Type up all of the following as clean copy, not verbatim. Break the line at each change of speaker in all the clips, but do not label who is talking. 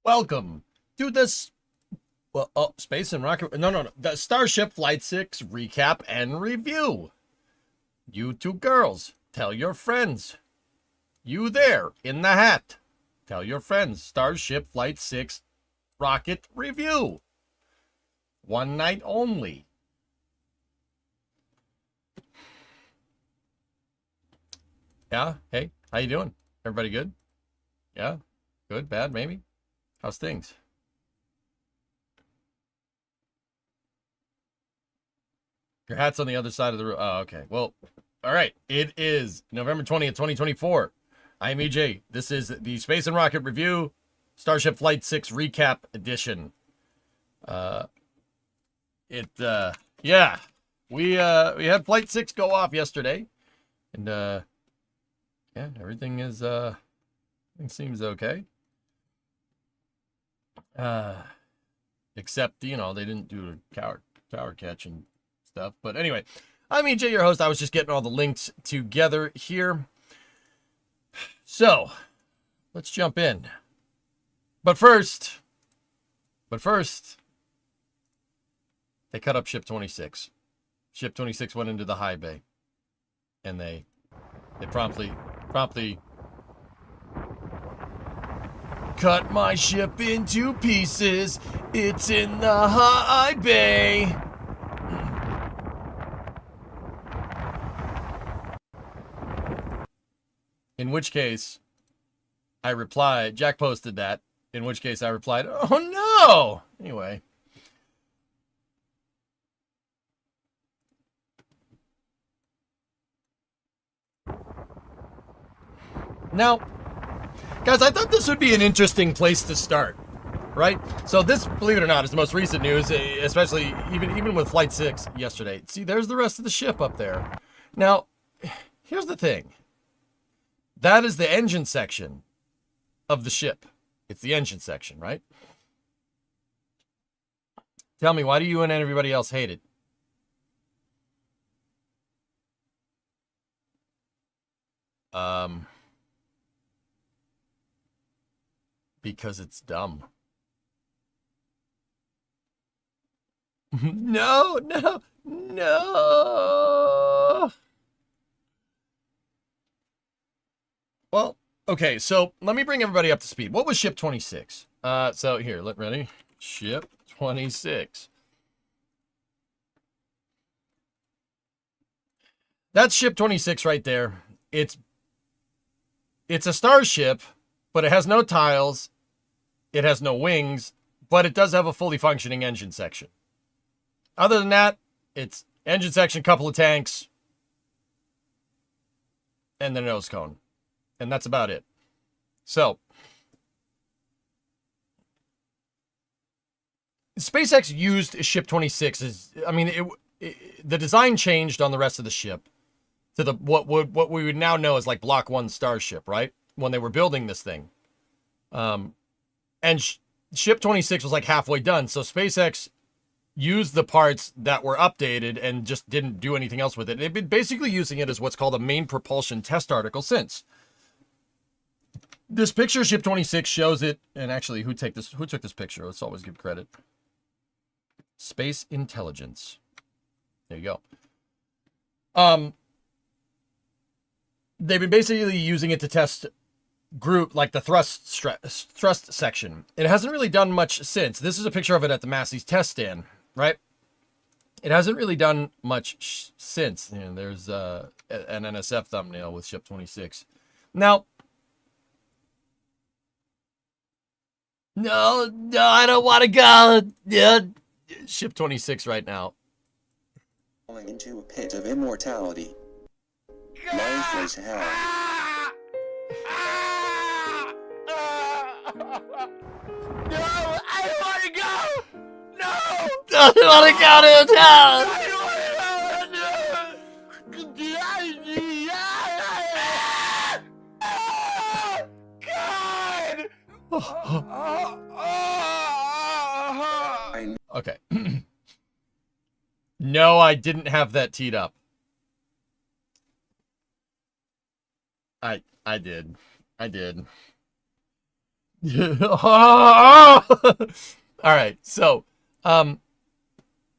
Welcome to this, Space and Rocket, no, the Starship Flight 6 recap and review. You two girls, tell your friends. You there, in the hat, tell your friends. Starship Flight 6 rocket review. One night only. Yeah, hey, how you doing? Everybody good? Yeah, good, bad, maybe? How's things? Your hat's on the other side of the room. Oh, okay. Well, all right. It is November 20th, 2024. I'm EJ. This is the Space and Rocket Review Starship Flight 6 Recap Edition. Yeah. We had Flight 6 go off yesterday. And, yeah, everything seems okay. Except, you know, they didn't do a tower catch and stuff. But anyway, I'm EJ, your host. I was just getting all the links together here. So, let's jump in. But first, they cut up Ship 26. Ship 26 went into the high bay. And they promptly cut my ship into pieces. It's in the high bay. In which case, I replied, Jack posted that, in which case I replied, oh no! Anyway. Now, guys, I thought this would be an interesting place to start, right? So this, believe it or not, is the most recent news, especially even with Flight 6 yesterday. See, there's the rest of the ship up there. Now, here's the thing. That is the engine section of the ship. It's the engine section, right? Tell me, why do you and everybody else hate it? Because it's dumb. No. Well, okay, so let me bring everybody up to speed. What was Ship 26? So here, ready? Ship 26. That's Ship 26 right there. It's a starship, but it has no tiles. It has no wings, but it does have a fully functioning engine section. Other than that, it's engine section, couple of tanks, and the nose cone. And that's about it. So, SpaceX used Ship 26 the design changed on the rest of the ship to the what we would now know as like Block 1 Starship, right? When they were building this thing. And Ship 26 was like halfway done, so SpaceX used the parts that were updated and just didn't do anything else with it. They've been basically using it as what's called a main propulsion test article since. This picture, Ship 26, shows it, and actually, who took this picture? Let's always give credit. Space Intelligence. There you go. They've been basically using it to test like the thrust section. It hasn't really done much since. This is a picture of it at the Massey's test stand, right? It hasn't really done much since. You know, there's an NSF thumbnail with Ship 26. Now, No, I don't want to go. Yeah. Ship 26 right now.
Falling into a pit of immortality. Mindless hell.
No, I don't want to go. No, I don't want to go to the town. Okay. No, I didn't have that teed up. I did. All right. So,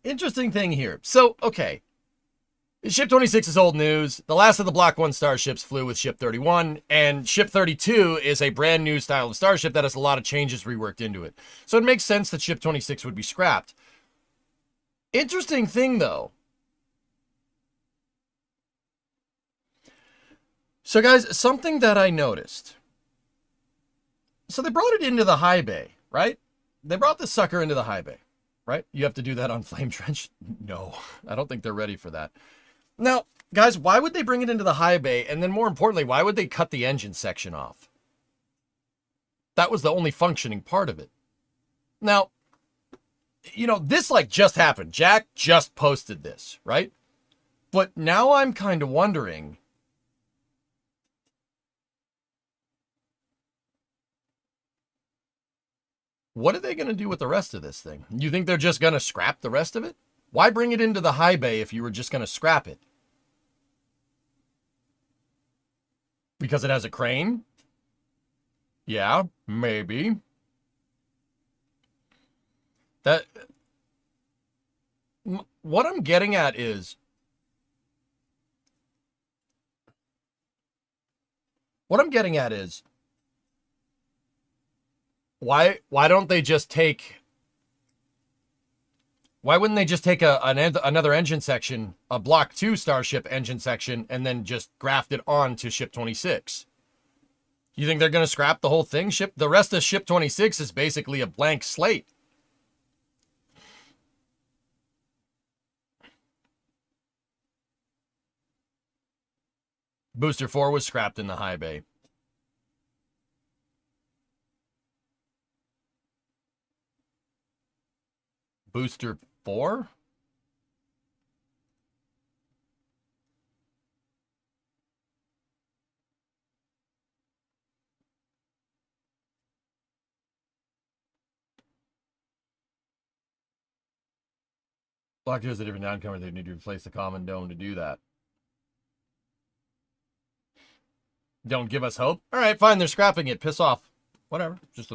interesting thing here. So, okay. Ship 26 is old news. The last of the Block 1 starships flew with Ship 31, and Ship 32 is a brand new style of starship that has a lot of changes reworked into it. So it makes sense that Ship 26 would be scrapped. Interesting thing, though. So, guys, something that I noticed. So they brought it into the high bay, right? They brought the sucker into the high bay, right? You have to do that on Flame Trench? No, I don't think they're ready for that. Now, guys, why would they bring it into the high bay? And then more importantly, why would they cut the engine section off? That was the only functioning part of it. Now, you know, this like just happened. Jack just posted this, right? But now I'm kind of wondering, what are they going to do with the rest of this thing? You think they're just going to scrap the rest of it? Why bring it into the high bay if you were just going to scrap it? Because it has a crane? Yeah, maybe. That... What I'm getting at is... Why don't they just take... Why wouldn't they just take another engine section, a Block 2 Starship engine section, and then just graft it onto Ship 26? You think they're going to scrap the whole thing? The rest of Ship 26 is basically a blank slate. Booster 4 was scrapped in the high bay. Booster 4? Block 2 is a different downcomer. They need to replace the common dome to do that. Don't give us hope? All right, fine. They're scrapping it. Piss off. Whatever. Just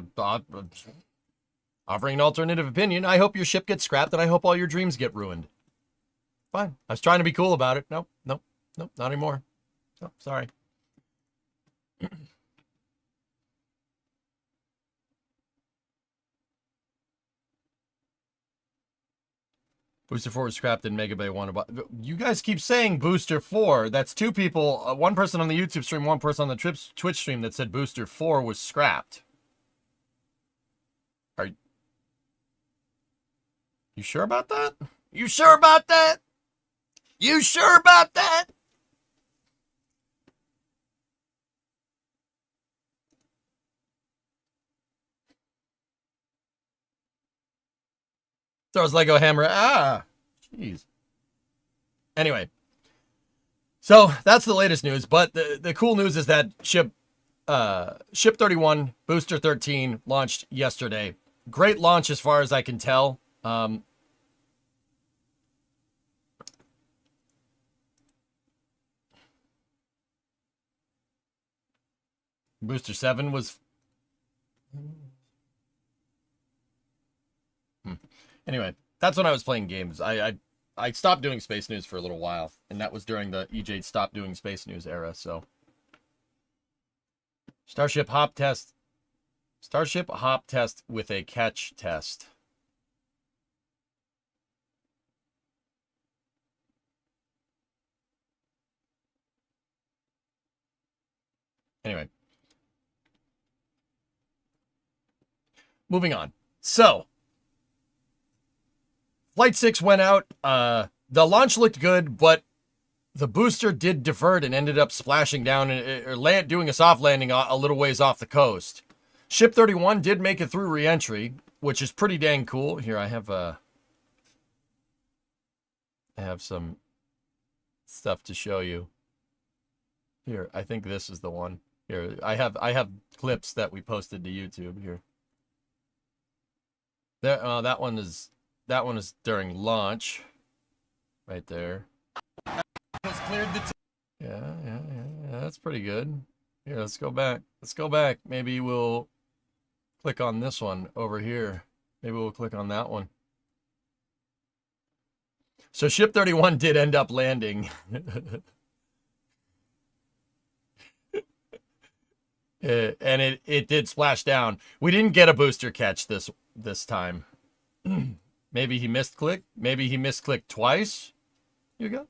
offering an alternative opinion. I hope your ship gets scrapped, and I hope all your dreams get ruined. Fine. I was trying to be cool about it. Nope, not anymore. No, sorry. Booster 4 was scrapped in Mega Bay 1. You guys keep saying Booster 4. That's two people, one person on the YouTube stream, one person on the Twitch stream that said Booster 4 was scrapped. Are you sure about that? You sure about that? You sure about that? Throws Lego hammer. Ah, jeez. Anyway, so that's the latest news. But the cool news is that Ship 31, Booster 13 launched yesterday. Great launch as far as I can tell. Booster 7 was... Anyway, that's when I was playing games. I stopped doing Space News for a little while, and that was during the EJ stopped doing Space News era, so... Starship hop test with a catch test. Anyway. Moving on. So, Flight 6 went out. The launch looked good, but the booster did divert and ended up splashing down or doing a soft landing a little ways off the coast. Ship 31 did make it through re-entry, which is pretty dang cool. Here, I have some stuff to show you. Here, I think this is the one. Here, I have clips that we posted to YouTube here. There, that one is during launch, right there. Yeah, that's pretty good. Here, let's go back. Maybe we'll click on this one over here. Maybe we'll click on that one. So Ship 31 did end up landing. And it did splash down. We didn't get a booster catch this time. Maybe he missed click. Maybe he misclicked twice. Here you go.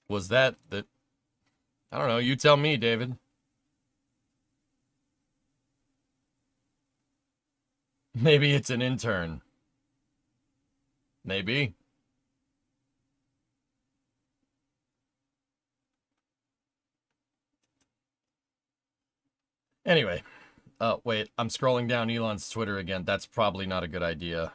Was that the... I don't know. You tell me, David. Maybe it's an intern. Maybe. Anyway. Oh, wait. I'm scrolling down Elon's Twitter again. That's probably not a good idea.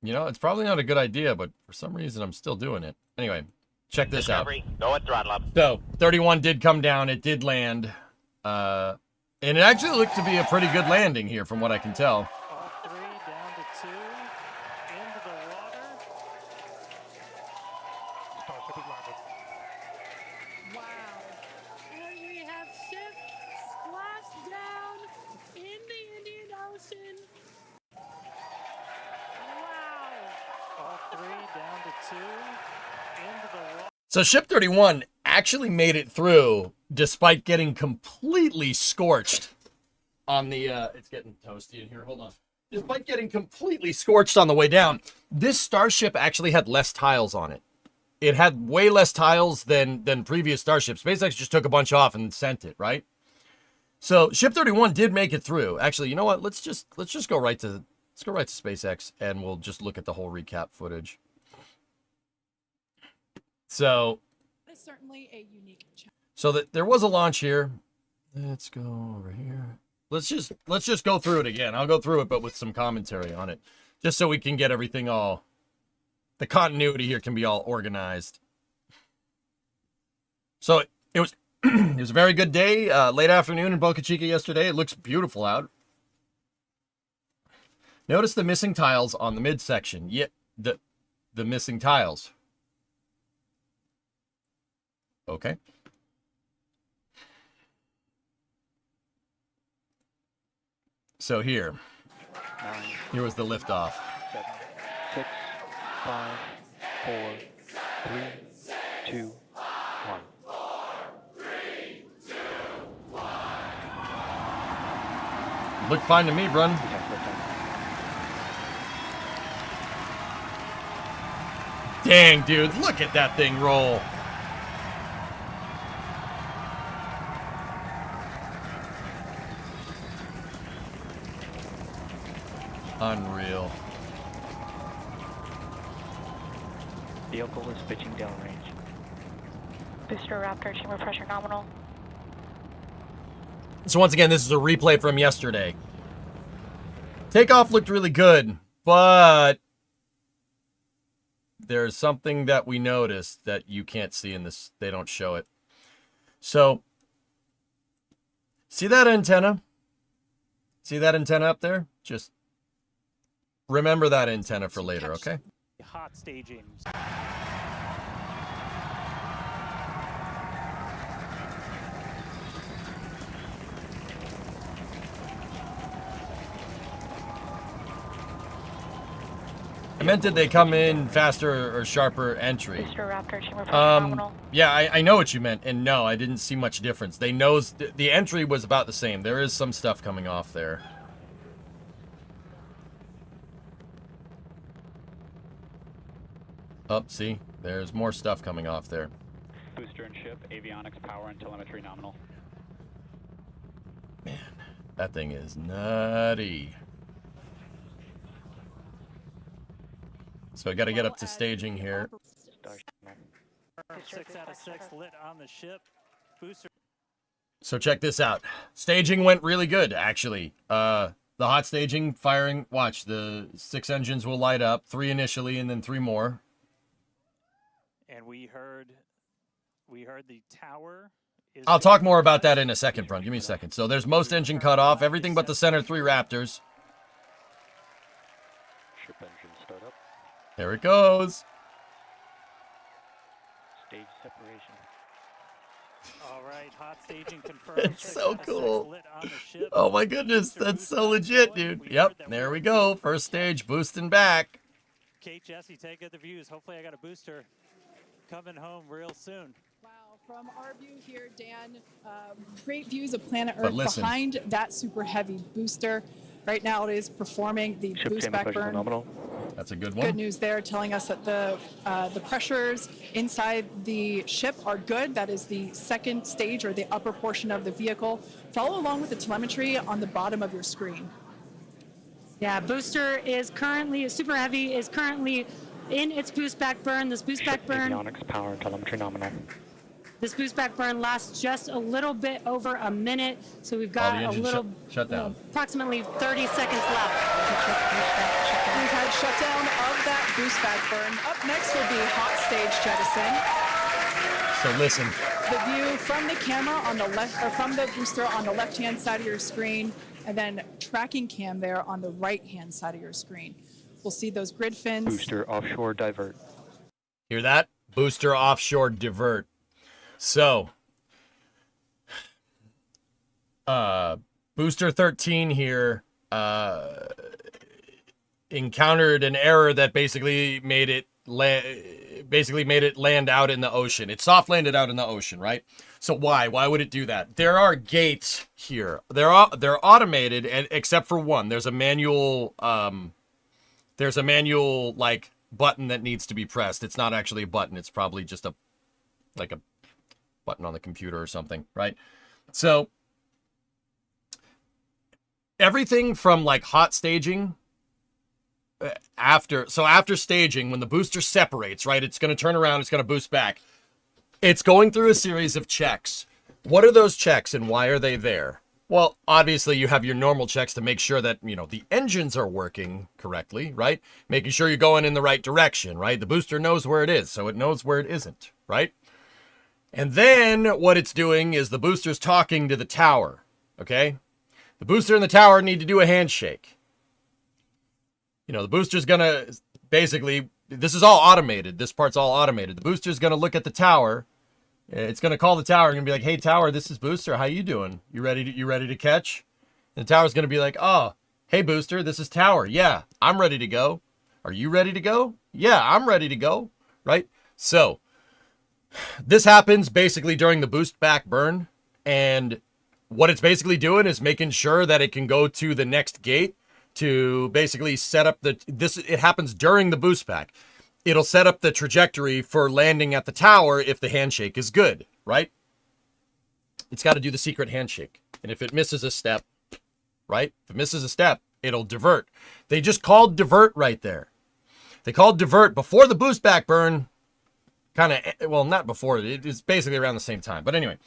You know, it's probably not a good idea, but for some reason I'm still doing it. Anyway, check this out.
Go and throttle up.
So, 31 did come down. It did land. And it actually looked to be a pretty good landing here from what I can tell.
All three down to 2. Into the water. Starship is landed.
Wow. And we have Ship splashed down in the Indian Ocean. Wow.
All three down to 2. Into the water.
So Ship 31 actually made it through despite getting completely scorched on the... it's getting toasty in here. Hold on. Despite getting completely scorched on the way down, this Starship actually had less tiles on it. It had way less tiles than previous Starships. SpaceX just took a bunch off and sent it, right? So Ship 31 did make it through. Actually, you know what? Let's just go right to SpaceX and we'll just look at the whole recap footage. So
It's certainly a unique challenge.
So that there was a launch here. Let's go over here. Let's just go through it again. I'll go through it, but with some commentary on it, just so we can get everything all. The continuity here can be all organized. So it was it was a very good day. Late afternoon in Boca Chica yesterday. It looks beautiful out. Notice the missing tiles on the midsection. Yeah, the missing tiles. Okay. So here was the liftoff.
7, 6, 5, 4, 3, 2, 1.
Looked fine to me, Brun. Dang, dude, look at that thing roll. Unreal.
Vehicle is pitching downrange.
Booster Raptor, chamber pressure nominal.
So once again, this is a replay from yesterday. Takeoff looked really good, but there's something that we noticed that you can't see in this. They don't show it. So, see that antenna? See that antenna up there? Just remember that antenna for later, okay?
Hot staging.
I meant did they come in faster or sharper entry?
Booster Raptor, chamber pressure nominal.
Yeah, I know what you meant, and no, I didn't see much difference. They knows the entry was about the same. There is some stuff coming off there. Oh, see, there's more stuff coming off there.
Booster and ship, avionics, power, and telemetry nominal.
Man, that thing is nutty. So I got to get up to staging here.
Starship.
6 out of 6 lit on the ship. Booster.
So check this out. Staging went really good, actually. The hot staging firing. Watch, the 6 engines will light up. 3 initially, and then 3 more.
And we heard the tower
I'll talk more about that in a second, Brun. Give me a second. So there's most engine cut off, everything but the center 3 Raptors.
Ship engine startup.
There it goes.
Stage separation.
All right, hot staging confirmed.
It's so cool.
Lit on the ship.
Oh my goodness, that's so legit, dude. Yep, there we go. First stage, boosting back.
Kate, Jesse, take the views. Hopefully I got a booster coming home real soon.
Wow, from our view here, Dan, great views of planet
But
Earth
listen.
behind that super heavy booster. Right now it is performing the
Ship
boost
chamber
back
pressure
burn.
nominal.
That's a good
Good
one.
news there, telling us that the pressures inside the ship are good. That is the second stage, or the upper portion of the vehicle. Follow along with the telemetry on the bottom of your screen.
Yeah, booster is currently, super heavy is currently in its boost back burn. This boost back
Ship
burn,
avionics power and telemetry nominal.
this boost back burn lasts just a little bit over a minute. So we've got
the
a
engine
little,
shut down.
approximately 30 seconds left.
We've had shutdown of that boost back burn. Up next will be hot stage jettison.
So listen,
The view from the camera on the left, or from the booster on the left-hand side of your screen, and then tracking cam there on the right-hand side of your screen. We'll see those grid fins.
Booster offshore divert.
hear that? Booster offshore divert. So, booster 13 here encountered an error that basically made it land out in the ocean. It soft landed out in the ocean, right? So why would it do that? There are gates here. They're automated, and except for one, there's a manual like button that needs to be pressed. It's not actually a button. It's probably just a button on the computer or something, right? So everything from like hot staging after staging, when the booster separates, right, it's going to turn around, it's going to boost back. It's going through a series of checks. What are those checks and why are they there? Well, obviously you have your normal checks to make sure that, the engines are working correctly, right? Making sure you're going in the right direction, right? The booster knows where it is, so it knows where it isn't, right? And then what it's doing is the booster's talking to the tower, okay? The booster and the tower need to do a handshake. The booster's going to basically, this is all automated. This part's all automated. The booster's going to look at the tower. It's going to call the tower and be like, "Hey, tower, this is Booster. How you doing? You ready to catch?" And the tower's going to be like, "Oh, hey, Booster, this is Tower. Yeah, I'm ready to go. Are you ready to go? Yeah, I'm ready to go." Right? So this happens basically during the boost back burn. And what it's basically doing is making sure that it can go to the next gate to basically set up it happens during the boost back. It'll set up the trajectory for landing at the tower if the handshake is good, right? It's got to do the secret handshake. And if it misses a step, right? If it misses a step, it'll divert. They just called divert right there. They called divert before the boost back burn. Not before. It's basically around the same time. But anyway.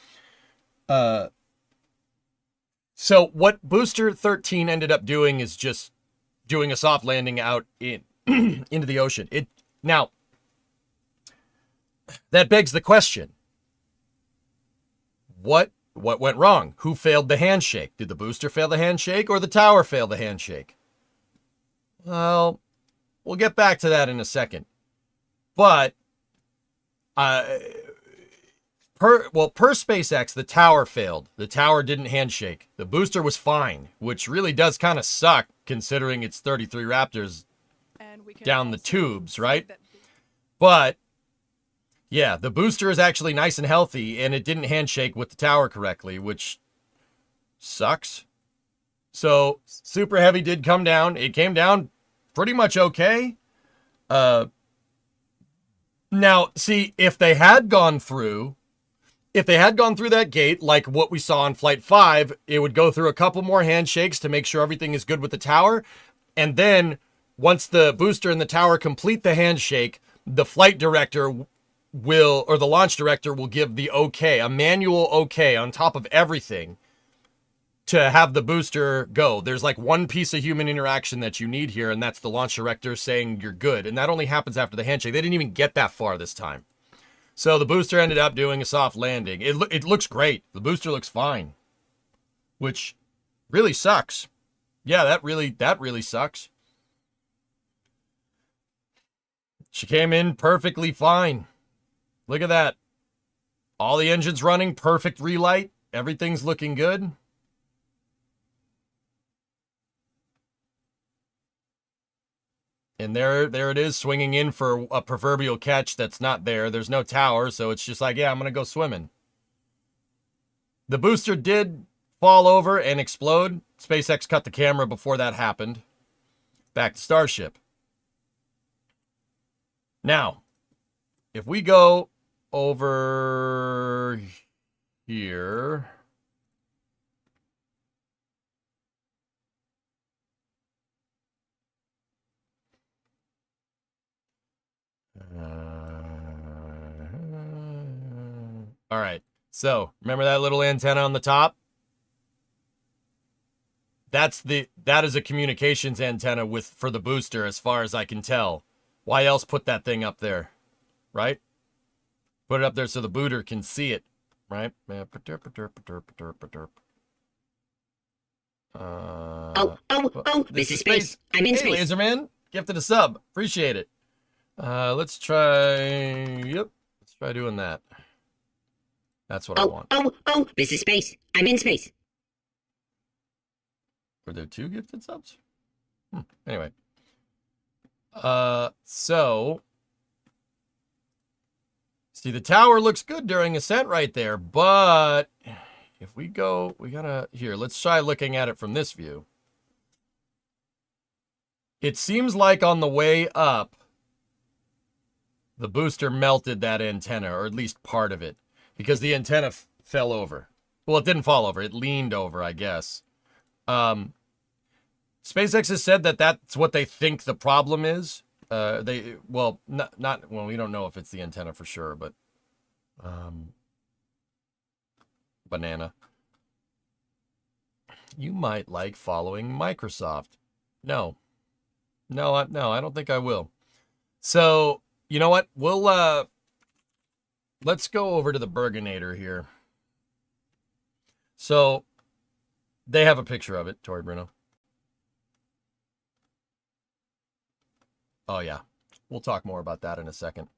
So what Booster 13 ended up doing is just doing a soft landing out into the ocean. Now, that begs the question. What went wrong? Who failed the handshake? Did the booster fail the handshake or the tower fail the handshake? Well, we'll get back to that in a second. But, per SpaceX, the tower failed. The tower didn't handshake. The booster was fine, which really does kind of suck considering it's 33 Raptors
And we can
down the
also
tubes,
see
right?
that
But, yeah, the booster is actually nice and healthy, and it didn't handshake with the tower correctly, which sucks. So, Super Heavy did come down. It came down pretty much okay. Now, see, if they had gone through that gate, like what we saw on Flight 5, it would go through a couple more handshakes to make sure everything is good with the tower. And then once the booster and the tower complete the handshake, the flight director the launch director will give the okay, a manual okay on top of everything to have the booster go. There's like one piece of human interaction that you need here, and that's the launch director saying you're good. And that only happens after the handshake. They didn't even get that far this time. So the booster ended up doing a soft landing. It looks great. The booster looks fine, which really sucks. Yeah, that really sucks. She came in perfectly fine. Look at that. All the engines running, perfect relight. Everything's looking good. And there it is, swinging in for a proverbial catch that's not there. There's no tower, so it's just like, yeah, I'm going to go swimming. The booster did fall over and explode. SpaceX cut the camera before that happened. Back to Starship. Now, if we go over here... all right. So, remember that little antenna on the top? That is a communications antenna for the booster, as far as I can tell. Why else put that thing up there? Right? Put it up there so the booter can see it, right?
This is Space. I'm in space.
Laserman, gifted a sub. Appreciate it. Let's try... Yep. Let's try doing that. That's what I want.
This is Space. I'm in space.
Were there 2 gifted subs? Anyway. So... See, the tower looks good during ascent right there, but... If we go... We gotta... Here, let's try looking at it from this view. It seems like on the way up, the booster melted that antenna, or at least part of it, because the antenna fell over. Well, it didn't fall over. It leaned over, I guess. SpaceX has said that that's what they think the problem is. Well, well, we don't know if it's the antenna for sure, but banana. You might like following Microsoft. No, I don't think I will. So, you know what? We'll let's go over to the Burgonator here. So, they have a picture of it, Tori Bruno. Oh, yeah. We'll talk more about that in a second.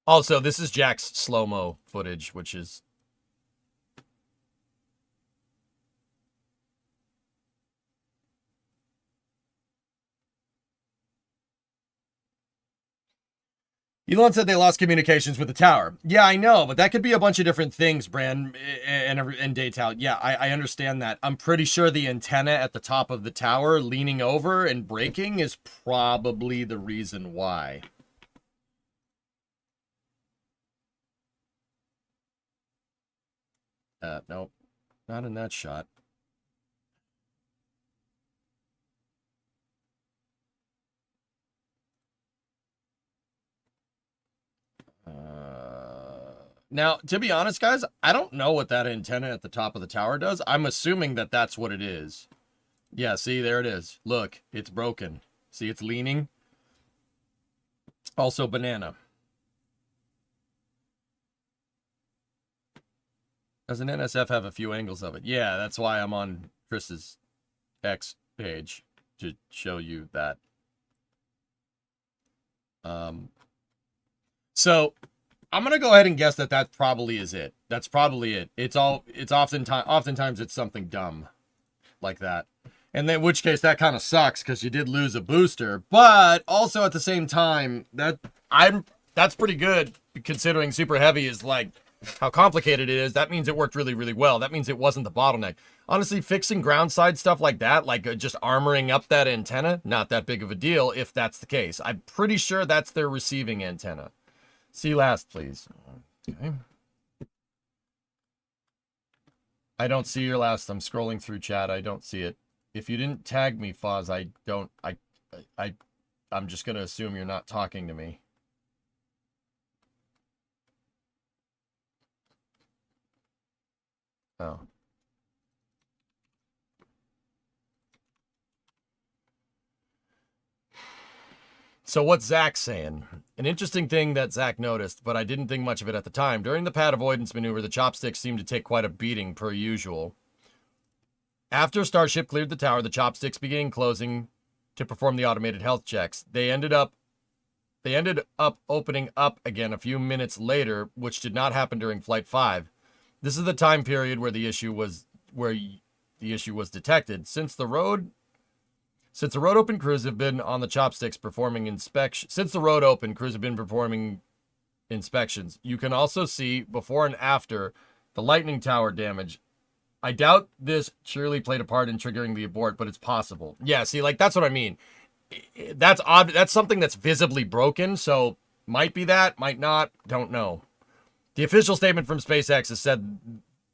Also, this is Jack's slow-mo footage, which is... Elon said they lost communications with the tower. Yeah, I know, but that could be a bunch of different things, Brand and Daytal. Yeah, I understand that. I'm pretty sure the antenna at the top of the tower leaning over and breaking is probably the reason why. Nope, not in that shot. Now, to be honest, guys, I don't know what that antenna at the top of the tower does. I'm assuming that that's what it is. Yeah, see, there it is. Look, it's broken. See, it's leaning. Also, banana. Does an NSF have a few angles of it? Yeah, that's why I'm on Chris's X page, to show you that. So... I'm gonna go ahead and guess that that probably is it. That's probably it. It's oftentimes it's something dumb like that. And in which case that kind of sucks because you did lose a booster, but also at the same time that's pretty good considering Super Heavy is like how complicated it is. That means it worked really, really well. That means it wasn't the bottleneck. Honestly, fixing ground side stuff like that, like just armoring up that antenna, not that big of a deal if that's the case. I'm pretty sure that's their receiving antenna. See last, please. Okay. I don't see your last. I'm scrolling through chat. I don't see it. If you didn't tag me, Foz, I'm just going to assume you're not talking to me. Oh. So what's Zach saying? An interesting thing that Zach noticed, but I didn't think much of it at the time. During the pad avoidance maneuver, the chopsticks seemed to take quite a beating per usual. After Starship cleared the tower, the chopsticks began closing to perform the automated health checks. They ended up opening up again a few minutes later, which did not happen during Flight 5. This is the time period where the issue was detected. Since the road open, crews have been on the chopsticks performing inspections. Since the road open, crews have been performing inspections. You can also see before and after the lightning tower damage. I doubt this surely played a part in triggering the abort, but it's possible. Yeah, see, like, that's what I mean. That's odd. That's something that's visibly broken, so might be that, might not, don't know. The official statement from SpaceX has said,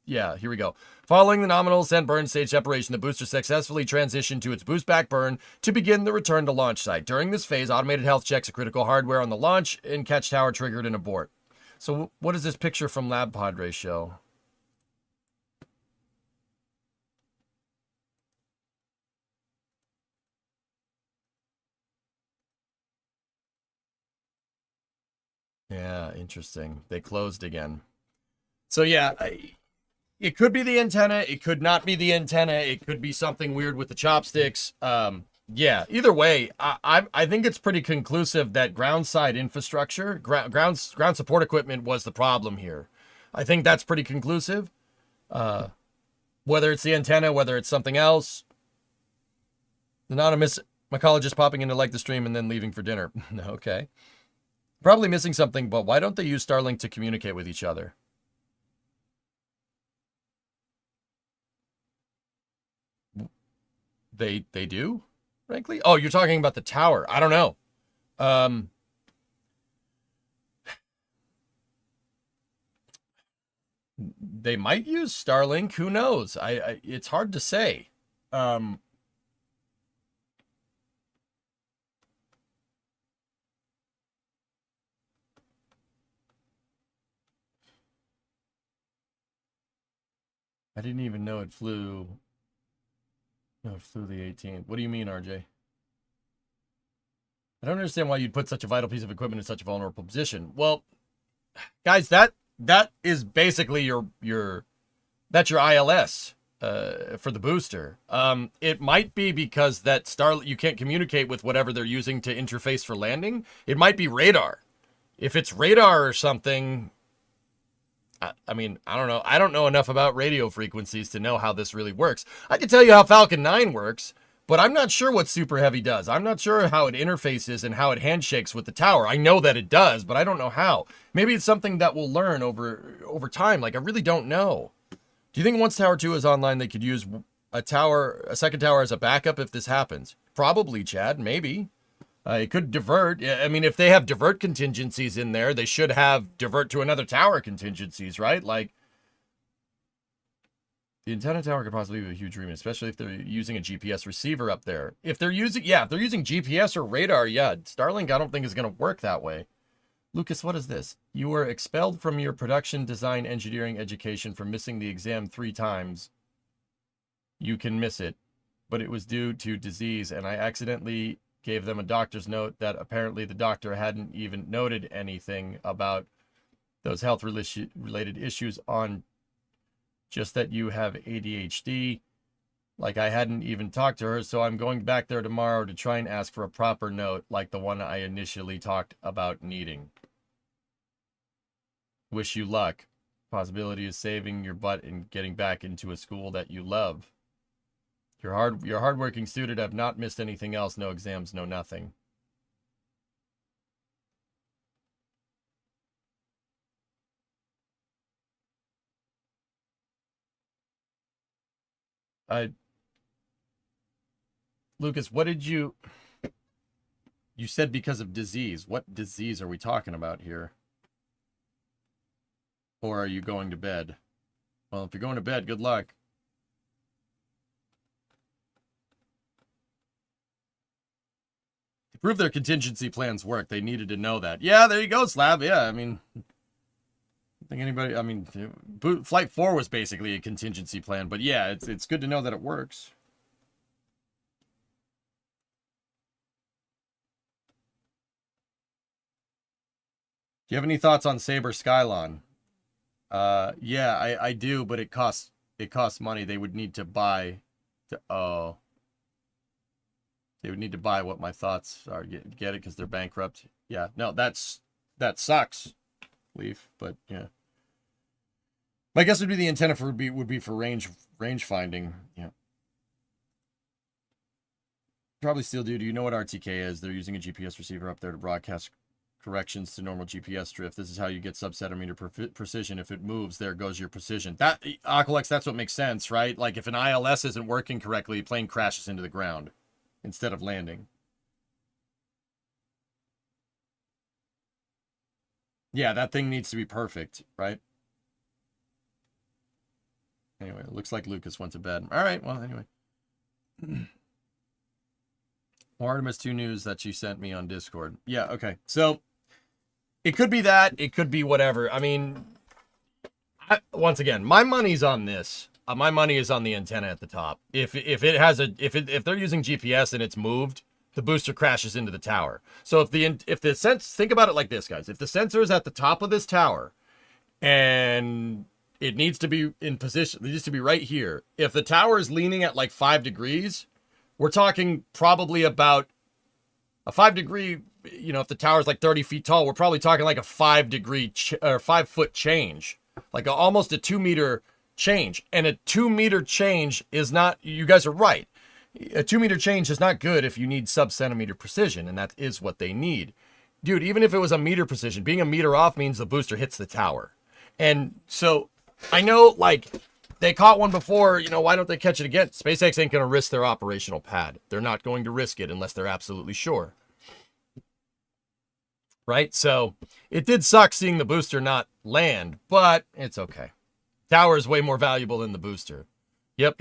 yeah, here we go. Following the nominal ascent burn stage separation, the booster successfully transitioned to its boost back burn to begin the return to launch site. During this phase, automated health checks of critical hardware on the launch and catch tower triggered an abort. So what does this picture from Lab Padre show? Yeah, interesting. They closed again. So yeah, it could be the antenna. It could not be the antenna. It could be something weird with the chopsticks. Yeah, either way, I think it's pretty conclusive that ground side infrastructure, ground support equipment was the problem here. I think that's pretty conclusive. Whether it's the antenna, whether it's something else. Anonymous mycologist popping in to like the stream and then leaving for dinner. Okay. Probably missing something, but why don't they use Starlink to communicate with each other? They do, frankly. Oh, you're talking about the tower. I don't know. They might use Starlink. Who knows? It's hard to say. I didn't even know it flew. No, it flew the 18th. What do you mean, RJ? I don't understand why you'd put such a vital piece of equipment in such a vulnerable position. Well, guys, that is basically that's your ILS for the booster. It might be because that you can't communicate with whatever they're using to interface for landing. It might be radar. If it's radar or something, I mean, I don't know. I don't know enough about radio frequencies to know how this really works. I can tell you how Falcon 9 works, but I'm not sure what Super Heavy does. I'm not sure how it interfaces and how it handshakes with the tower. I know that it does, but I don't know how. Maybe it's something that we'll learn over time. Like, I really don't know. Do you think once Tower 2 is online, they could use a second tower as a backup if this happens? Probably, Chad. Maybe. It could divert. I mean, if they have divert contingencies in there, they should have divert to another tower contingencies, right? Like, the antenna tower could possibly be a huge remit, especially if they're using a GPS receiver up there. If they're using GPS or radar, yeah, Starlink I don't think is going to work that way. Lucas, what is this? You were expelled from your production design engineering education for missing the exam 3 times. You can miss it, but it was due to disease, and I accidentally gave them a doctor's note that apparently the doctor hadn't even noted anything about those health-related issues on, just that you have ADHD. Like, I hadn't even talked to her, so I'm going back there tomorrow to try and ask for a proper note like the one I initially talked about needing. Wish you luck. Possibility is saving your butt and getting back into a school that you love. Your hardworking student have not missed anything else. No exams, no nothing. Lucas, what did you said because of disease. What disease are we talking about here? Or are you going to bed? Well, if you're going to bed, good luck. To prove their contingency plans work, they needed to know that. Yeah, there you go, Slab. Yeah, I mean, think anybody, I mean, Flight 4 was basically a contingency plan, but yeah, it's good to know that it works. Do you have any thoughts on Sabre Skylon? Yeah, I do, but it costs money. They would need to buy they would need to buy what my thoughts are. Get it because they're bankrupt. Yeah, no, that sucks, Leaf, but yeah. My guess would be the antenna would be for range finding. Yeah. Probably still do. Do you know what RTK is? They're using a GPS receiver up there to broadcast corrections to normal GPS drift. This is how you get sub-centimeter precision. If it moves, there goes your precision. That, Aqualex, that's what makes sense, right? Like if an ILS isn't working correctly, plane crashes into the ground instead of landing. Yeah, that thing needs to be perfect, right? Anyway, it looks like Lucas went to bed. All right, well, anyway. More Artemis 2 news that you sent me on Discord. Yeah, okay. So, it could be that. It could be whatever. I mean, once again, my money's on this. My money is on the antenna at the top. If they're using GPS and it's moved, the booster crashes into the tower. So think about it like this, guys. If the sensor is at the top of this tower and it needs to be in position, it needs to be right here. If the tower is leaning at like 5 degrees, we're talking probably about a 5 degree, if the tower is like 30 feet tall, we're probably talking like a 5 degree or 5 foot change, like almost a 2 meter change. And a 2 meter change is not, you guys are right. A 2 meter change is not good if you need sub-centimeter precision, and that is what they need. Dude, even if it was a meter precision, being a meter off means the booster hits the tower. And so I know, like, they caught one before, why don't they catch it again? SpaceX ain't going to risk their operational pad. They're not going to risk it unless they're absolutely sure. Right? So it did suck seeing the booster not land, but it's okay. Tower is way more valuable than the booster. Yep.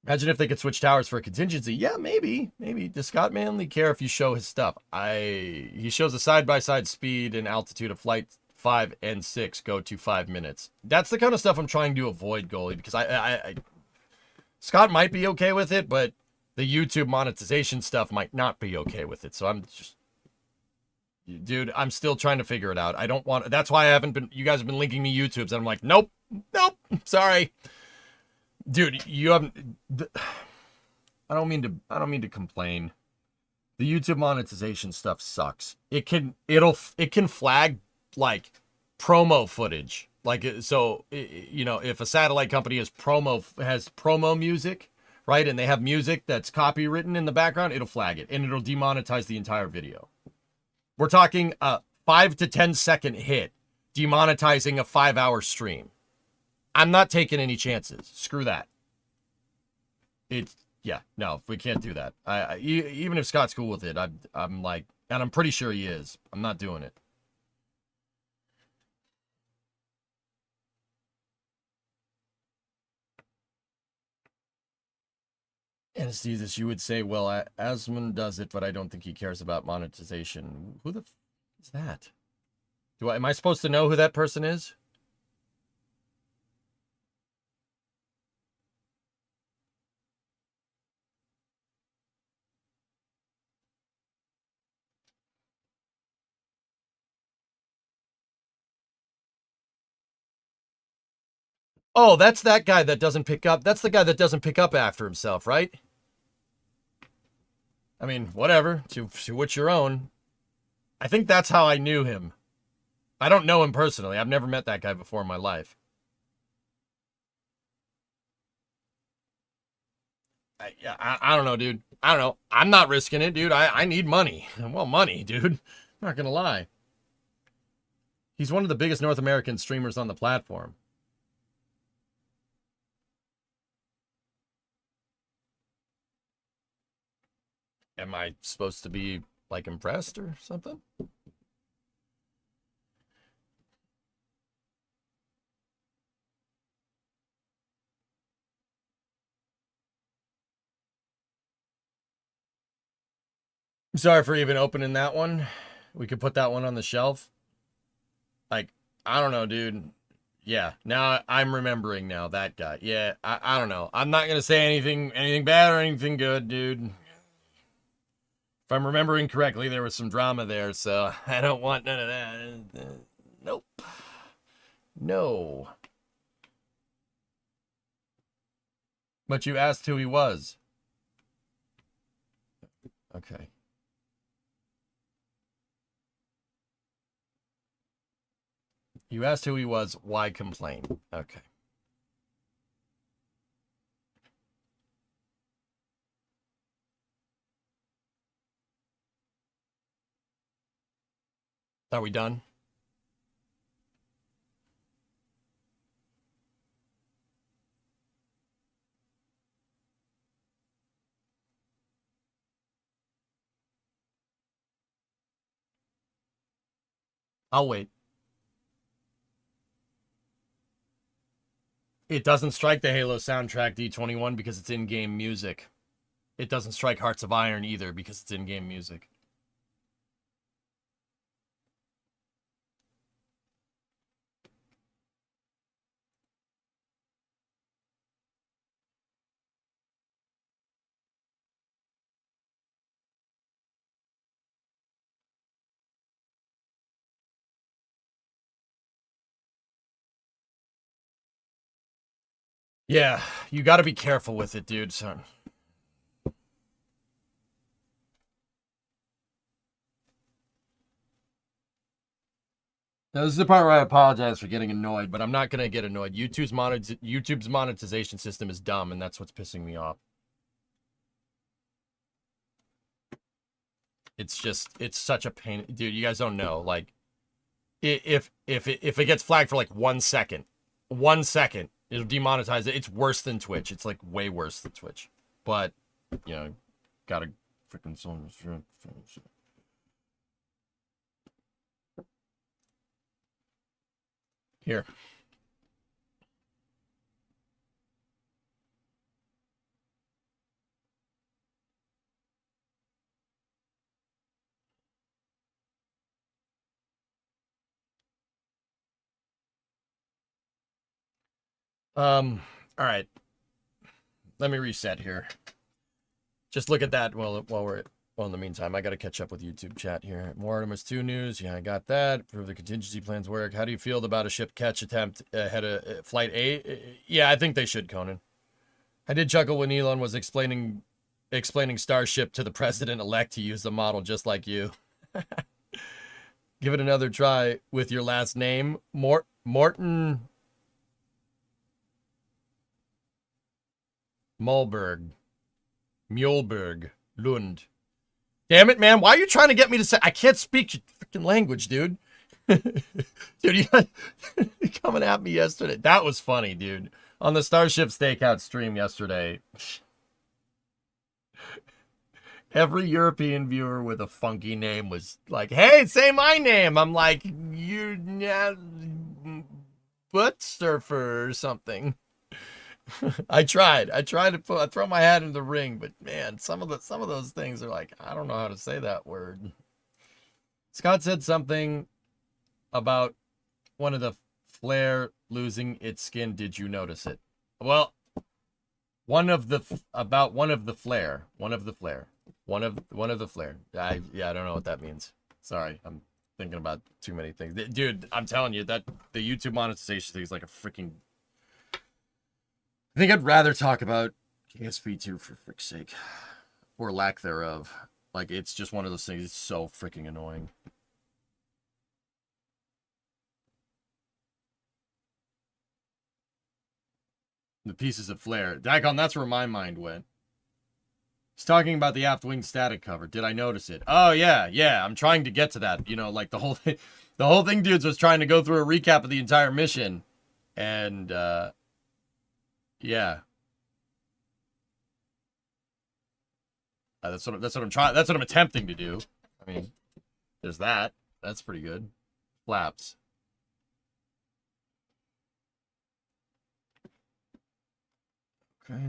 Imagine if they could switch towers for a contingency. Yeah, maybe. Does Scott Manley care if you show his stuff? He shows a side-by-side speed and altitude of flight 5 and 6 go to 5 minutes. That's the kind of stuff I'm trying to avoid, Goalie, because Scott might be okay with it, but the YouTube monetization stuff might not be okay with it. So I'm just, dude, I'm still trying to figure it out. I don't want, that's why you guys have been linking me YouTubes, and I'm like, nope, sorry. Dude, you haven't, I don't mean to complain. The YouTube monetization stuff sucks. It can flag like promo footage. Like, so, if a satellite company has promo music, right, and they have music that's copywritten in the background, it'll flag it and it'll demonetize the entire video. We're talking a 5 to 10 second hit demonetizing a 5-hour stream. I'm not taking any chances. Screw that. No, we can't do that. Even if Scott's cool with it, I'm like, and I'm pretty sure he is. I'm not doing it. Anesthesis, you would say, well, Asmund does it, but I don't think he cares about monetization. Who the f is that? Am I supposed to know who that person is? Oh, that's that guy that doesn't pick up. That's the guy that doesn't pick up after himself, right? I mean, whatever. To what's your own. I think that's how I knew him. I don't know him personally. I've never met that guy before in my life. I don't know, dude. I don't know. I'm not risking it, dude. I need money. Well, money, dude. I'm not going to lie. He's one of the biggest North American streamers on the platform. Am I supposed to be, like, impressed or something? Sorry for even opening that one. We could put that one on the shelf. Like, I don't know, dude. Yeah, now I'm remembering now that guy. Yeah, I don't know. I'm not gonna say anything bad or anything good, dude. If I'm remembering correctly, there was some drama there, so I don't want none of that. Nope. No. But you asked who he was. Okay. You asked who he was. Why complain? Okay. Are we done? I'll wait. It doesn't strike the Halo soundtrack D21 because it's in-game music. It doesn't strike Hearts of Iron either because it's in-game music. Yeah, you got to be careful with it, dude. So. Now, this is the part where I apologize for getting annoyed, but I'm not going to get annoyed. YouTube's monetization system is dumb, and that's what's pissing me off. It's just, it's such a pain. Dude, you guys don't know. Like, if it gets flagged for like 1 second, it'll demonetize it. It's worse than Twitch. It's like way worse than Twitch. But, you know, gotta freaking someone. Here. All right. Let me reset here. Just look at that while in the meantime, I got to catch up with YouTube chat here. More Artemis 2 news. Yeah, I got that. Prove the contingency plans work. How do you feel about a ship catch attempt ahead of Flight 8? Yeah, I think they should, Conan. I did chuckle when Elon was explaining Starship to the president-elect to use the model just like you. Give it another try with your last name. Morton Muehlberg Lund. Damn it, man. Why are you trying to get me to say... I can't speak your freaking language, dude. Dude, you coming at me yesterday. That was funny, dude. On the Starship Stakeout stream yesterday. Every European viewer with a funky name was like, hey, say my name. I'm like, you butt surfer or something. I tried to throw my hat in the ring, but man, some of those things are like, I don't know how to say that word. Scott said something about one of the flare losing its skin. Did you notice it? Well, one of the flare. I don't know what that means. Sorry, I'm thinking about too many things. Dude, I'm telling you that the YouTube monetization thing is like a freaking... I think I'd rather talk about KSP2 for frick's sake. Or lack thereof. Like, it's just one of those things. It's so freaking annoying. The pieces of flare. Dagon, that's where my mind went. He's talking about the aft wing static cover. Did I notice it? Oh, yeah. I'm trying to get to that. You know, like the whole thing, dudes, was trying to go through a recap of the entire mission. And, yeah. That's what I'm trying. That's what I'm attempting to do. I mean, there's that. That's pretty good. Flaps. Okay.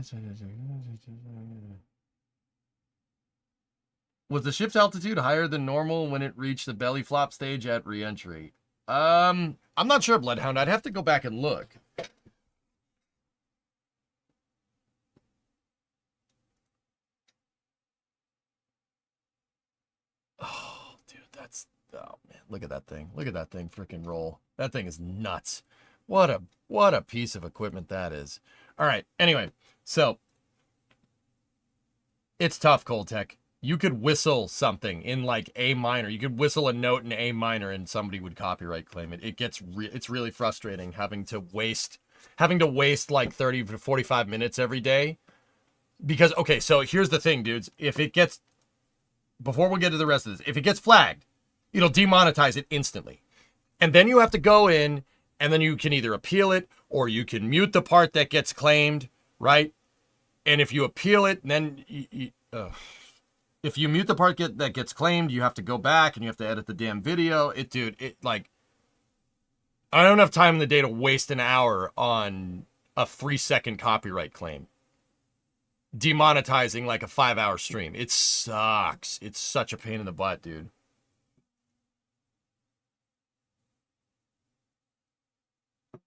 Was the ship's altitude higher than normal when it reached the belly flop stage at re-entry? I'm not sure, Bloodhound. I'd have to go back and look. Oh, dude, oh man, look at that thing. Look at that thing freaking roll. That thing is nuts. What a piece of equipment that is. All right. Anyway, so it's tough, Coltech. You could whistle something in like A minor. You could whistle a note in A minor and somebody would copyright claim it. It's really frustrating having to waste like 30 to 45 minutes every day. Because, okay, so here's the thing, dudes. Before we get to the rest of this, if it gets flagged, it'll demonetize it instantly. And then you have to go in and then you can either appeal it or you can mute the part that gets claimed, right? And if you appeal it, then if you mute the part that gets claimed, you have to go back and you have to edit the damn video. I don't have time in the day to waste an hour on a 3-second copyright claim. Demonetizing like a 5-hour stream. It sucks. It's such a pain in the butt, dude.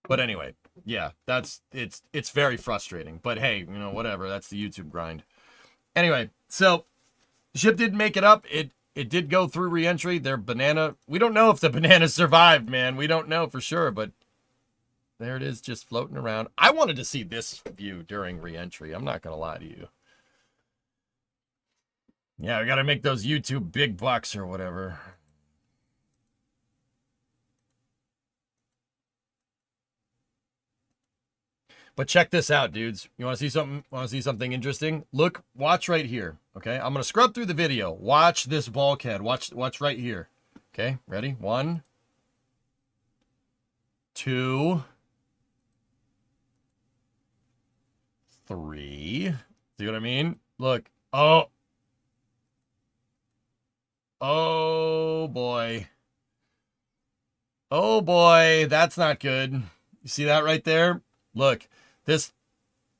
But anyway, yeah, it's very frustrating. But hey, whatever. That's the YouTube grind. Anyway, so the ship didn't make it up. It did go through reentry. Their banana. We don't know if the banana survived, man. We don't know for sure, but there it is, just floating around. I wanted to see this view during reentry. I'm not gonna lie to you. Yeah, we gotta make those YouTube big bucks or whatever. But check this out, dudes. You want to see something? Want to see something interesting? Look, watch right here. Okay, I'm gonna scrub through the video. Watch this bulkhead. Watch right here. Okay, ready? 1, 2, 3. See what I mean? Look. Oh boy. Oh boy, that's not good. You see that right there? Look.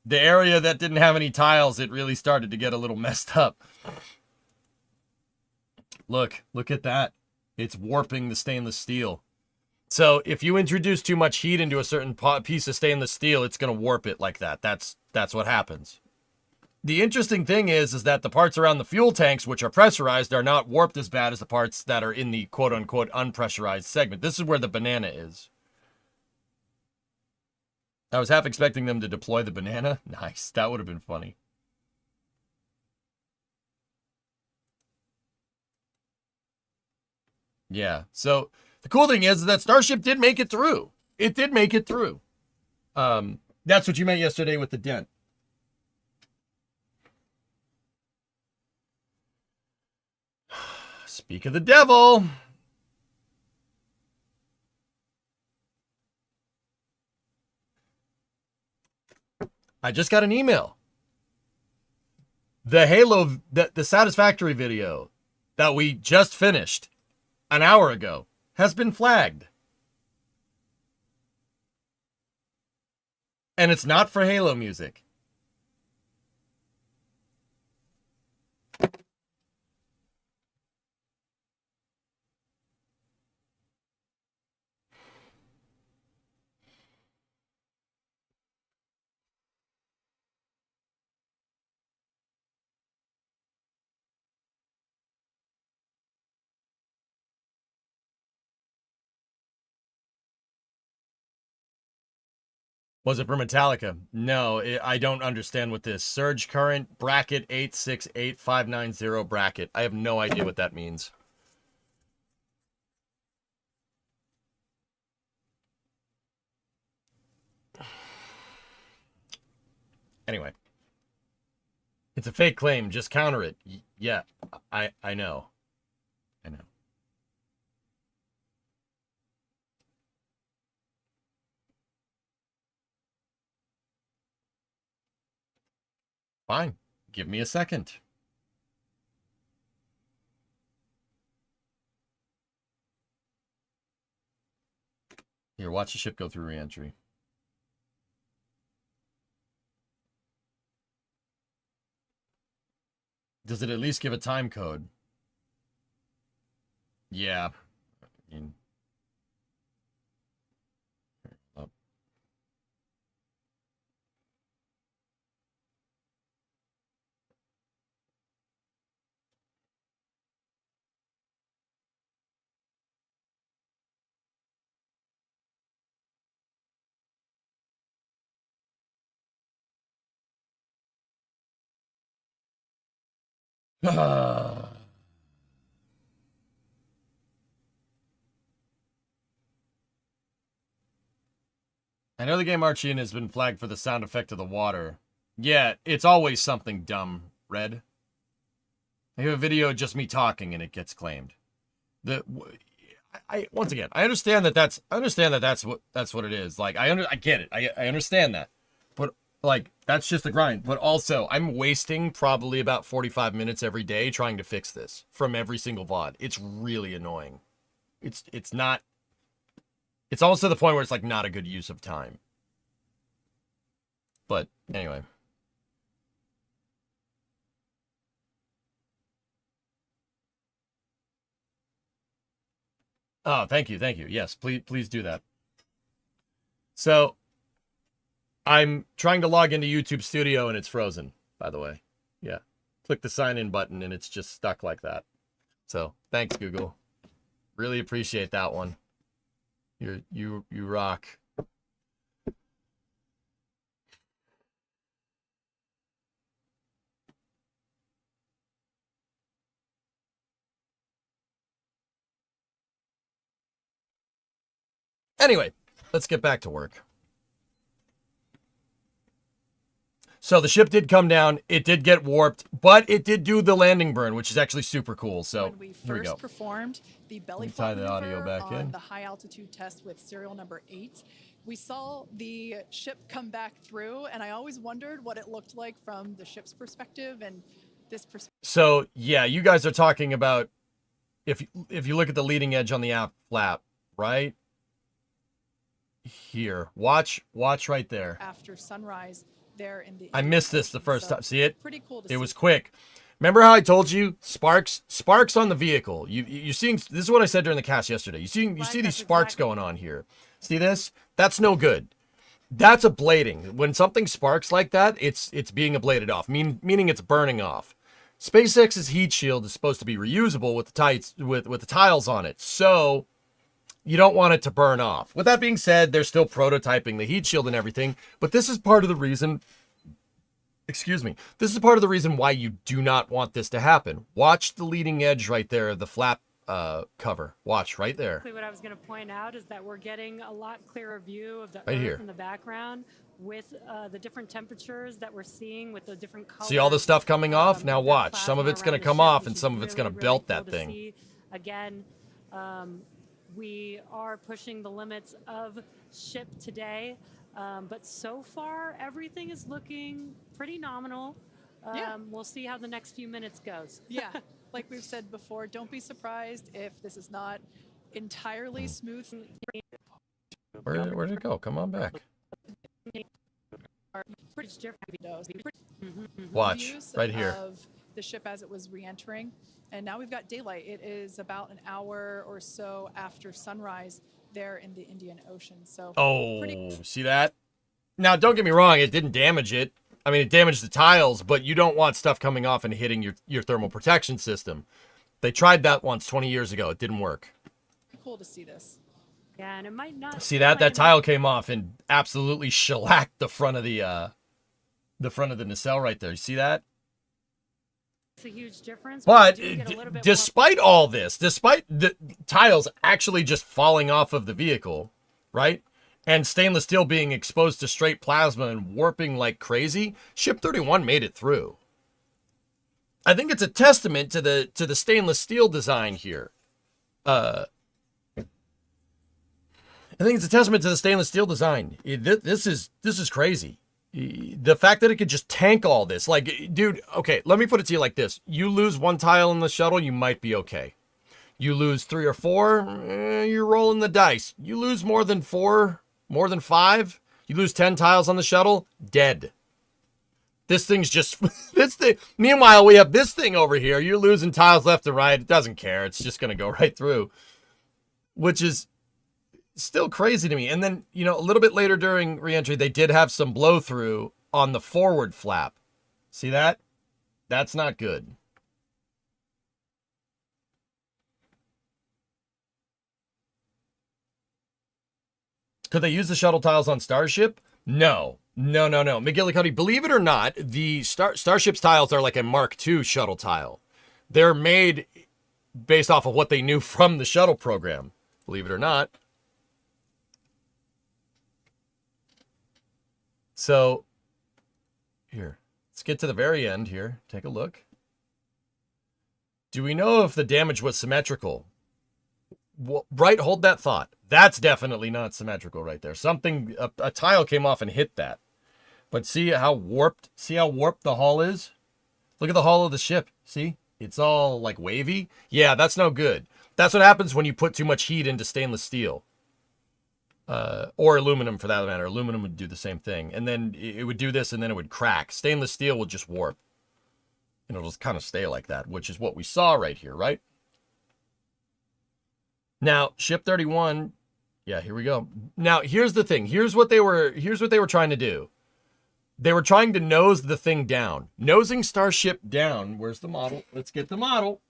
The area that didn't have any tiles, it really started to get a little messed up. Look at that. It's warping the stainless steel. So if you introduce too much heat into a certain piece of stainless steel, it's going to warp it like that. That's what happens. The interesting thing is that the parts around the fuel tanks, which are pressurized, are not warped as bad as the parts that are in the quote-unquote unpressurized segment. This is where the banana is. I was half expecting them to deploy the banana. Nice. That would have been funny. Yeah. So the cool thing is that Starship did make it through. It did make it through. That's what you meant yesterday with the dent. Speak of the devil. I just got an email. The Halo, the Satisfactory video that we just finished an hour ago has been flagged. And it's not for Halo music. Was it for Metallica? No, I don't understand what this. Surge current bracket 868590 bracket. I have no idea what that means. Anyway. It's a fake claim. Just counter it. Yeah, I know. I know. Fine. Give me a second. Here, watch the ship go through reentry. Does it at least give a time code? Yeah. I mean, I know the game Archean has been flagged for the sound effect of the water. Yeah, it's always something dumb, Red. I have a video of just me talking and it gets claimed. Once again, I understand that that's what it is. Like I get it. I understand that. But like that's just the grind. But also, I'm wasting probably about 45 minutes every day trying to fix this from every single VOD. It's really annoying. It's not. It's almost to the point where it's like not a good use of time. But anyway. Oh, thank you. Yes, please do that. So, I'm trying to log into YouTube Studio and it's frozen, by the way. Yeah. Click the sign in button and it's just stuck like that. So, thanks Google. Really appreciate that one. You rock. Anyway, let's get back to work. So the ship did come down. It did get warped, but it did do the landing burn, which is actually super cool. So
when we
here we go.
first performed the belly
tie
flop
the audio
maneuver
back
on
in.
the high altitude test with serial number 8, we saw the ship come back through, and I always wondered what it looked like from the ship's perspective and this perspective.
So yeah, you guys are talking about if you look at the leading edge on the aft flap, right? Here, watch right there.
After sunrise, there in the.
I missed this the first time. See it?
Pretty cool to
see. It was
see.
quick. Remember how I told you sparks on the vehicle? You're seeing. This is what I said during the cast yesterday. You see these sparks going on here. See this? That's no good. That's ablating. When something sparks like that, it's being ablated off, meaning it's burning off. SpaceX's heat shield is supposed to be reusable with the tiles on it, so you don't want it to burn off. With that being said, they're still prototyping the heat shield and everything, but this is part of the reason. Excuse me. This is part of the reason why you do not want this to happen. Watch the leading edge right there, the flap cover. Watch right there.
What I was going to point out is that we're getting a lot clearer view of the
Right
Earth
here.
in the background with the different temperatures that we're seeing with the different colors.
See all the stuff coming off? Now watch. Some of
plasma
it's going to
around the
come
ship,
off
which
and
is
some of it's going to
really,
belt
really
that
cool to
thing.
see. Again, we are pushing the limits of ship today, but so far everything is looking pretty nominal.
Yeah.
We'll see how the next few minutes goes.
Yeah, like we've said before, don't be surprised if this is not entirely smooth.
Where did it go? Come on back.
Pretty different.
Watch
Views
right here.
Of the ship as it was re-entering, and now we've got daylight. It is about an hour or so after sunrise there in the Indian Ocean. So
See that? Now, don't get me wrong. It didn't damage it. I mean, it damaged the tiles, but you don't want stuff coming off and hitting your thermal protection system. They tried that once 20 years ago. It didn't work.
Cool to see this.
Yeah, and it might not.
See that? That tile came off and absolutely shellacked the front of the nacelle right there. You see that?
It's a huge difference.
But
we do get a little bit
despite all this, despite the tiles actually just falling off of the vehicle, right? And stainless steel being exposed to straight plasma and warping like crazy, Ship 31 made it through. I think it's a testament to the stainless steel design here. I think it's a testament to the stainless steel design. This is crazy. The fact that it could just tank all this, like, dude, okay, let me put it to you like this. You lose one tile in the shuttle, you might be okay. You lose 3 or 4, you're rolling the dice. You lose more than 4, more than 5, you lose 10 tiles on the shuttle, dead. This thing's just, this thing. Meanwhile, we have this thing over here. You're losing tiles left and right. It doesn't care. It's just going to go right through, which is still crazy to me. And then, you know, a little bit later during reentry, they did have some blow through on the forward flap. See that? That's not good. Could they use the shuttle tiles on Starship? No. McGillicuddy, believe it or not, the Starship's tiles are like a Mark II shuttle tile. They're made based off of what they knew from the shuttle program, believe it or not. So, here, let's get to the very end here. Take a look. Do we know if the damage was symmetrical? Well, right, hold that thought. That's definitely not symmetrical right there. Something, a tile came off and hit that. But see how warped the hull is? Look at the hull of the ship. See? It's all like wavy. Yeah, that's no good. That's what happens when you put too much heat into stainless steel. Or aluminum for that matter. Aluminum would do the same thing. And then it would do this and then it would crack. Stainless steel would just warp. And it'll just kind of stay like that, which is what we saw right here, right? Now, ship 31, yeah, here we go. Now, here's the thing. Here's what they were trying to do. They were trying to nose the thing down. Nosing Starship down. Where's the model? Let's get the model.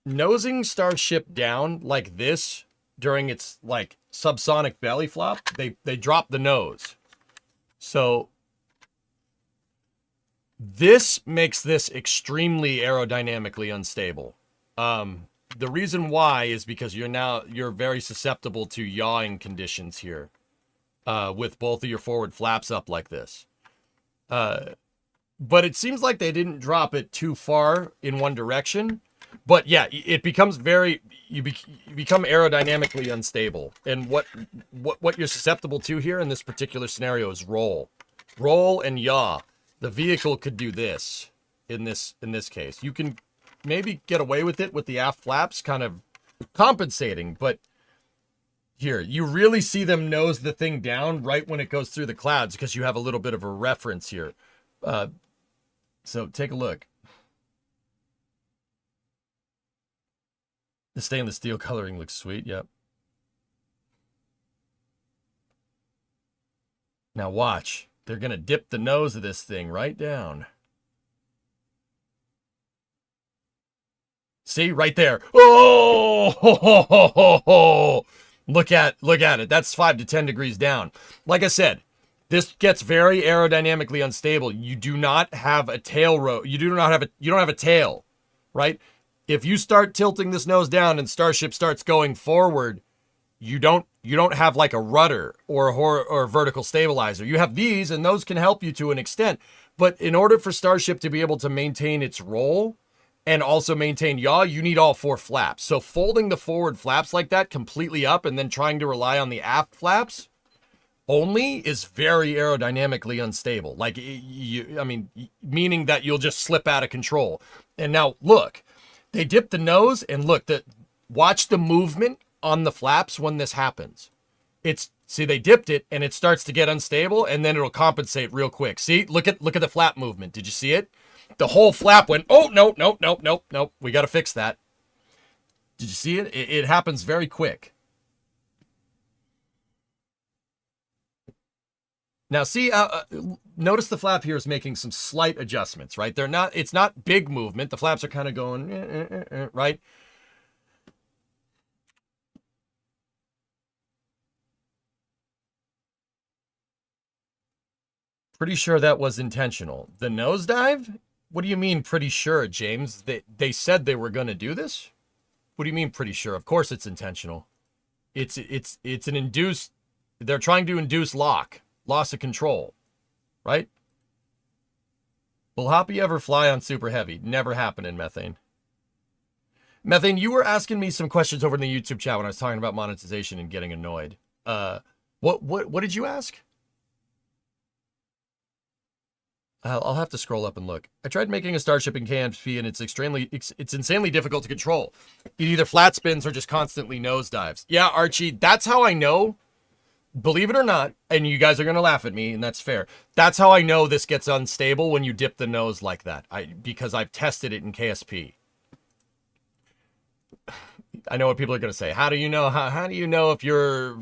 Nosing Starship down like this during its like subsonic belly flop, they drop the nose. So this makes this extremely aerodynamically unstable. The reason why is because you're very susceptible to yawing conditions here, with both of your forward flaps up like this. But it seems like they didn't drop it too far in one direction. But yeah, it becomes you become aerodynamically unstable. And what you're susceptible to here in this particular scenario is roll and yaw. The vehicle could do this in this case. You can maybe get away with it with the aft flaps kind of compensating, but here, you really see them nose the thing down right when it goes through the clouds because you have a little bit of a reference here. So take a look. The stainless steel coloring looks sweet, yep. Now watch. They're going to dip the nose of this thing right down. See, right there. Oh! Ho, ho, ho, ho, ho. Look at it. That's 5 to 10 degrees down. Like I said, this gets very aerodynamically unstable. You do not have a tail row. You don't have a tail, right? If you start tilting this nose down and Starship starts going forward, you don't have like a rudder or a vertical stabilizer. You have these, and those can help you to an extent. But in order for Starship to be able to maintain its roll and also maintain yaw, you need all 4 flaps. So folding the forward flaps like that completely up and then trying to rely on the aft flaps only is very aerodynamically unstable. Like, meaning that you'll just slip out of control. And now look, they dip the nose and look, watch the movement on the flaps when this happens. See, they dipped it and it starts to get unstable and then it'll compensate real quick. See, look at the flap movement. Did you see it? The whole flap went, oh, nope. We got to fix that. Did you see it? It happens very quick. Now, see, notice the flap here is making some slight adjustments, right? It's not big movement. The flaps are kind of going, right? Pretty sure that was intentional. The nosedive? What do you mean pretty sure, James? They said they were going to do this? What do you mean pretty sure? Of course it's intentional. It's an induced, they're trying to induce loss of control, right? Will Hoppy ever fly on super heavy? Never happen in Methane. Methane, you were asking me some questions over in the YouTube chat when I was talking about monetization and getting annoyed. What did you ask? I'll have to scroll up and look. I tried making a Starship in KMP and it's insanely difficult to control. It either flat spins or just constantly nosedives. Yeah, Archie, that's how I know, believe it or not, and you guys are going to laugh at me, and that's fair. That's how I know this gets unstable when you dip the nose like that. Because I've tested it in KSP. I know what people are going to say. How do you know? How do you know if your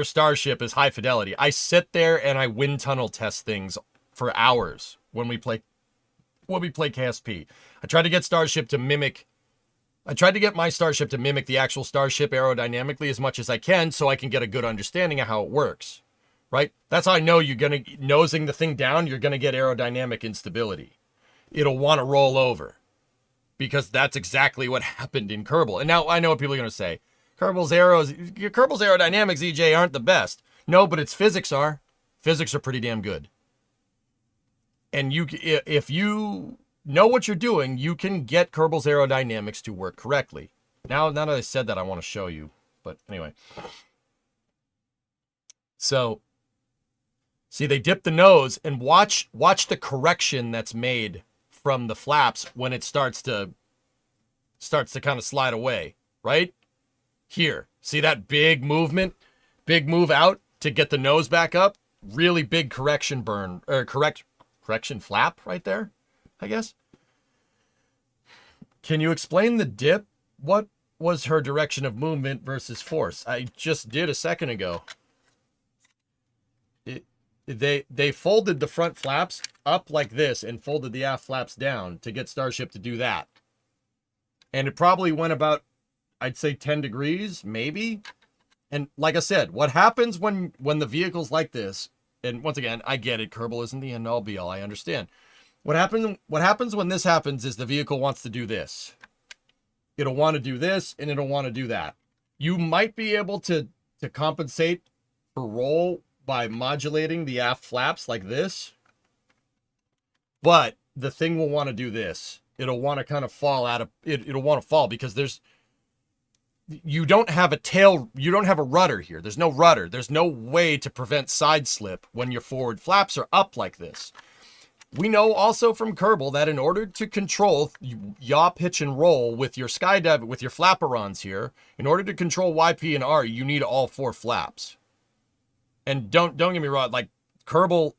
Starship is high fidelity? I sit there and I wind tunnel test things for hours when we play KSP. I tried to get my Starship to mimic the actual Starship aerodynamically as much as I can so I can get a good understanding of how it works, right? That's how I know you're nosing the thing down, you're going to get aerodynamic instability. It'll want to roll over. because that's exactly what happened in Kerbal. And now I know what people are going to say. Kerbal's aerodynamics, EJ, aren't the best. No, but its physics are. Physics are pretty damn good. And if you know what you're doing, you can get Kerbal's aerodynamics to work correctly. Now that I said that, I want to show you. But anyway. So, see, they dip the nose, and watch the correction that's made from the flaps when it starts to kind of slide away, right? Here, see that big movement? Big move out to get the nose back up? Really big correction burn, or correction flap right there, I guess. Can you explain the dip? What was her direction of movement versus force? I just did a second ago. They folded the front flaps up like this and folded the aft flaps down to get Starship to do that. And it probably went about, I'd say 10 degrees, maybe. And like I said, what happens when the vehicle's like this, and once again, I get it, Kerbal isn't the end all be all, I understand. What happens when this happens is the vehicle wants to do this. It'll want to do this, and it'll want to do that. You might be able to compensate for roll by modulating the aft flaps like this. But the thing will want to do this. It'll want to kind of fall out of it. It'll want to fall because you don't have a tail. You don't have a rudder here. There's no rudder. There's no way to prevent side slip when your forward flaps are up like this. We know also from Kerbal that in order to control yaw, pitch, and roll with your skydive, with your flaperons here, in order to control YP and R, you need all 4 flaps. And don't get me wrong, like Kerbal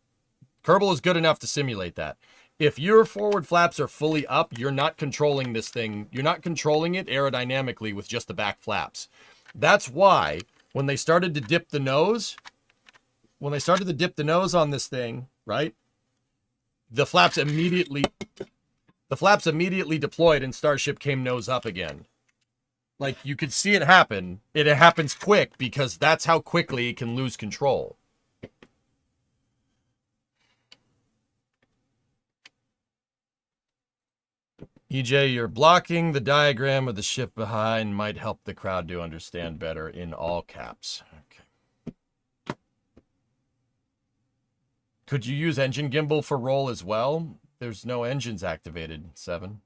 is good enough to simulate that. If your forward flaps are fully up, you're not controlling this thing. You're not controlling it aerodynamically with just the back flaps. That's why when they started to dip the nose, on this thing, right? The flaps immediately deployed and Starship came nose up again. Like, you could see it happen. It happens quick because that's how quickly it can lose control. EJ, you're blocking the diagram of the ship behind might help the crowd to understand better in all caps. Okay. Could you use engine gimbal for roll as well? There's no engines activated, 7.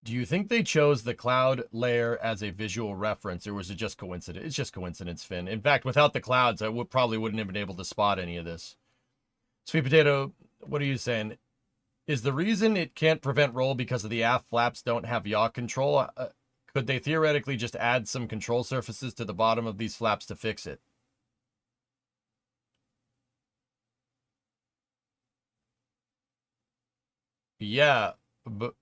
Do you think they chose the cloud layer as a visual reference, or was it just coincidence? It's just coincidence, Finn. In fact, without the clouds, I probably wouldn't have been able to spot any of this. Sweet Potato, what are you saying? Is the reason it can't prevent roll because of the aft flaps don't have yaw control? Could they theoretically just add some control surfaces to the bottom of these flaps to fix it? Yeah, but...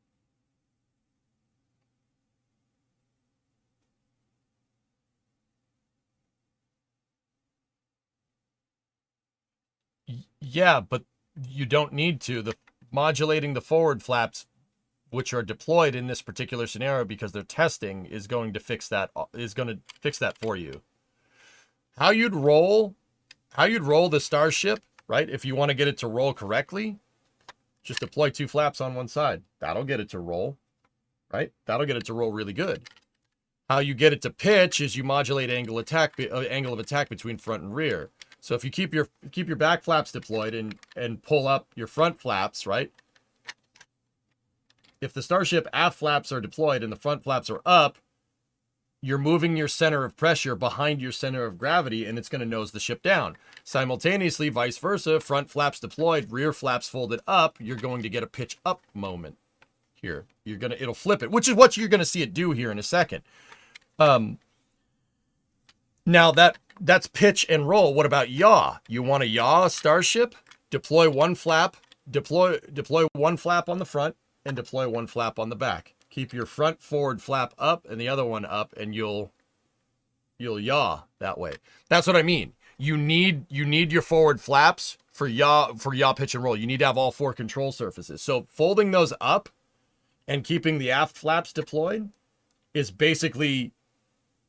Yeah, but you don't need to. The modulating the forward flaps, which are deployed in this particular scenario because they're testing, is going to fix that. Is going to fix that for you. How you'd roll the Starship, right? If you want to get it to roll correctly, just deploy 2 flaps on one side. That'll get it to roll, right? That'll get it to roll really good. How you get it to pitch is you modulate angle of attack between front and rear. So if you keep your back flaps deployed and pull up your front flaps, right? If the Starship aft flaps are deployed and the front flaps are up, you're moving your center of pressure behind your center of gravity, and it's going to nose the ship down. Simultaneously, vice versa, front flaps deployed, rear flaps folded up, you're going to get a pitch up moment here. It'll flip it, which is what you're going to see it do here in a second. Now that's pitch and roll. What about yaw? You want to yaw a Starship? Deploy one flap, deploy one flap on the front and deploy one flap on the back. Keep your front forward flap up and the other one up, and you'll yaw that way. That's what I mean. You need your forward flaps yaw pitch and roll, you need to have all 4 control surfaces. So folding those up and keeping the aft flaps deployed is basically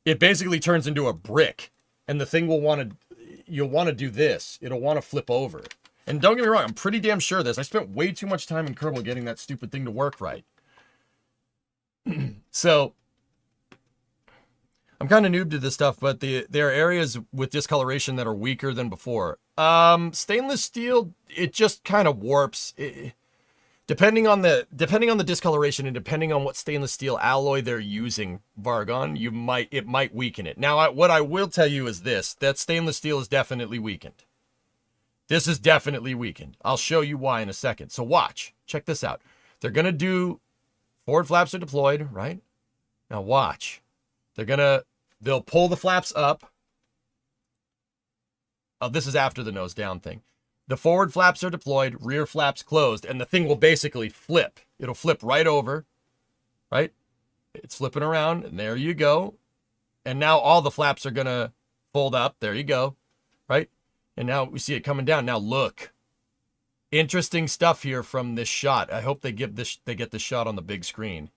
turns into a brick, and the thing you'll want to do this. It'll want to flip over. And don't get me wrong, I'm pretty damn sure of this. I spent way too much time in Kerbal getting that stupid thing to work right. So I'm kind of noob to this stuff, but there are areas with discoloration that are weaker than before. Stainless steel, it just kind of warps. Depending on the discoloration and depending on what stainless steel alloy they're using, Vargon, it might weaken it. Now, what I will tell you is this: that stainless steel is definitely weakened. This is definitely weakened. I'll show you why in a second. So watch. Check this out. They're gonna do forward flaps are deployed, right? Now watch. They'll pull the flaps up. Oh, this is after the nose down thing. The forward flaps are deployed, rear flaps closed, and the thing will basically flip. It'll flip right over, right? It's flipping around, and there you go. And now all the flaps are gonna fold up. There you go, right? And now we see it coming down. Now look. Interesting stuff here from this shot. I hope they get this shot on the big screen.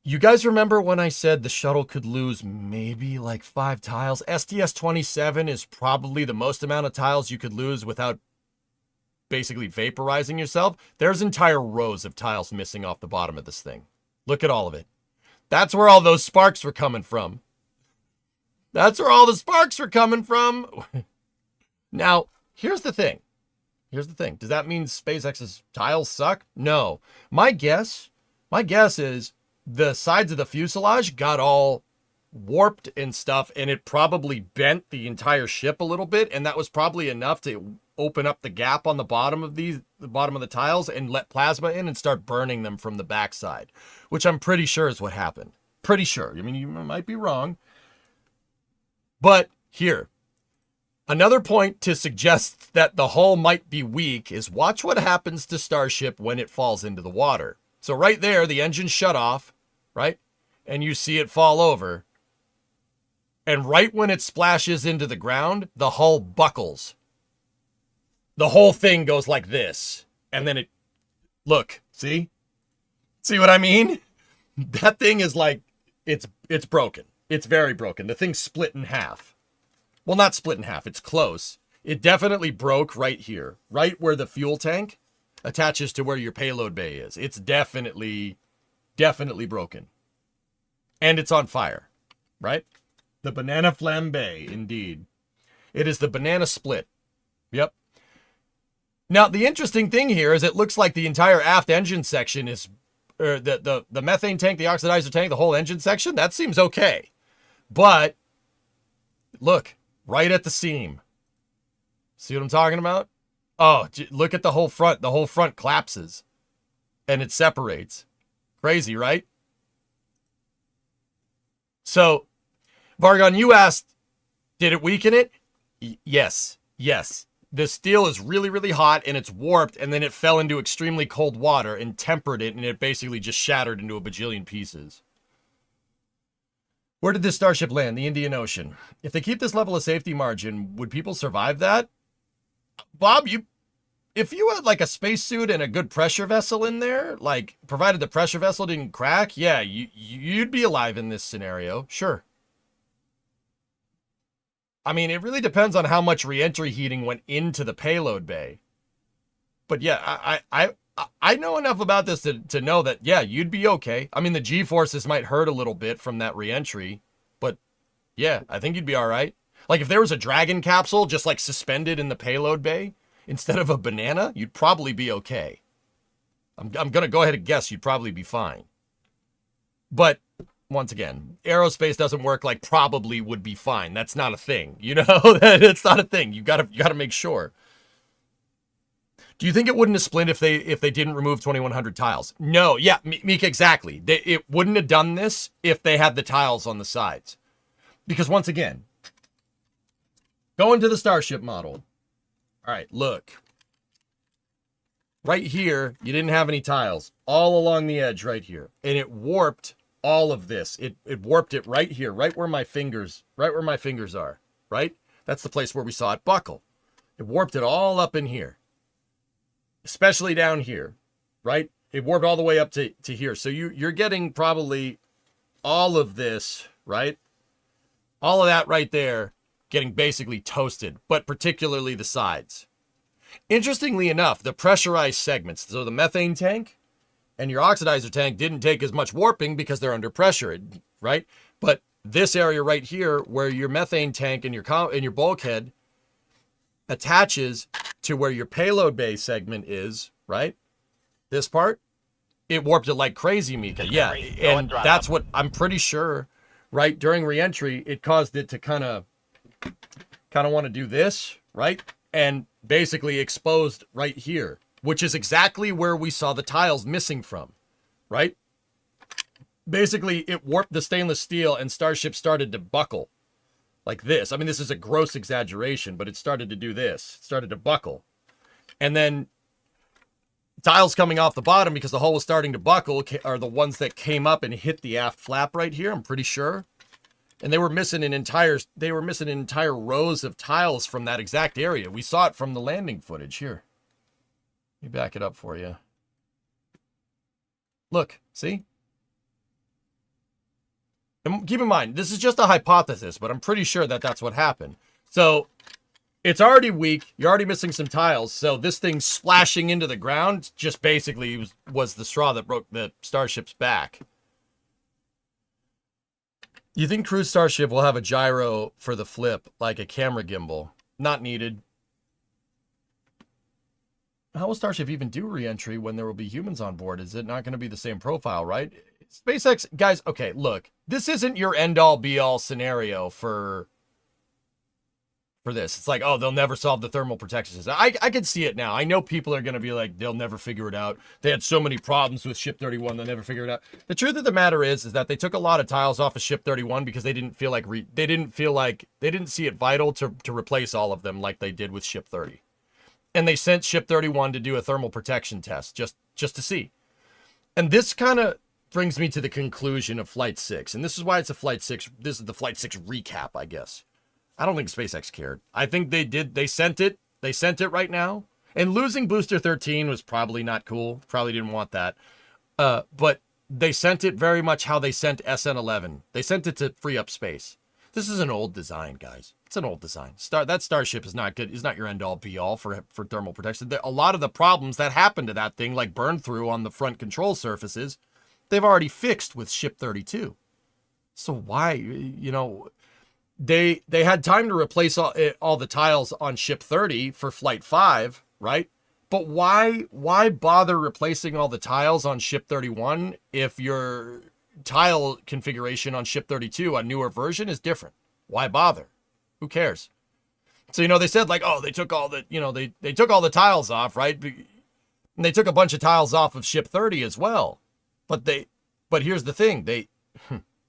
You guys remember when I said the shuttle could lose maybe like 5 tiles? STS-27 is probably the most amount of tiles you could lose without basically vaporizing yourself. There's entire rows of tiles missing off the bottom of this thing. Look at all of it. That's where all those sparks were coming from. That's where all the sparks were coming from. Now, here's the thing. Does that mean SpaceX's tiles suck? No. My guess is the sides of the fuselage got all warped and stuff, and it probably bent the entire ship a little bit, and that was probably enough to open up the gap on the bottom of the tiles and let plasma in and start burning them from the backside, which I'm pretty sure is what happened. Pretty sure. I mean, you might be wrong. But here, another point to suggest that the hull might be weak is watch what happens to Starship when it falls into the water. So right there, the engine shut off, right? And you see it fall over. And right when it splashes into the ground, the hull buckles. The whole thing goes like this. And then look, see? See what I mean? That thing is like, it's broken. It's very broken. The thing's split in half. Well, not split in half. It's close. It definitely broke right here. Right where the fuel tank attaches to where your payload bay is. It's definitely broken. And it's on fire, right? The banana flambe, indeed. It is the banana split. Yep. Now, the interesting thing here is it looks like the entire aft engine section is, or the methane tank, the oxidizer tank, the whole engine section, that seems okay. But, look, right at the seam. See what I'm talking about? Oh, look at the whole front. The whole front collapses. And it separates. Crazy, right? So, Vargon, you asked, did it weaken it? Yes. Yes. The steel is really, really hot, and it's warped, and then it fell into extremely cold water and tempered it, and it basically just shattered into a bajillion pieces. Where did this Starship land? The Indian Ocean. If they keep this level of safety margin, would people survive that? Bob, if you had like a spacesuit and a good pressure vessel in there, like provided the pressure vessel didn't crack, yeah, you'd be alive in this scenario. Sure. I mean, it really depends on how much reentry heating went into the payload bay. But yeah, I know enough about this to know that, yeah, you'd be okay. I mean, the G-forces might hurt a little bit from that reentry, but yeah, I think you'd be all right. Like if there was a Dragon capsule just like suspended in the payload bay instead of a banana, you'd probably be okay. I'm going to go ahead and guess you'd probably be fine. But once again, aerospace doesn't work like probably would be fine. That's not a thing. You know, it's not a thing. You got to make sure. Do you think it wouldn't have split if they didn't remove 2100 tiles? No. Yeah, Mika, exactly. It wouldn't have done this if they had the tiles on the sides. Because once again, going to the Starship model. All right, look. Right here, you didn't have any tiles all along the edge right here. And it warped all of this. It warped it right here, right where my fingers are, right? That's the place where we saw it buckle. It warped it all up in here, especially down here, right? It warped all the way up to here. So you're getting probably all of this, right? All of that right there getting basically toasted, but particularly the sides. Interestingly enough, the pressurized segments, so the methane tank and your oxidizer tank didn't take as much warping because they're under pressure, right? But this area right here where your methane tank and your bulkhead attaches to where your payload bay segment is, right? This part, it warped it like crazy, Mika. Yeah, and that's what I'm pretty sure, right? During reentry, it caused it to kind of want to do this, right? And basically exposed right here, which is exactly where we saw the tiles missing from, right? Basically, it warped the stainless steel and Starship started to buckle like this. I mean, this is a gross exaggeration, but it started to do this. It started to buckle. And then tiles coming off the bottom because the hull was starting to buckle are the ones that came up and hit the aft flap right here, I'm pretty sure. And they were missing an entire rows of tiles from that exact area. We saw it from the landing footage here. Let me back it up for you. Look, see? And keep in mind, this is just a hypothesis, but I'm pretty sure that that's what happened. So it's already weak. You're already missing some tiles. So this thing splashing into the ground just basically was the straw that broke the Starship's back. You think Cruise Starship will have a gyro for the flip, like a camera gimbal? Not needed. How will Starship even do reentry when there will be humans on board? Is it not going to be the same profile, right? SpaceX, guys, okay, look. This isn't your end-all, be-all scenario for this. It's like, oh, they'll never solve the thermal protection system. I can see it now. I know people are going to be like, they'll never figure it out. They had so many problems with Ship 31, they'll never figure it out. The truth of the matter is that they took a lot of tiles off of Ship 31 because they didn't see it vital to replace all of them like they did with Ship 30. And they sent Ship 31 to do a thermal protection test just to see. And this kind of brings me to the conclusion of Flight 6. And this is why it's a Flight 6. This is the Flight 6 recap, I guess. I don't think SpaceX cared. I think they did. They sent it. They sent it right now. And losing Booster 13 was probably not cool. Probably didn't want that. But they sent it very much how they sent SN11. They sent it to free up space. This is an old design, guys. It's an old design. That Starship is not good. It's not your end-all, be-all for thermal protection. A lot of the problems that happened to that thing, like burn through on the front control surfaces, they've already fixed with Ship 32. So why, They had time to replace all the tiles on Ship 30 for Flight 5, right? But why bother replacing all the tiles on Ship 31 if your tile configuration on Ship 32, a newer version, is different? Why bother? Who cares? So, they said like, oh, they took all the, they took all the tiles off, right? And they took a bunch of tiles off of Ship 30 as well. But here's the thing. They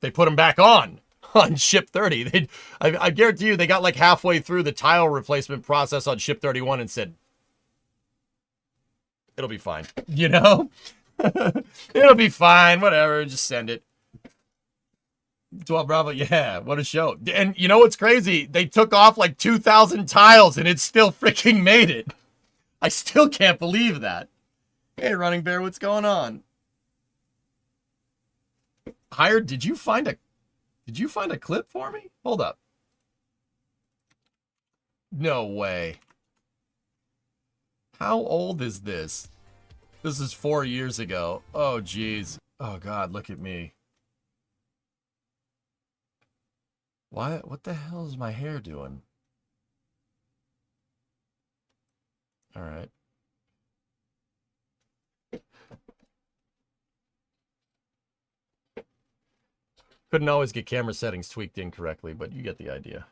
put them back on Ship 30. I guarantee you they got like halfway through the tile replacement process on Ship 31 and said, it'll be fine. It'll be fine. Whatever. Just send it. 12 Bravo. Yeah. What a show. And you know what's crazy? They took off like 2,000 tiles and it still freaking made it. I still can't believe that. Hey, Running Bear, what's going on? Hired, did you find a clip for me? Hold up. No way. How old is this? This is 4 years ago. Oh, geez. Oh, God, look at me. What the hell is my hair doing? All right. Couldn't always get camera settings tweaked incorrectly, but you get the idea.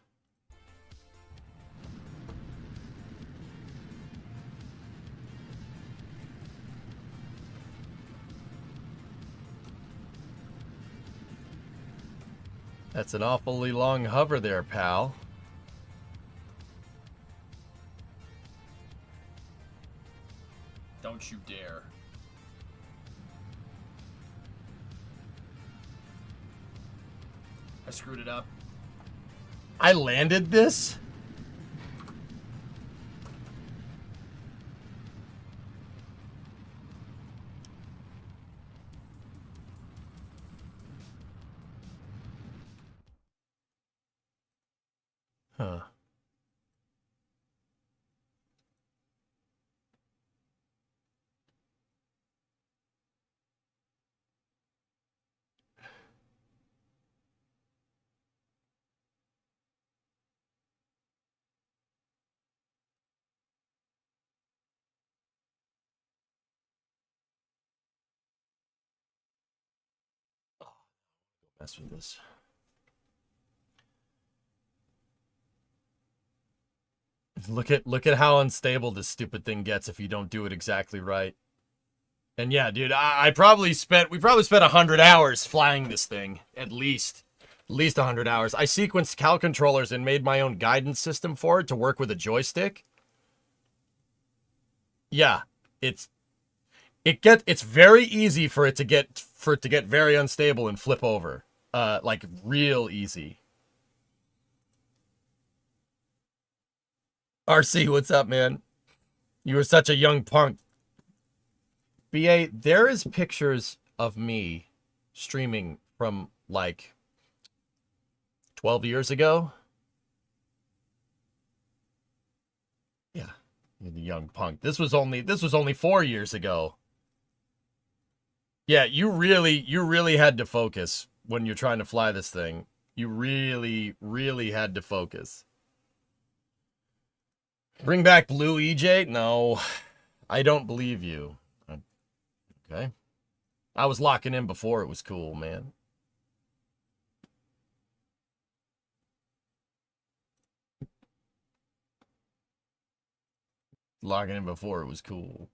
That's an awfully long hover there, pal. Don't you dare. I screwed it up. I landed this? Huh. Mess with this. Look at how unstable this stupid thing gets if you don't do it exactly right. And yeah, dude, we probably spent 100 hours flying this thing, at least 100 hours. I sequenced Cal controllers and made my own guidance system for it to work with a joystick. Yeah, it's very easy for it to get very unstable and flip over. Like real easy. RC, what's up, man? You were such a young punk. BA, there is pictures of me streaming from like 12 years ago. Yeah, you're the young punk. This was only 4 years ago. Yeah, you really had to focus when you're trying to fly this thing. You really had to focus. Bring back Blue EJ? No, I don't believe you. Okay. I was locking in before it was cool, man. Locking in before it was cool.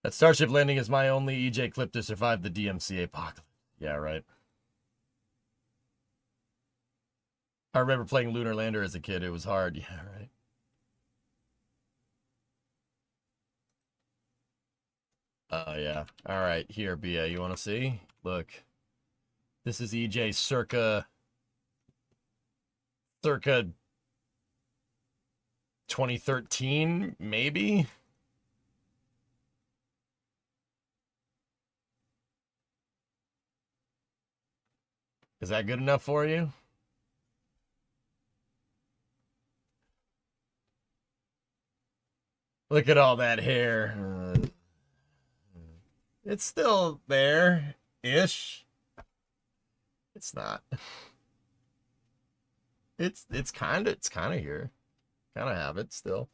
That Starship landing is my only EJ clip to survive the DMCA apocalypse. Yeah, right. I remember playing Lunar Lander as a kid. It was hard. Yeah, right. Oh, yeah. All right. Here, BA. You want to see? Look. This is EJ circa 2013, maybe? Is that good enough for you? Look at all that hair. It's still there-ish. It's not. It's kind of here. Kind of have it still.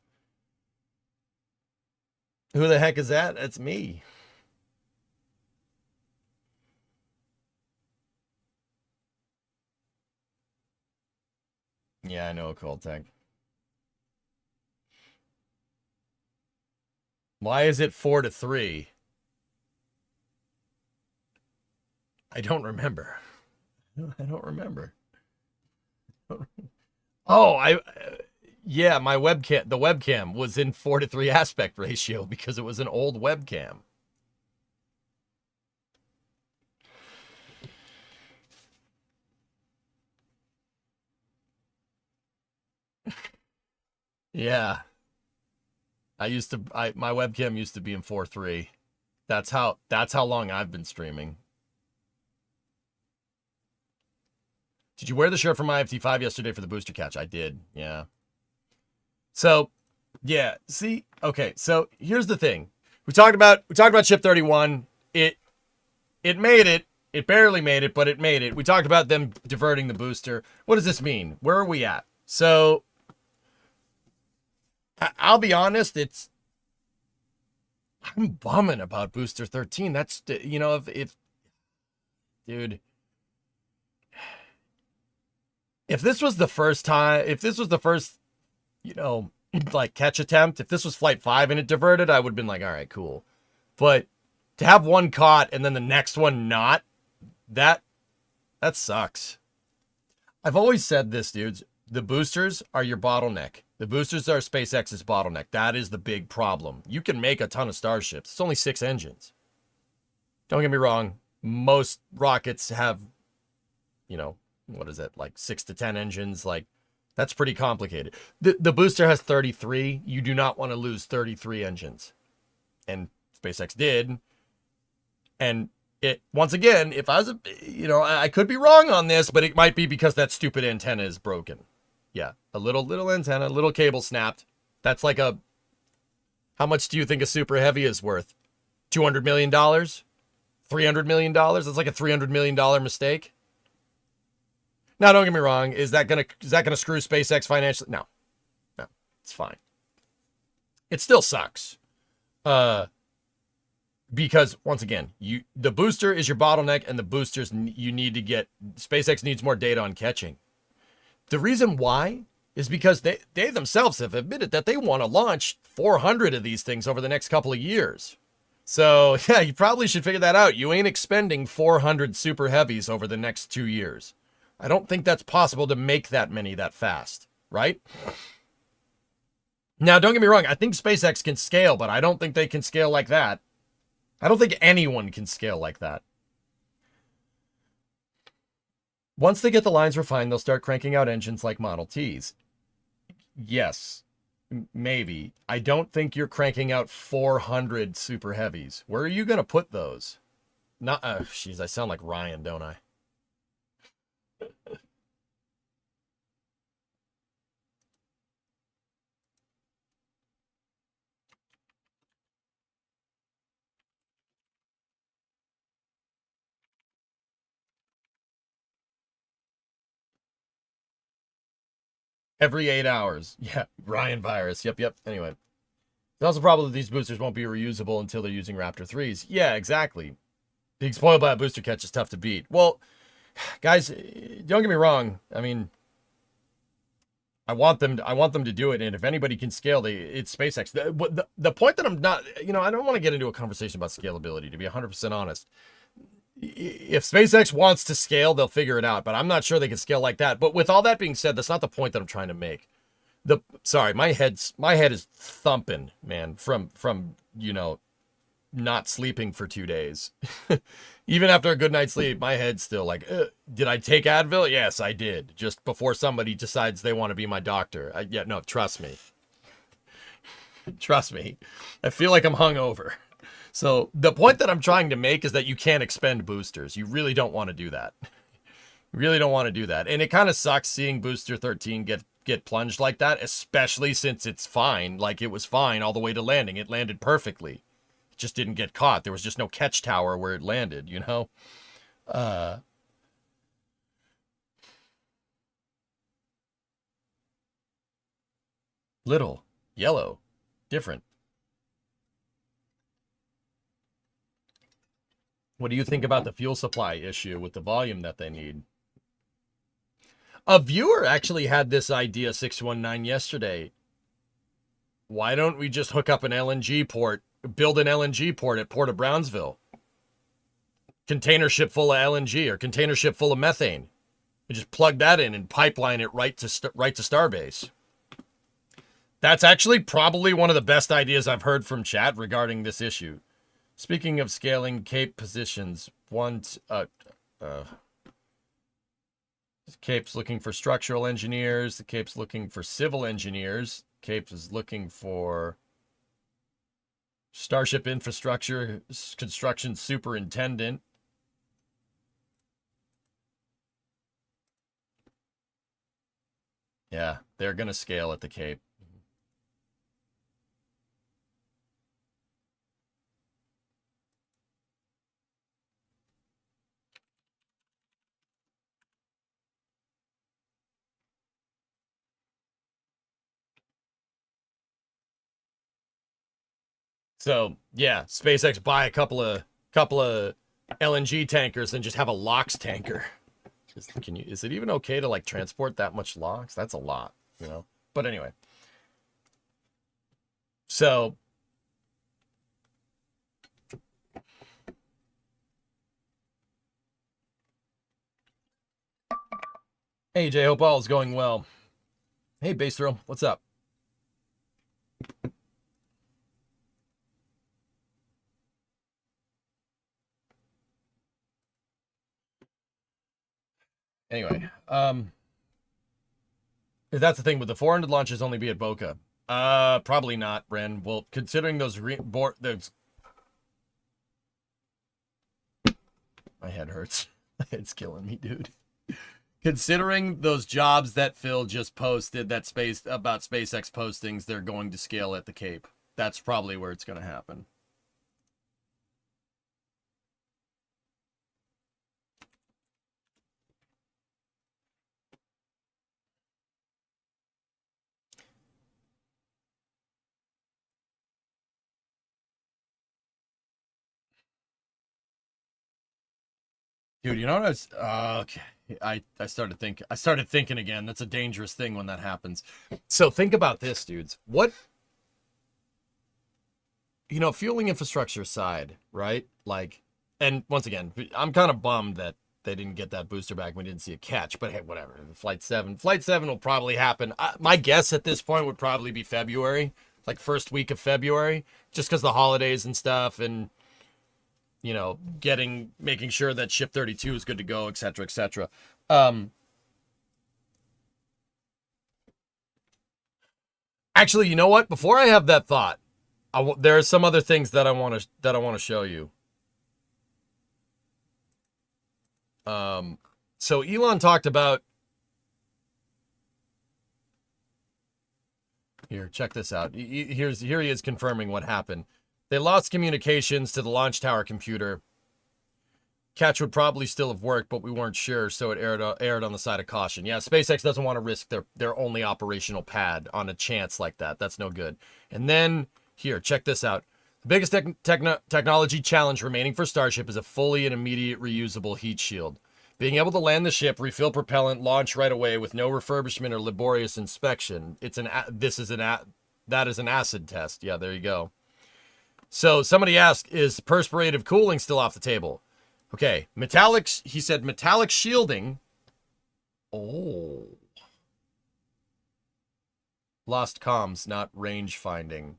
Who the heck is that? That's me. Yeah, I know, Cold Tech. Why is it 4-3? I don't remember. I don't remember. Oh, yeah, my webcam, the webcam was in 4-3 aspect ratio because it was an old webcam. Yeah. My webcam used to be in 4:3. That's how long I've been streaming. Did you wear the shirt from IFT5 yesterday for the booster catch? I did. Yeah. So, yeah, see? Okay, so here's the thing. We talked about ship 31. It made it. It barely made it, but it made it. We talked about them diverting the booster. What does this mean? Where are we at? So, I'll be honest, I'm bumming about booster 13. That's, you know, dude, if this was the first, you know, like catch attempt, if this was flight 5 and it diverted, I would have been like, all right, cool. But to have one caught and then the next one not, that sucks. I've always said this, dudes. The boosters are your bottleneck. The boosters are SpaceX's bottleneck. That is the big problem. You can make a ton of Starships. It's only 6 engines. Don't get me wrong. Most rockets have, you know, what is it, like 6 to 10 engines? Like, that's pretty complicated. The booster has 33. You do not want to lose 33 engines. And SpaceX did. And it, once again, if I was, I could be wrong on this, but it might be because that stupid antenna is broken. Yeah, a little antenna, little cable snapped. That's like how much do you think a Super Heavy is worth? $200 million? $300 million? That's like a $300 million mistake. Now, don't get me wrong. Is that gonna screw SpaceX financially? No, it's fine. It still sucks. Because once again, the booster is your bottleneck, and the boosters you need to get. SpaceX needs more data on catching. The reason why is because they themselves have admitted that they want to launch 400 of these things over the next couple of years. So yeah, you probably should figure that out. You ain't expending 400 Super Heavies over the next 2 years. I don't think that's possible to make that many that fast, right? Now, don't get me wrong. I think SpaceX can scale, but I don't think they can scale like that. I don't think anyone can scale like that. Once they get the lines refined, they'll start cranking out engines like Model Ts. Yes, maybe. I don't think you're cranking out 400 Super Heavies. Where are you going to put those? Not, jeez, I sound like Ryan, don't I? Every 8 hours. Yeah, Ryan virus. Yep. Anyway. There's also a problem that these boosters won't be reusable until they're using Raptor 3s. Yeah, exactly. Being spoiled by a booster catch is tough to beat. Well, guys, don't get me wrong. I mean, I want them to do it, and if anybody can scale, it's SpaceX. The point that I'm not, I don't want to get into a conversation about scalability, to be 100% honest. If SpaceX wants to scale, they'll figure it out, but I'm not sure they can scale like that. But with all that being said, that's not the point that I'm trying to make. Sorry, my head is thumping, man, from not sleeping for 2 days. Even after a good night's sleep, my head's still like, did I take Advil? Yes, I did. Just before somebody decides they want to be my doctor. No, trust me. Trust me. I feel like I'm hungover. So the point that I'm trying to make is that you can't expend boosters. You really don't want to do that. You really don't want to do that. And it kind of sucks seeing Booster 13 get plunged like that, especially since it's fine. Like, it was fine all the way to landing. It landed perfectly. It just didn't get caught. There was just no catch tower where it landed, Little, yellow, different. What do you think about the fuel supply issue with the volume that they need? A viewer actually had this idea, 619, yesterday. Why don't we just hook up an LNG port, build an LNG port at Port of Brownsville? Container ship full of LNG or container ship full of methane. We just plug that in and pipeline it right to Starbase. That's actually probably one of the best ideas I've heard from chat regarding this issue. Speaking of scaling Cape positions, Cape's looking for structural engineers. The Cape's looking for civil engineers. Cape is looking for Starship infrastructure construction superintendent. Yeah, they're going to scale at the Cape. So yeah, SpaceX buy a couple of LNG tankers and just have a LOX tanker. Is it even okay to like transport that much LOX? That's a lot, But anyway. So hey Jay, hope all is going well. Hey Base Thrill, what's up? Anyway, that's the thing, with the 400 launches only be at Boca. Probably not, Ren. Well, considering those My head hurts. My head's killing me, dude. Considering those jobs that Phil just posted about SpaceX postings, they're going to scale at the Cape. That's probably where it's going to happen. Dude, you know what I was okay. I started thinking again. That's a dangerous thing when that happens. So think about this, dudes. What, you know, fueling infrastructure aside, right? Like, and once again, I'm kind of bummed that they didn't get that booster back. We didn't see a catch, but hey, whatever. Flight 7 will probably happen. My guess at this point would probably be February, like first week of February, just because the holidays and stuff, and you know, making sure that ship 32 is good to go, etc., etc. Actually, you know what? Before I have that thought, there are some other things that I want to show you. So Elon talked about here. Check this out. Here he is confirming what happened. They lost communications to the launch tower computer. Catch would probably still have worked, but we weren't sure, so it aired on the side of caution. Yeah, SpaceX doesn't want to risk their only operational pad on a chance like that. That's no good. And then, here, check this out. The biggest technology challenge remaining for Starship is a fully and immediate reusable heat shield. Being able to land the ship, refill propellant, launch right away with no refurbishment or laborious inspection. That is an acid test. Yeah, there you go. So somebody asked, is perspirative cooling still off the table? Okay, he said metallic shielding. Oh. Lost comms, not range finding.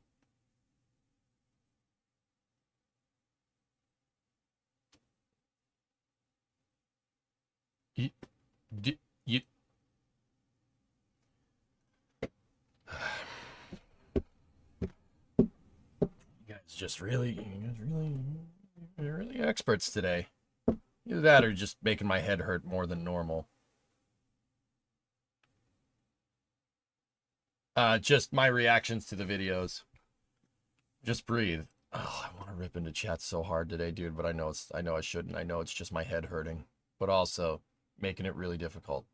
You guys you're really experts today. Either that or just making my head hurt more than normal. Just my reactions to the videos. Just breathe. Oh, I want to rip into chat so hard today, dude, but I know I shouldn't. I know it's just my head hurting, but also making it really difficult.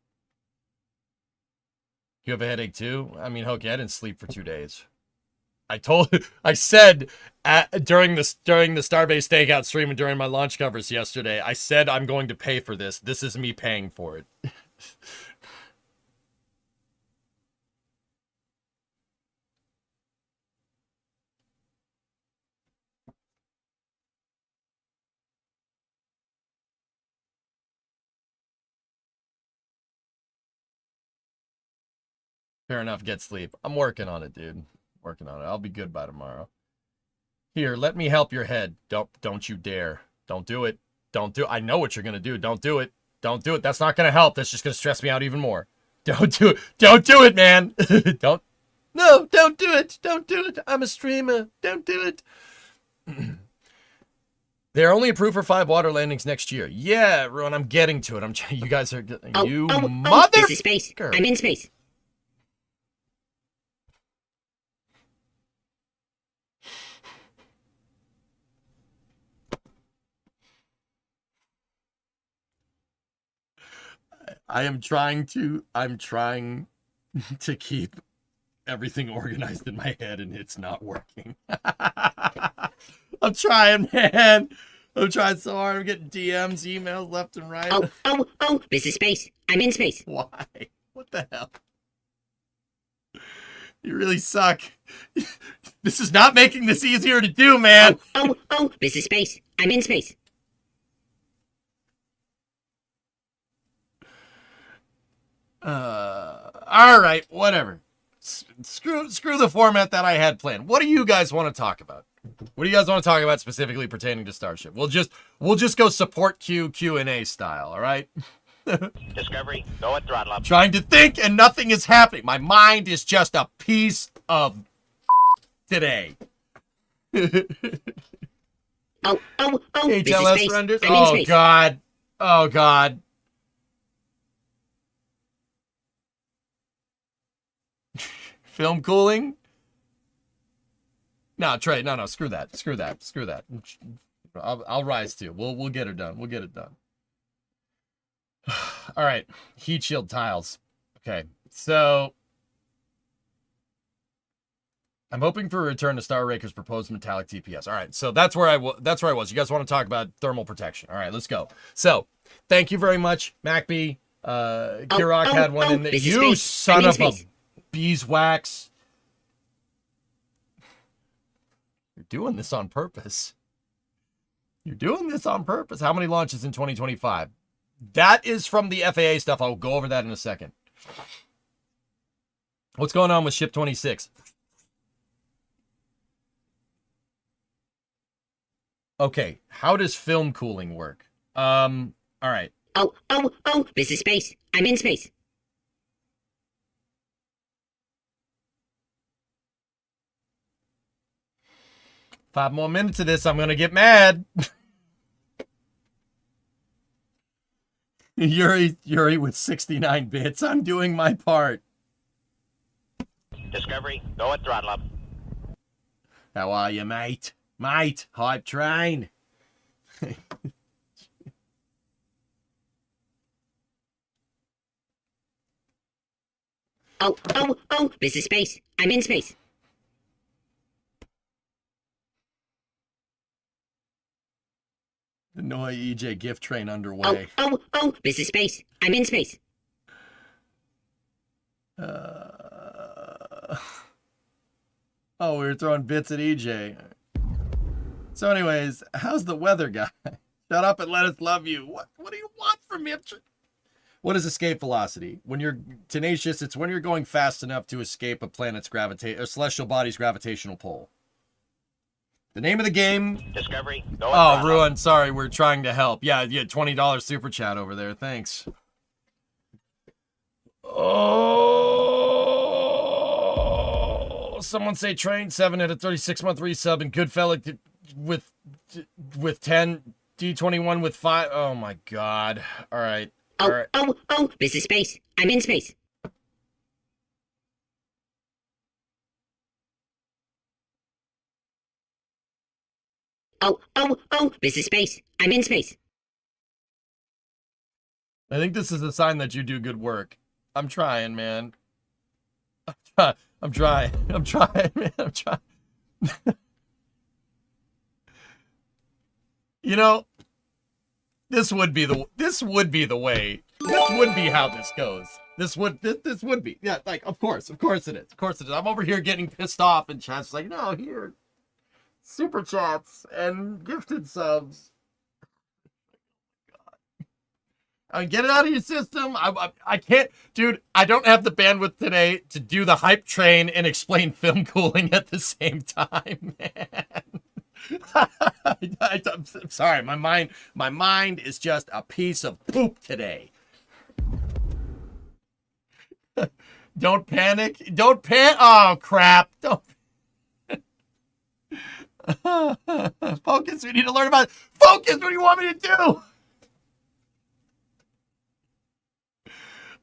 You have a headache too? I mean, okay, I didn't sleep for 2 days. I said during the Starbase Stakeout stream and during my launch covers yesterday, I said I'm going to pay for this. This is me paying for it. Fair enough, get sleep. I'm working on it, dude. Working on it. I'll be good by tomorrow. Here, let me help your head. Don't you dare. Don't do it. I know what you're going to do. Don't do it. Don't do it. That's not going to help. That's just going to stress me out even more. Don't do it. Don't do it, man. Don't do it. Don't do it. I'm a streamer. Don't do it. They're only approved for 5 water landings next year. Yeah, Ron, I'm getting to it. You guys are... mother...
This is space. I'm in space.
I'm trying to keep everything organized in my head, and it's not working. I'm trying, man. I'm trying so hard. I'm getting DMs, emails left and right.
Oh, this is space. I'm in space.
Why? What the hell? You really suck. This is not making this easier to do, man.
Oh, this is space. I'm in space.
All right, whatever. Screw the format that I had planned. What do you guys want to talk about? What do you guys want to talk about specifically pertaining to Starship? We'll just go support Q&A style, all right?
Discovery, go at throttle up.
Trying to think and nothing is happening. My mind is just a piece of today.
This is
HLS
space.
renders.
I'm in
Oh
space.
God. Oh God. Film cooling. No, Trey. No. Screw that. Screw that. Screw that. I'll rise to. We'll get her done. We'll get it done. All right. Heat shield tiles. Okay. So I'm hoping for a return to Star Raker's proposed metallic TPS. All right. So that's where I was. You guys want to talk about thermal protection? All right. Let's go. So thank you very much, MacB. Kirok had one in there.
This is
You
space.
son
I'm in
of a
space.
beeswax. You're doing this on purpose. You're doing this on purpose. How many launches in 2025? That is from the FAA stuff. I'll go over that in a second. What's going on with Ship 26? Okay, how does film cooling work? All right.
This is space. I'm in space.
Five more minutes of this, I'm gonna get mad. Yuri with 69 bits. I'm doing my part.
Discovery, go at throttle up.
How are you, mate? Mate, hype train.
This is space. I'm in space.
The Noi EJ gift train underway.
This is space. I'm in space.
Oh, we were throwing bits at EJ. So anyways, how's the weather, guy? Shut up and let us love you. What do you want from me? What is escape velocity? When you're tenacious, it's when you're going fast enough to escape a planet's or celestial body's gravitational pull. The name of the game.
Discovery, go at
Oh,
throttle up.
Ruin, sorry, we're trying to help. Yeah, you had $20 super chat over there. Thanks. Oh, someone say train 7 at a 36-month resub and Goodfella with 10, D21 with 5. Oh my God. All right. All right.
This is space. I'm in space. This is space. I'm in space.
I think this is a sign that you do good work. I'm trying, man. I'm trying, man. I'm trying. You know, this would be the way. This would be how this goes. This would be. Yeah, like of course it is. Of course it is. I'm over here getting pissed off and chat's like, no, here. Super chats and gifted subs. Get it out of your system. I can't, dude. I don't have the bandwidth today to do the hype train and explain film cooling at the same time, man. I'm sorry. My mind is just a piece of poop today. Don't panic. Don't panic. Oh crap! Don't. Focus. We need to learn about focus. What do you want me to do?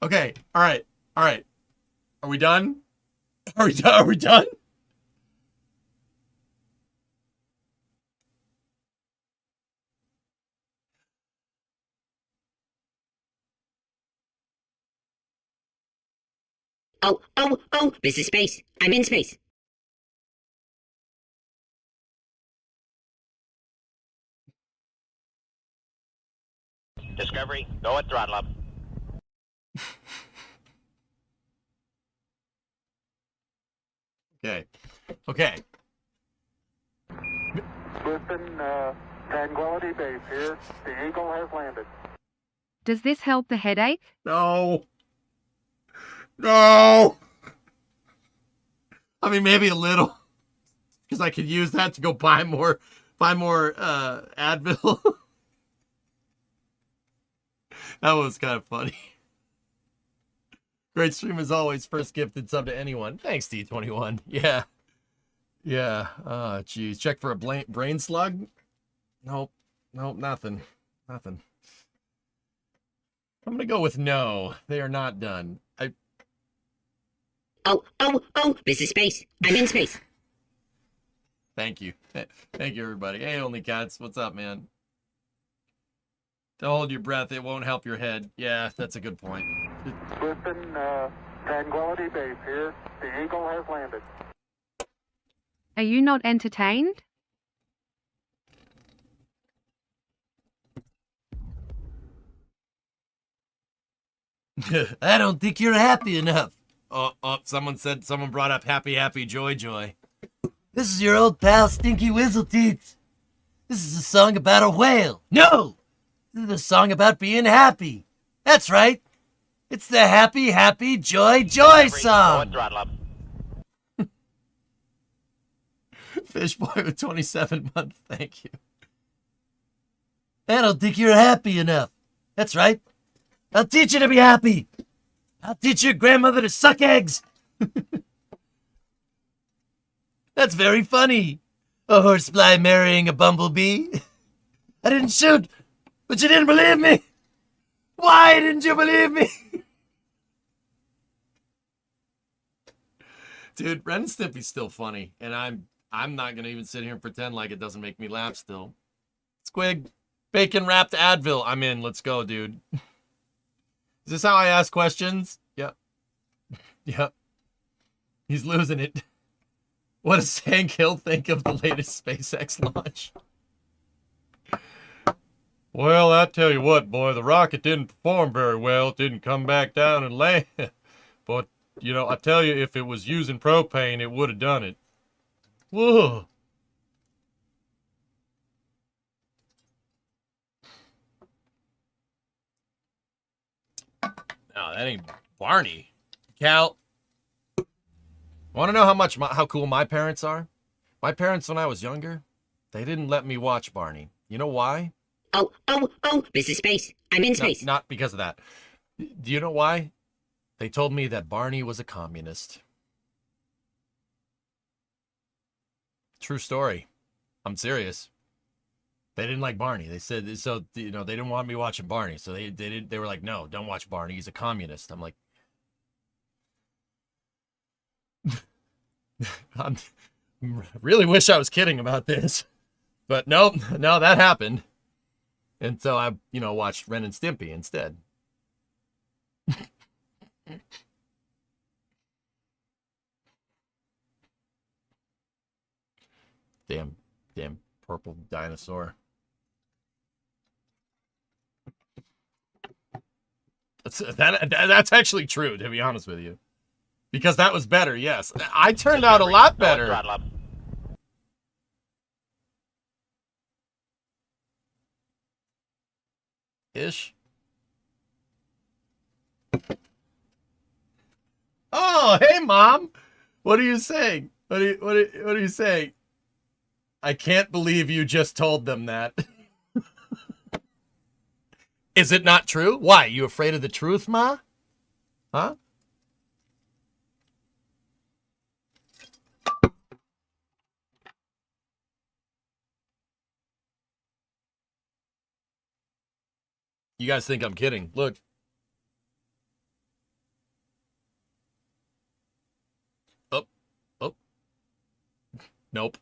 Okay. All right. Are we done? Are we done?
This is space. I'm in space.
Discovery, go at throttle up.
Okay.
Listen, Tranquility Base here. The Eagle has landed.
Does this help the headache?
No. I mean, maybe a little, because I could use that to go buy more Advil. That was kind of funny. Great stream as always. First gifted sub to anyone. Thanks, D21. Yeah. Oh, geez. Check for a brain slug. Nope. Nope, nothing. Nothing. I'm gonna go with no. They are not done.
Oh, this is space. I'm in space.
Thank you. Thank you, everybody. Hey, Only Cats, what's up, man? Don't hold your breath. It won't help your head. Yeah, that's a good point.
Listen, Tranquility Base here. The Eagle has landed.
Are you not entertained?
I don't think you're happy enough. Oh, someone brought up happy, happy, joy, joy. This is your old pal, Stinky Whistleteeth. This is a song about a whale. No! This is a song about being happy. That's right. It's the happy, happy, joy, joy song.
Throttle up.
Fishboy with 27 months, thank you. I don't think you're happy enough. That's right. I'll teach you to be happy. I'll teach your grandmother to suck eggs. That's very funny. A horsefly marrying a bumblebee. I didn't shoot, but you didn't believe me. Why didn't you believe me? Dude, Ren and Stimpy's still funny, and I'm not gonna even sit here and pretend like it doesn't make me laugh still. Squig, bacon wrapped Advil. I'm in. Let's go, dude. Is this how I ask questions? Yep. Yep. He's losing it. What does Hank Hill think of the latest SpaceX launch? Well, I tell you what, boy, the rocket didn't perform very well. It didn't come back down and land. But, you know, I tell you, if it was using propane, it would have done it. Whoa. No, that ain't Barney. Cal, want to know how cool my parents are? My parents, when I was younger, they didn't let me watch Barney. You know why?
Oh, this is space. I'm in space.
Not because of that. Do you know why? They told me that Barney was a communist. True story. I'm serious. They didn't like Barney. They said, so, you know, they didn't want me watching Barney. So they were like, no, don't watch Barney. He's a communist. I'm like, I really wish I was kidding about this. But no, that happened. And so I, you know, watched Ren and Stimpy instead. Damn purple dinosaur. That's actually true, to be honest with you. Because that was better, yes. I turned out a lot better.
Throttle up.
Ish. Oh, hey, Mom. What are you saying? What are you saying? I can't believe you just told them that. Is it not true? Why? You afraid of the truth, Ma? Huh? You guys think I'm kidding. Look. Oh. Nope.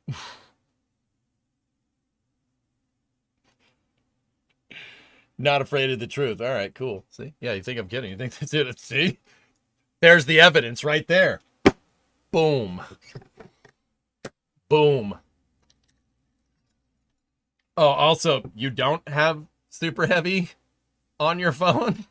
Not afraid of the truth. All right, cool. See? Yeah, you think I'm kidding. You think that's it. See? There's the evidence right there. Boom. Boom. Oh, also, you don't have Super Heavy on your phone?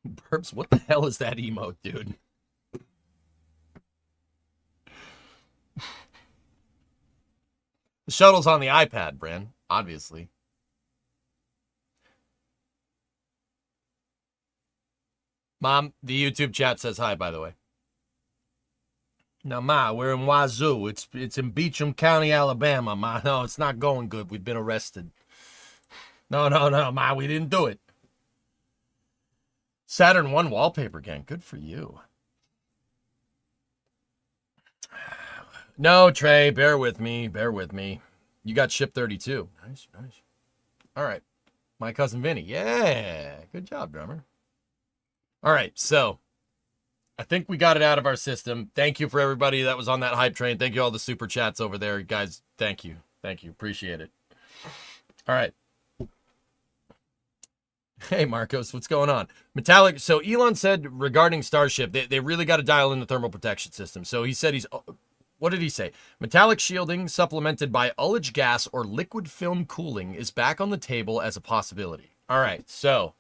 Burps, what the hell is that emote, dude? The shuttle's on the iPad, Bran, obviously. Mom, the YouTube chat says hi, by the way. Now, Ma, we're in Wazoo. It's in Beecham County, Alabama, Ma. No, it's not going good. We've been arrested. No, Ma, we didn't do it. Saturn 1 wallpaper gang. Good for you. No, Trey, bear with me. Bear with me. You got ship 32. Nice, nice. All right. My cousin Vinny. Yeah. Good job, drummer. All right. So I think we got it out of our system. Thank you for everybody that was on that hype train. Thank you all the super chats over there. Guys, thank you. Thank you. Appreciate it. All right. Hey, Marcos, what's going on? Metallic. So Elon said regarding Starship, they really got to dial in the thermal protection system. So he said what did he say? Metallic shielding supplemented by ullage gas or liquid film cooling is back on the table as a possibility. All right, so.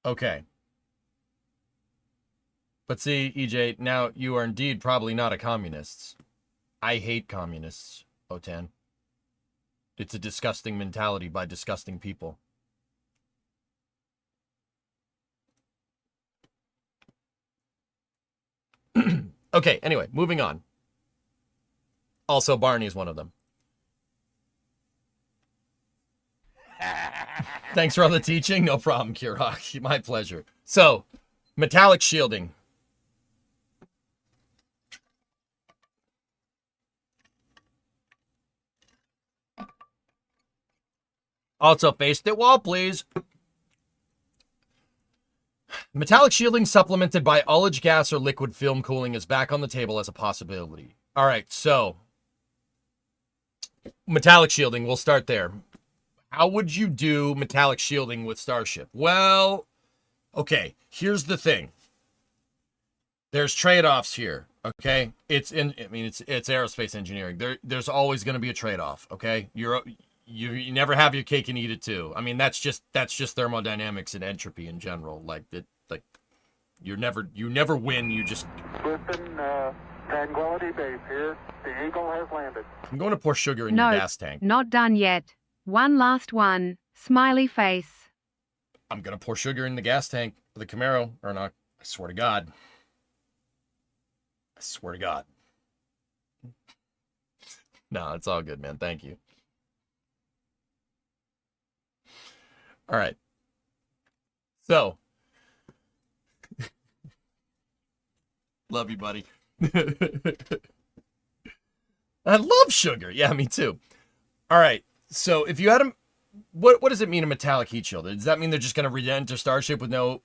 Okay. But see, EJ, now you are indeed probably not a communist. I hate communists, O10. It's a disgusting mentality by disgusting people. Okay, anyway, moving on. Also, Barney is one of them. Thanks for all the teaching. No problem, Kirok. My pleasure. So, metallic shielding. Also, face the wall, please. Metallic shielding supplemented by ullage gas or liquid film cooling is back on the table as a possibility. All right, so metallic shielding, we'll start there. How would you do metallic shielding with Starship? Well, okay, here's the thing. There's trade-offs here, okay? It's aerospace engineering. There's always going to be a trade-off, okay? You never have your cake and eat it too. I mean, that's just thermodynamics and entropy in general. Like you never win. You just.
Listen, Tranquility Base here. The Eagle has landed.
I'm going to pour sugar in your gas tank.
Not done yet. One last one. Smiley face.
I'm going to pour sugar in the gas tank of the Camaro, or not. I swear to God. I swear to God. No, it's all good, man. Thank you. All right. So, love you, buddy. I love sugar. Yeah, me too. All right. So, if you had a, what does it mean a metallic heat shield? Does that mean they're just going to re-enter Starship with no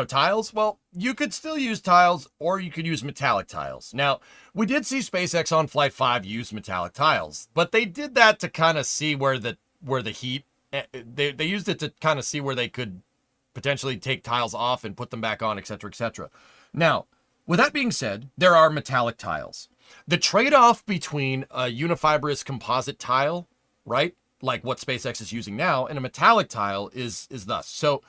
tiles? Well, you could still use tiles, or you could use metallic tiles. Now, we did see SpaceX on Flight 5 use metallic tiles, but they did that to kind of see where the heat, they used it to kind of see where they could potentially take tiles off and put them back on, etc., etc. Now, with that being said, there are metallic tiles. The trade-off between a unifibrous composite tile, right, like what SpaceX is using now, and a metallic tile is thus. So,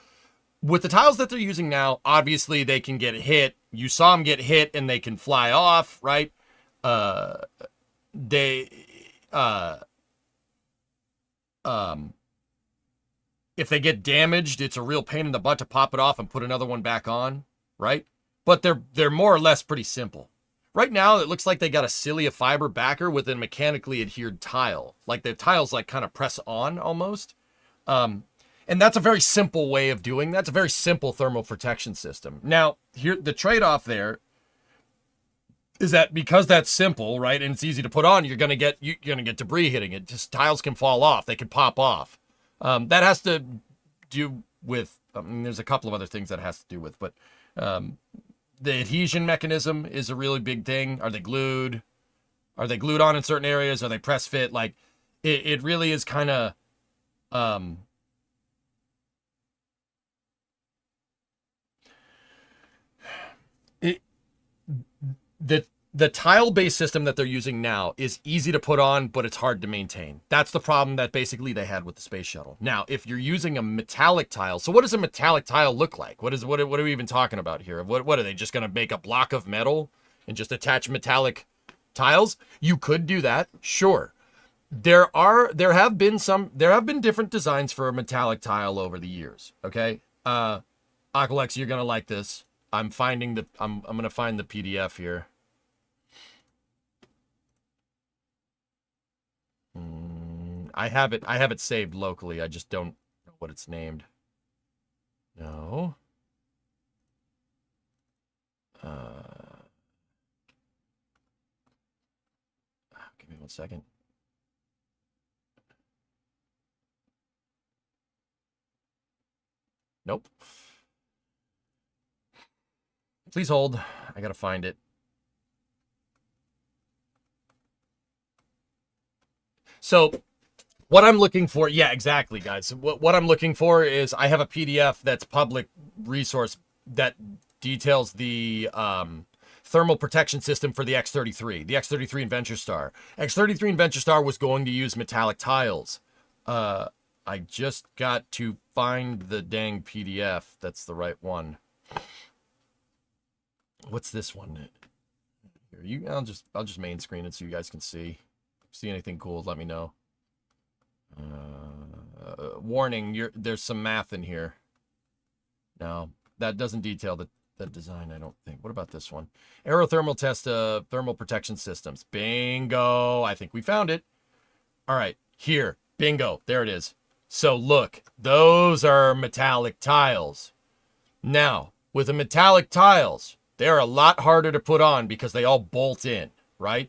with the tiles that they're using now, obviously they can get hit. You saw them get hit and they can fly off, right? If they get damaged, it's a real pain in the butt to pop it off and put another one back on, right? But they're more or less pretty simple. Right now, it looks like they got a cilia fiber backer with a mechanically adhered tile. Like the tiles like kind of press on almost. And that's a very simple way of doing that. That's a very simple thermal protection system. Now, here the trade-off there is that because that's simple, right, and it's easy to put on, you're gonna get debris hitting it. Just tiles can fall off. They can pop off. That has to do with, there's a couple of other things that it has to do with, but the adhesion mechanism is a really big thing. Are they glued? Are they glued on in certain areas? Are they press fit? Like, it really is kind of, the tile-based system that they're using now is easy to put on, but it's hard to maintain. That's the problem that basically they had with the space shuttle. Now, if you're using a metallic tile, so what does a metallic tile look like? What are we even talking about here? What are they just going to make a block of metal and just attach metallic tiles? You could do that, sure. There have been different designs for a metallic tile over the years. Okay, Aqualex, you're gonna like this. I'm gonna find the PDF here. I have it saved locally. I just don't know what it's named. No. Give me 1 second. Nope. Please hold. I gotta find it. So what I'm looking for, yeah, exactly, guys. What I'm looking for is I have a PDF that's public resource that details the thermal protection system for the X-33, the X-33 and Venture Star. X-33 and Venture Star was going to use metallic tiles. I just got to find the dang PDF. That's the right one. What's this one? Here, I'll just main screen it so you guys can see. See anything cool, let me know. Warning, there's some math in here. No, that doesn't detail the design, I don't think. What about this one? Aerothermal test thermal protection systems. Bingo. I think we found it. All right, here. Bingo. There it is. So look, those are metallic tiles. Now, with the metallic tiles, they're a lot harder to put on because they all bolt in, right?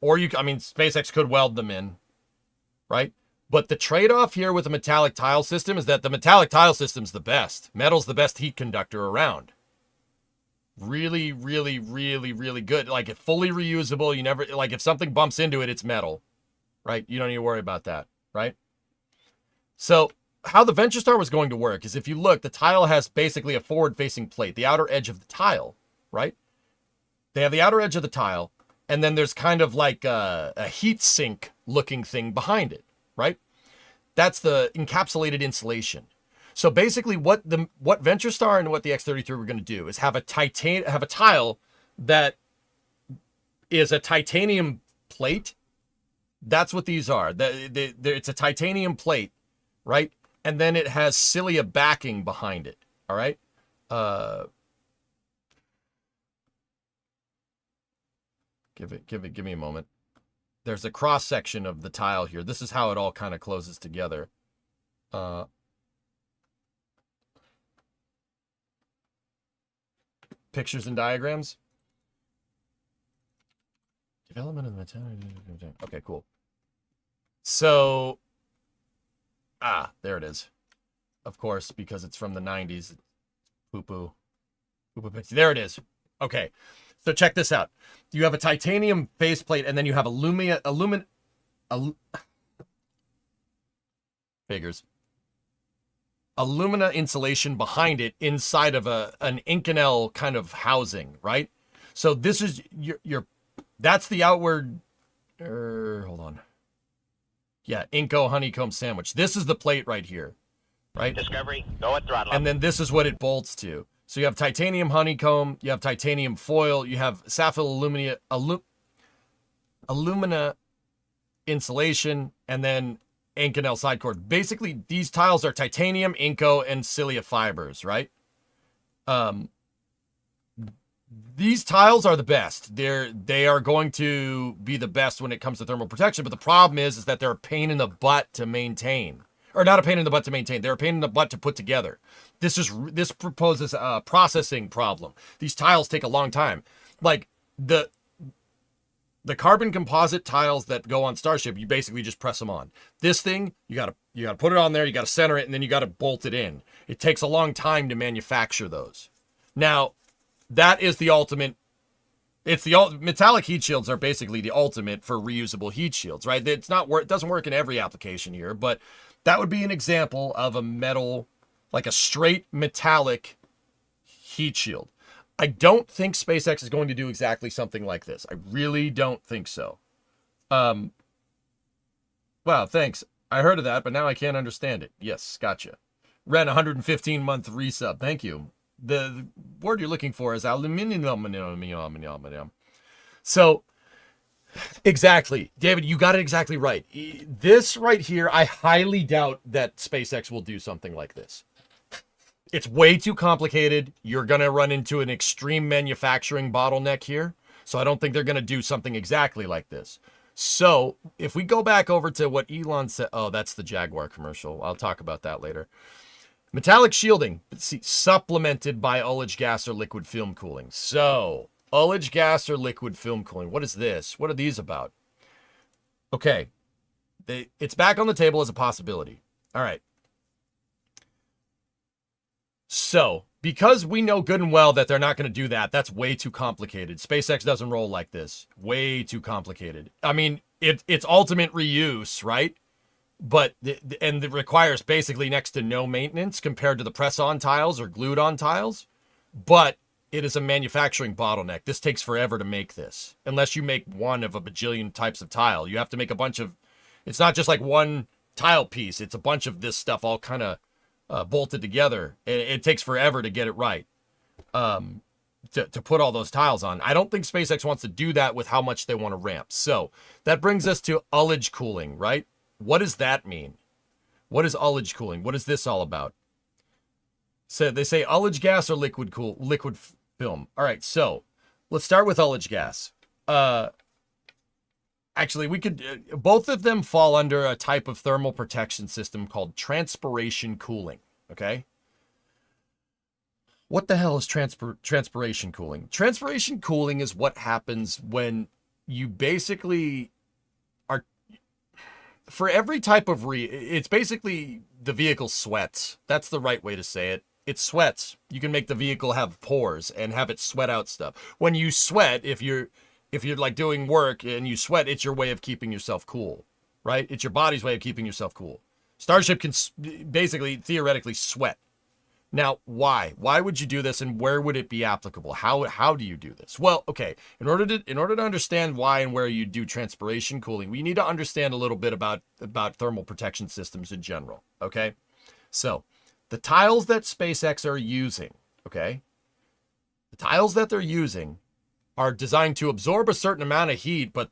Or I mean, SpaceX could weld them in, right? But the trade-off here with a metallic tile system is that the metallic tile system's the best. Metal's the best heat conductor around. Really, really, really, really good. Like, it's fully reusable. You never, like, if something bumps into it, it's metal, right? You don't need to worry about that, right? So how the Venture Star was going to work is if you look, the tile has basically a forward-facing plate, the outer edge of the tile, right? They have the outer edge of the tile, and then there's kind of like a heat sink looking thing behind it, right? That's the encapsulated insulation. So basically what Venture Star and what the X-33 were going to do is have a tile that is a titanium plate. That's what these are. It's a titanium plate, right? And then it has cilia backing behind it, all right? Give me a moment. There's a cross section of the tile here. This is how it all kind of closes together. Pictures and diagrams. Development of the material. Okay, cool. So, there it is. Of course, because it's from the 90s. Poo-poo. Poo-poo picture. There it is. Okay. So check this out. You have a titanium faceplate, and then you have alumina insulation behind it inside of an Inconel kind of housing, right? So this is that's the outward, hold on. Yeah, Inco honeycomb sandwich. This is the plate right here, right?
Discovery, go at throttle.
And then this is what it bolts to. So you have titanium honeycomb, you have titanium foil, you have sapphire alumina insulation, and then Inconel side cord. Basically, these tiles are titanium, Inco, and cilia fibers, right? These tiles are the best. They are going to be the best when it comes to thermal protection, but the problem is that they're a pain in the butt to maintain. Or not a pain in the butt to maintain. They're a pain in the butt to put together. This proposes a processing problem. These tiles take a long time. Like the carbon composite tiles that go on Starship, you basically just press them on. This thing, you gotta put it on there, you gotta center it, and then you gotta bolt it in. It takes a long time to manufacture those. Now, that is the ultimate. Metallic heat shields are basically the ultimate for reusable heat shields, right? It doesn't work in every application here, but that would be an example of a metal, like a straight metallic heat shield. I don't think SpaceX is going to do exactly something like this. I really don't think so. Wow, thanks. I heard of that, but now I can't understand it. Yes, gotcha. Ren, 115-month resub. Thank you. The word you're looking for is aluminium. So, exactly. David, you got it exactly right. This right here, I highly doubt that SpaceX will do something like this. It's way too complicated. You're going to run into an extreme manufacturing bottleneck here. So I don't think they're going to do something exactly like this. So if we go back over to what Elon said, oh, that's the Jaguar commercial. I'll talk about that later. Metallic shielding, see, supplemented by ullage gas or liquid film cooling. So ullage gas or liquid film cooling. What is this? What are these about? Okay. It's back on the table as a possibility. All right. So, because we know good and well that they're not going to do that, that's way too complicated. SpaceX doesn't roll like this. Way too complicated. I mean, it's ultimate reuse, right? But, and it requires basically next to no maintenance compared to the press-on tiles or glued-on tiles. But it is a manufacturing bottleneck. This takes forever to make this. Unless you make one of a bajillion types of tile. You have to make a bunch of... It's not just like one tile piece. It's a bunch of this stuff all kind of bolted together. It takes forever to get it right. To put all those tiles on. I don't think SpaceX wants to do that with how much they want to ramp. So that brings us to ullage cooling, right? What does that mean? What is ullage cooling? What is this all about? So they say ullage gas or liquid film. All right, so let's start with ullage gas. Actually, we could, both of them fall under a type of thermal protection system called transpiration cooling, okay? What the hell is transpiration cooling? Transpiration cooling is what happens when you basically are, for every type of it's basically the vehicle sweats. That's the right way to say it. It sweats. You can make the vehicle have pores and have it sweat out stuff. When you sweat, if you're like doing work and you sweat, it's your way of keeping yourself cool, right? It's your body's way of keeping yourself cool. Starship can basically, theoretically, sweat. Now, why? Why would you do this, and where would it be applicable? How do you do this? Well, okay, in order to understand why and where you do transpiration cooling, we need to understand a little bit about thermal protection systems in general, okay? So, the tiles that SpaceX are using, okay? The tiles that they're using are designed to absorb a certain amount of heat, but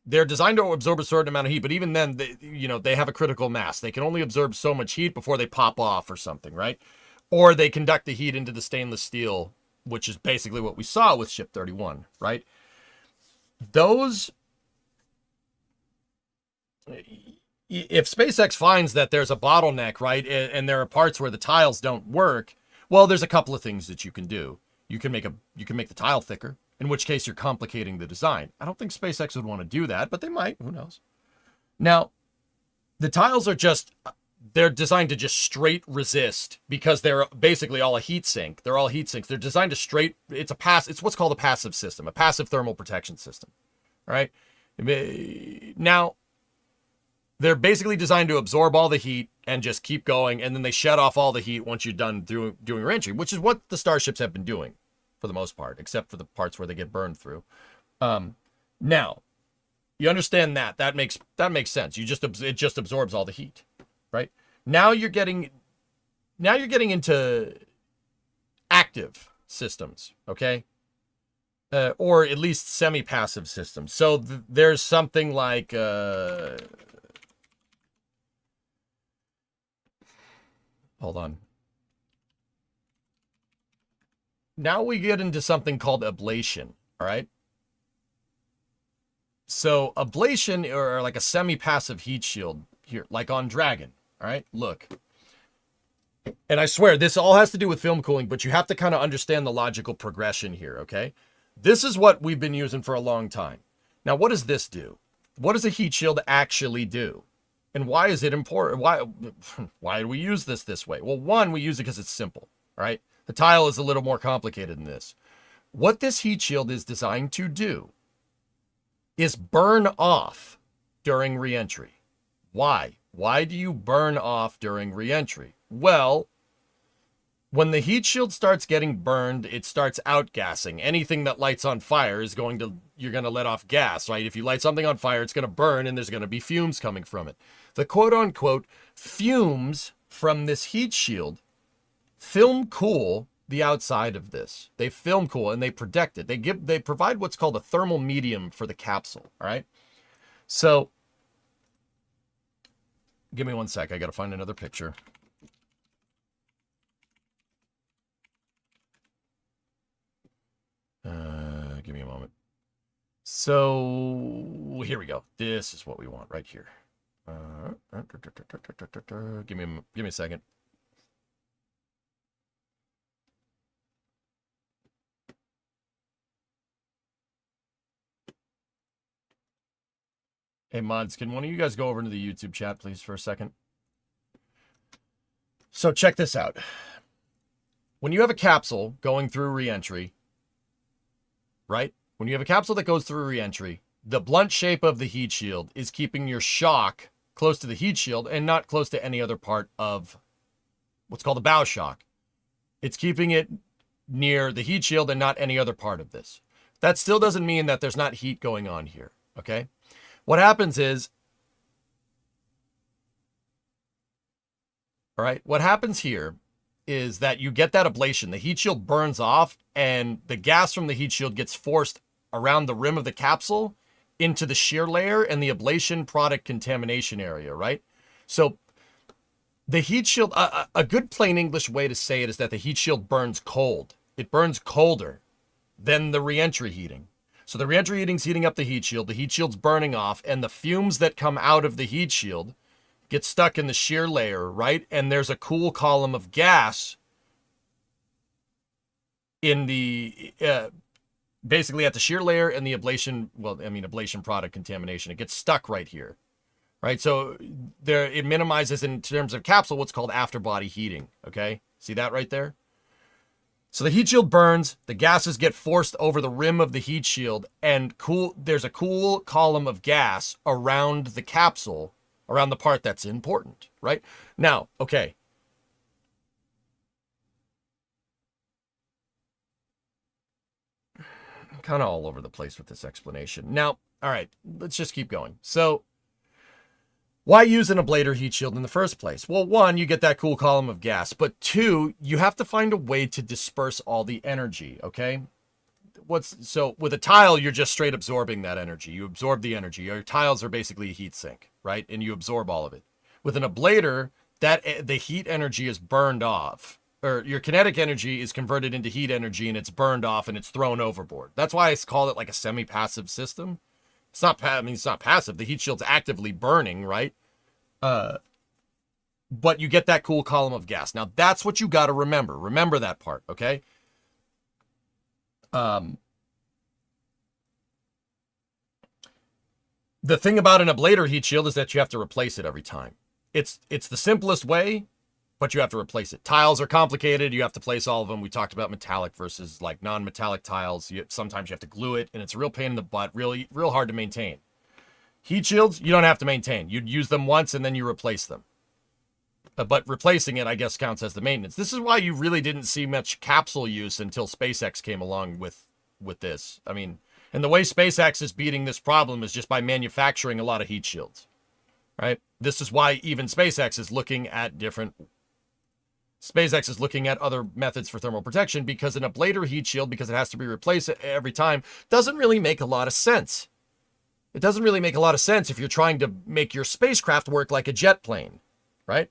they're designed to absorb a certain amount of heat, but even then, they have a critical mass. They can only absorb so much heat before they pop off or something, right? Or they conduct the heat into the stainless steel, which is basically what we saw with Ship 31, right? If SpaceX finds that there's a bottleneck, right, and there are parts where the tiles don't work, well, there's a couple of things that you can do. You can make the tile thicker, in which case you're complicating the design. I don't think SpaceX would want to do that, but they might. Who knows? Now, the tiles they're designed to just straight resist because they're basically all a heat sink. They're all heat sinks. They're designed to it's what's called a passive system, a passive thermal protection system, right? Now, they're basically designed to absorb all the heat and just keep going, and then they shut off all the heat once you're done doing reentry, which is what the Starships have been doing for the most part, except for the parts where they get burned through. Now, you understand that makes sense. It just absorbs all the heat, right? Now you're getting into active systems, okay? Or at least semi-passive systems. So there's something like hold on. Now we get into something called ablation, all right? So ablation, or like a semi-passive heat shield here, like on Dragon, all right? Look. And I swear, this all has to do with film cooling, but you have to kind of understand the logical progression here, okay? This is what we've been using for a long time. Now, what does this do? What does a heat shield actually do? And why is it important? Why do we use this way? Well, one, we use it because it's simple, right? The tile is a little more complicated than this. What this heat shield is designed to do is burn off during reentry. Why? Why do you burn off during reentry? Well, when the heat shield starts getting burned, it starts outgassing. Anything that lights on fire you're going to let off gas, right? If you light something on fire, it's going to burn and there's going to be fumes coming from it. The quote unquote fumes from this heat shield film cool the outside of this. They film cool and they protect it. They provide what's called a thermal medium for the capsule, all right? So, give me one sec. I got to find another picture. Give me a moment. So here we go. This is what we want right here. Give me a second. Hey mods, can one of you guys go over into the YouTube chat, please, for a second? So check this out. When you have a capsule going through reentry, right? When you have a capsule that goes through reentry, the blunt shape of the heat shield is keeping your shock close to the heat shield and not close to any other part of what's called the bow shock. It's keeping it near the heat shield and not any other part of this. That still doesn't mean that there's not heat going on here, okay? What happens is, all right, what happens here is that you get that ablation. The heat shield burns off and the gas from the heat shield gets forced around the rim of the capsule into the shear layer and the ablation product contamination area, right? So the heat shield, a good plain English way to say it is that the heat shield burns cold. It burns colder than the reentry heating. So the reentry heating's heating up the heat shield's burning off, and the fumes that come out of the heat shield get stuck in the shear layer, right? And there's a cool column of gas in the, basically at the shear layer and the ablation, ablation product contamination. It gets stuck right here, right? So there, it minimizes in terms of capsule what's called afterbody heating, okay? See that right there? So the heat shield burns, the gases get forced over the rim of the heat shield, and there's a cool column of gas around the capsule, around the part that's important, right? Now, okay. I'm kind of all over the place with this explanation. Now, all right, let's just keep going. So why use an ablator heat shield in the first place? Well, one, you get that cool column of gas, but two, you have to find a way to disperse all the energy, okay? So with a tile, you're just straight absorbing that energy. You absorb the energy. Your tiles are basically a heat sink, right? And you absorb all of it. With an ablator, the heat energy is burned off, or your kinetic energy is converted into heat energy and it's burned off and it's thrown overboard. That's why I call it like a semi-passive system. It's not, it's not passive. The heat shield's actively burning, right? But you get that cool column of gas. Now, that's what you got to remember. Remember that part, okay? The thing about an ablator heat shield is that you have to replace it every time. It's the simplest way, but you have to replace it. Tiles are complicated. You have to place all of them. We talked about metallic versus like non-metallic tiles. Sometimes you have to glue it, and it's a real pain in the butt, real hard to maintain. Heat shields, you don't have to maintain. You'd use them once, and then you replace them. But replacing it, I guess, counts as the maintenance. This is why you really didn't see much capsule use until SpaceX came along with this. I mean, and the way SpaceX is beating this problem is just by manufacturing a lot of heat shields, right? This is why even SpaceX is looking at other methods for thermal protection, because an ablator heat shield, because it has to be replaced every time, doesn't really make a lot of sense. It doesn't really make a lot of sense if you're trying to make your spacecraft work like a jet plane, right?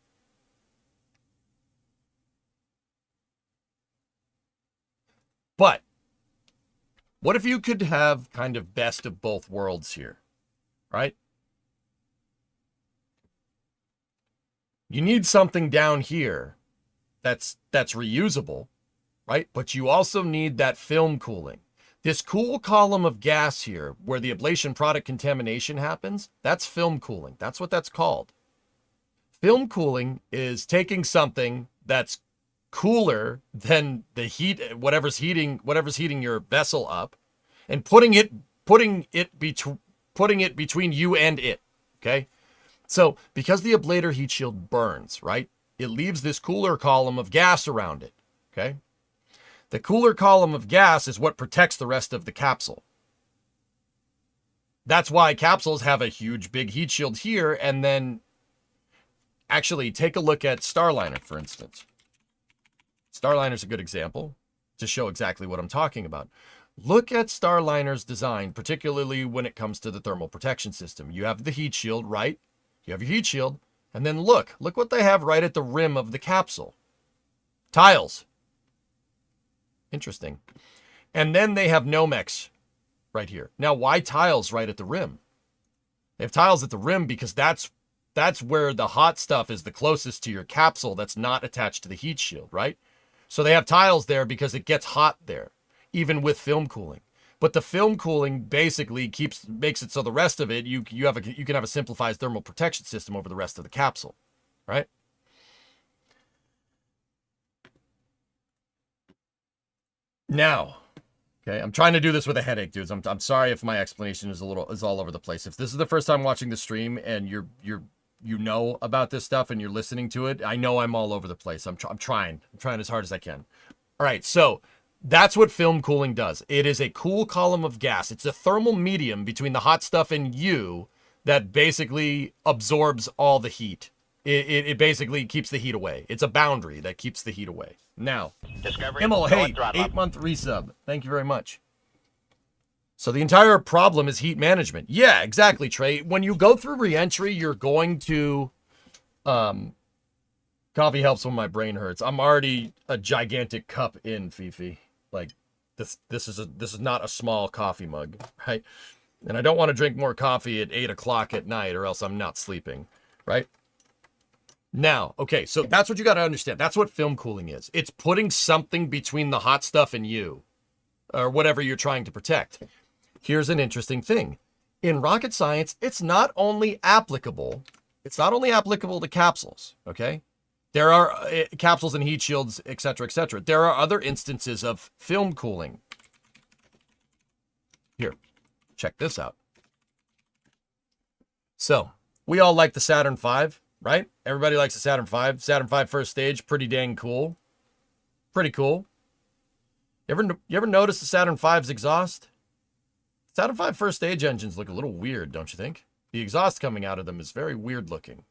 But what if you could have kind of best of both worlds here, right? You need something down here that's reusable, right? But you also need that film cooling. This cool column of gas here, where the ablation product contamination happens, that's film cooling. That's what that's called. Film cooling is taking something that's cooler than the heat, whatever's heating your vessel up, and putting it between you and it. Okay, so because the ablator heat shield burns, right, it leaves this cooler column of gas around it. Okay, the cooler column of gas is what protects the rest of the capsule. That's why capsules have a huge big heat shield here. And then actually take a look at Starliner, for instance. Starliner's a good example to show exactly what I'm talking about. Look at Starliner's design, particularly when it comes to the thermal protection system. You have the heat shield, right? You have your heat shield, and then look what they have right at the rim of the capsule. Tiles. Interesting. And then they have Nomex right here. Now, why tiles right at the rim? They have tiles at the rim because that's where the hot stuff is the closest to your capsule that's not attached to the heat shield, right? So they have tiles there because it gets hot there, even with film cooling. But the film cooling basically makes it so the rest of it, you can have a simplified thermal protection system over the rest of the capsule, right? Now, okay, I'm trying to do this with a headache, dudes. I'm sorry if my explanation is all over the place. If this is the first time watching the stream and you know about this stuff and you're listening to it, I know I'm all over the place. I'm trying as hard as I can. All right, so that's what film cooling does. It is a cool column of gas. It's a thermal medium between the hot stuff and you that basically absorbs all the heat. It basically keeps the heat away. It's a boundary that keeps the heat away. Now, Himmel, hey, 8-month resub. Thank you very much. So the entire problem is heat management. Yeah, exactly, Trey. When you go through reentry, you're going to... Coffee helps when my brain hurts. I'm already a gigantic cup in, Fifi. Like, this is not a small coffee mug, right? And I don't want to drink more coffee at 8 o'clock at night or else I'm not sleeping, right? Now, okay, so that's what you got to understand. That's what film cooling is. It's putting something between the hot stuff and you, or whatever you're trying to protect. Here's an interesting thing. In rocket science, it's not only applicable to capsules, okay? There are capsules and heat shields, etc., etc. There are other instances of film cooling. Here, check this out. So, we all like the Saturn V, right? Everybody likes the Saturn V. Saturn V first stage, pretty dang cool. Pretty cool. You ever notice the Saturn V's exhaust? Saturn V first stage engines look a little weird, don't you think? The exhaust coming out of them is very weird looking.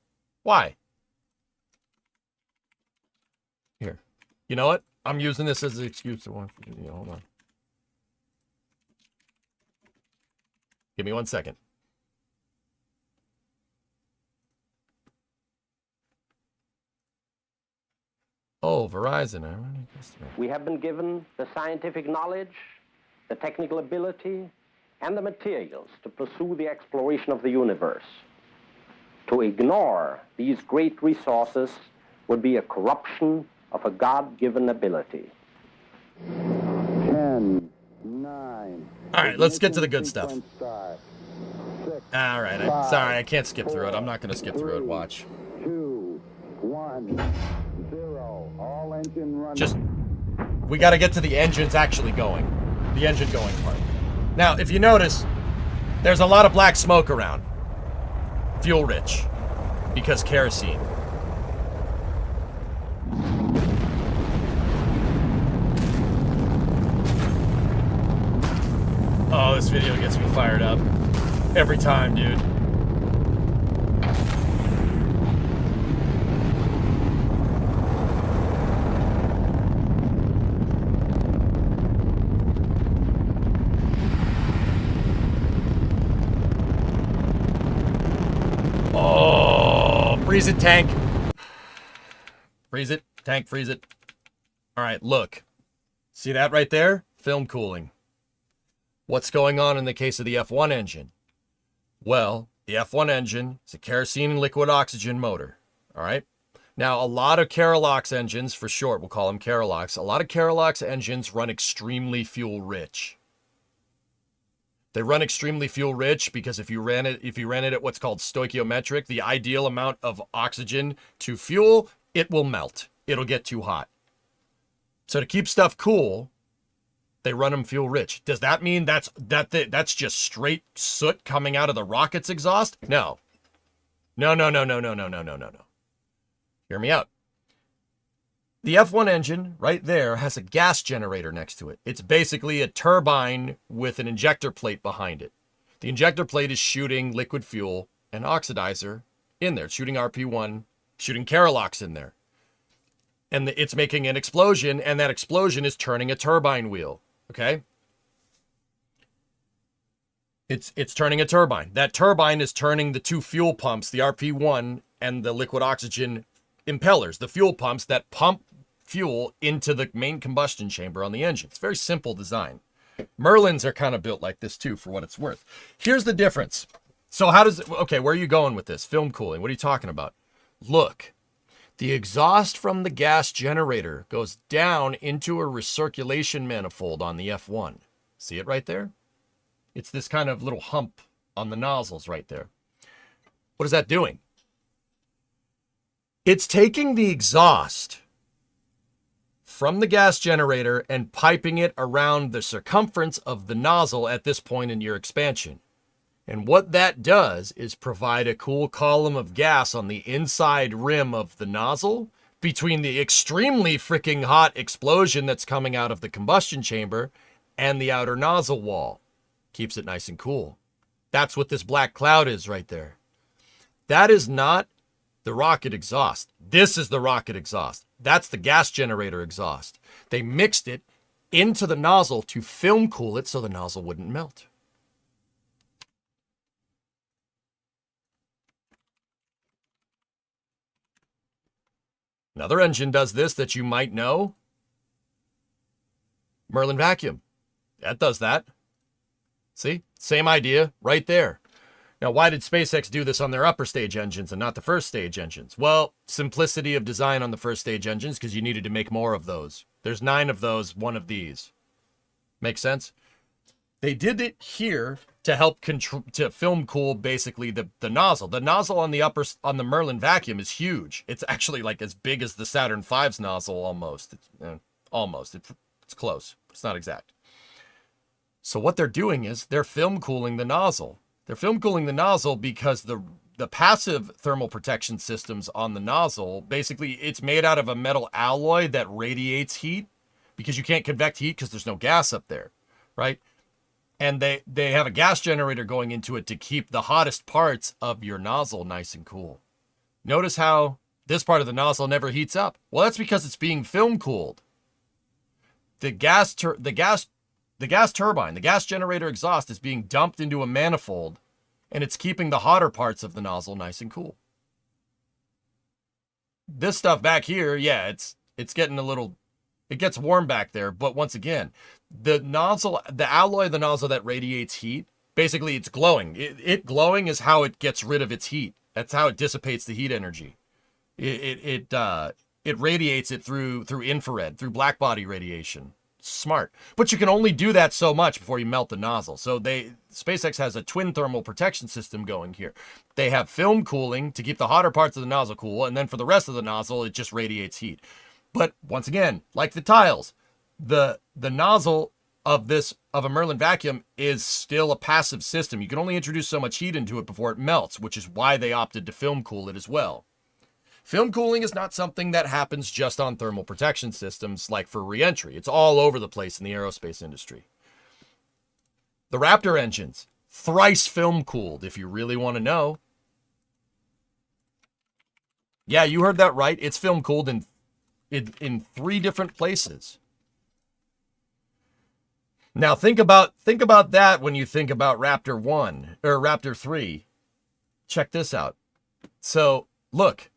Why? Here. You know what? I'm using this as an excuse to watch. Hold on. Give me 1 second. Oh, Verizon.
We have been given the scientific knowledge, the technical ability, and the materials to pursue the exploration of the universe. To ignore these great resources would be a corruption of a God-given ability.
10, 9.
All right, let's get to the good stuff. All right, sorry, I can't skip through it. I'm not going to skip through it. Watch.
2, 1, 0. All engine running.
Just, we got to get to the engines actually going. The engine going part. Now, if you notice, there's a lot of black smoke around. Fuel rich. Because kerosene. Oh, this video gets me fired up. Every time, dude. Oh, freeze it, tank. Freeze it, tank, freeze it. All right, look. See that right there? Film cooling. What's going on in the case of the F1 engine? Well, the F1 engine is a kerosene and liquid oxygen motor, all right? Now, a lot of Kerolox engines, for short, we'll call them Kerolox, a lot of Kerolox engines run extremely fuel-rich. They run extremely fuel-rich because if you ran it at what's called stoichiometric, the ideal amount of oxygen to fuel, it will melt. It'll get too hot. So to keep stuff cool, they run them fuel rich. Does that mean that's just straight soot coming out of the rocket's exhaust? No. No. Hear me out. The F1 engine right there has a gas generator next to it. It's basically a turbine with an injector plate behind it. The injector plate is shooting liquid fuel and oxidizer in there. It's shooting RP1, shooting Kerolox in there. And it's making an explosion, and that explosion is turning a turbine wheel. Okay? It's turning a turbine. That turbine is turning the two fuel pumps, the RP1 and the liquid oxygen impellers, the fuel pumps that pump fuel into the main combustion chamber on the engine. It's a very simple design. Merlins are kind of built like this too, for what it's worth. Here's the difference. So how does it, okay, where are you going with this? Film cooling, what are you talking about? Look, the exhaust from the gas generator goes down into a recirculation manifold on the F1. See it right there? It's this kind of little hump on the nozzles right there. What is that doing? It's taking the exhaust from the gas generator and piping it around the circumference of the nozzle at this point in your expansion. And what that does is provide a cool column of gas on the inside rim of the nozzle between the extremely freaking hot explosion that's coming out of the combustion chamber and the outer nozzle wall. Keeps it nice and cool. That's what this black cloud is right there. That is not the rocket exhaust. This is the rocket exhaust. That's the gas generator exhaust. They mixed it into the nozzle to film cool it so the nozzle wouldn't melt. Another engine does this that you might know. Merlin vacuum. That does that. See? Same idea right there. Now, why did SpaceX do this on their upper stage engines and not the first stage engines? Well, simplicity of design on the first stage engines, because you needed to make more of those. There's 9 of those, 1 of these. Make sense? They did it here to help to film cool basically the nozzle. The nozzle on the Merlin vacuum is huge. It's actually like as big as the Saturn V's nozzle almost. It's close. It's not exact. So what they're doing is they're film cooling the nozzle. They're film cooling the nozzle because the passive thermal protection systems on the nozzle, basically it's made out of a metal alloy that radiates heat because you can't convect heat because there's no gas up there, right? And they have a gas generator going into it to keep the hottest parts of your nozzle nice and cool. Notice how this part of the nozzle never heats up. Well, that's because it's being film cooled. The gas turbine, the gas generator exhaust is being dumped into a manifold, and it's keeping the hotter parts of the nozzle nice and cool. This stuff back here, yeah, it's getting a little, it gets warm back there, but once again, the nozzle, the alloy of the nozzle that radiates heat, basically it's glowing. It glowing is how it gets rid of its heat. That's how it dissipates the heat energy. It radiates it through infrared, through black body radiation. Smart. But you can only do that so much before you melt the nozzle. So SpaceX has a twin thermal protection system going here. They have film cooling to keep the hotter parts of the nozzle cool, and then for the rest of the nozzle, it just radiates heat. But once again, like the tiles, the nozzle of a Merlin vacuum is still a passive system. You can only introduce so much heat into it before it melts, which is why they opted to film cool it as well. Film cooling is not something that happens just on thermal protection systems like for reentry. It's all over the place in the aerospace industry. The Raptor engines, thrice film cooled, if you really want to know. Yeah, you heard that right. It's film cooled in 3 different places. Now think about that when you think about Raptor 1 or Raptor 3. Check this out. So look,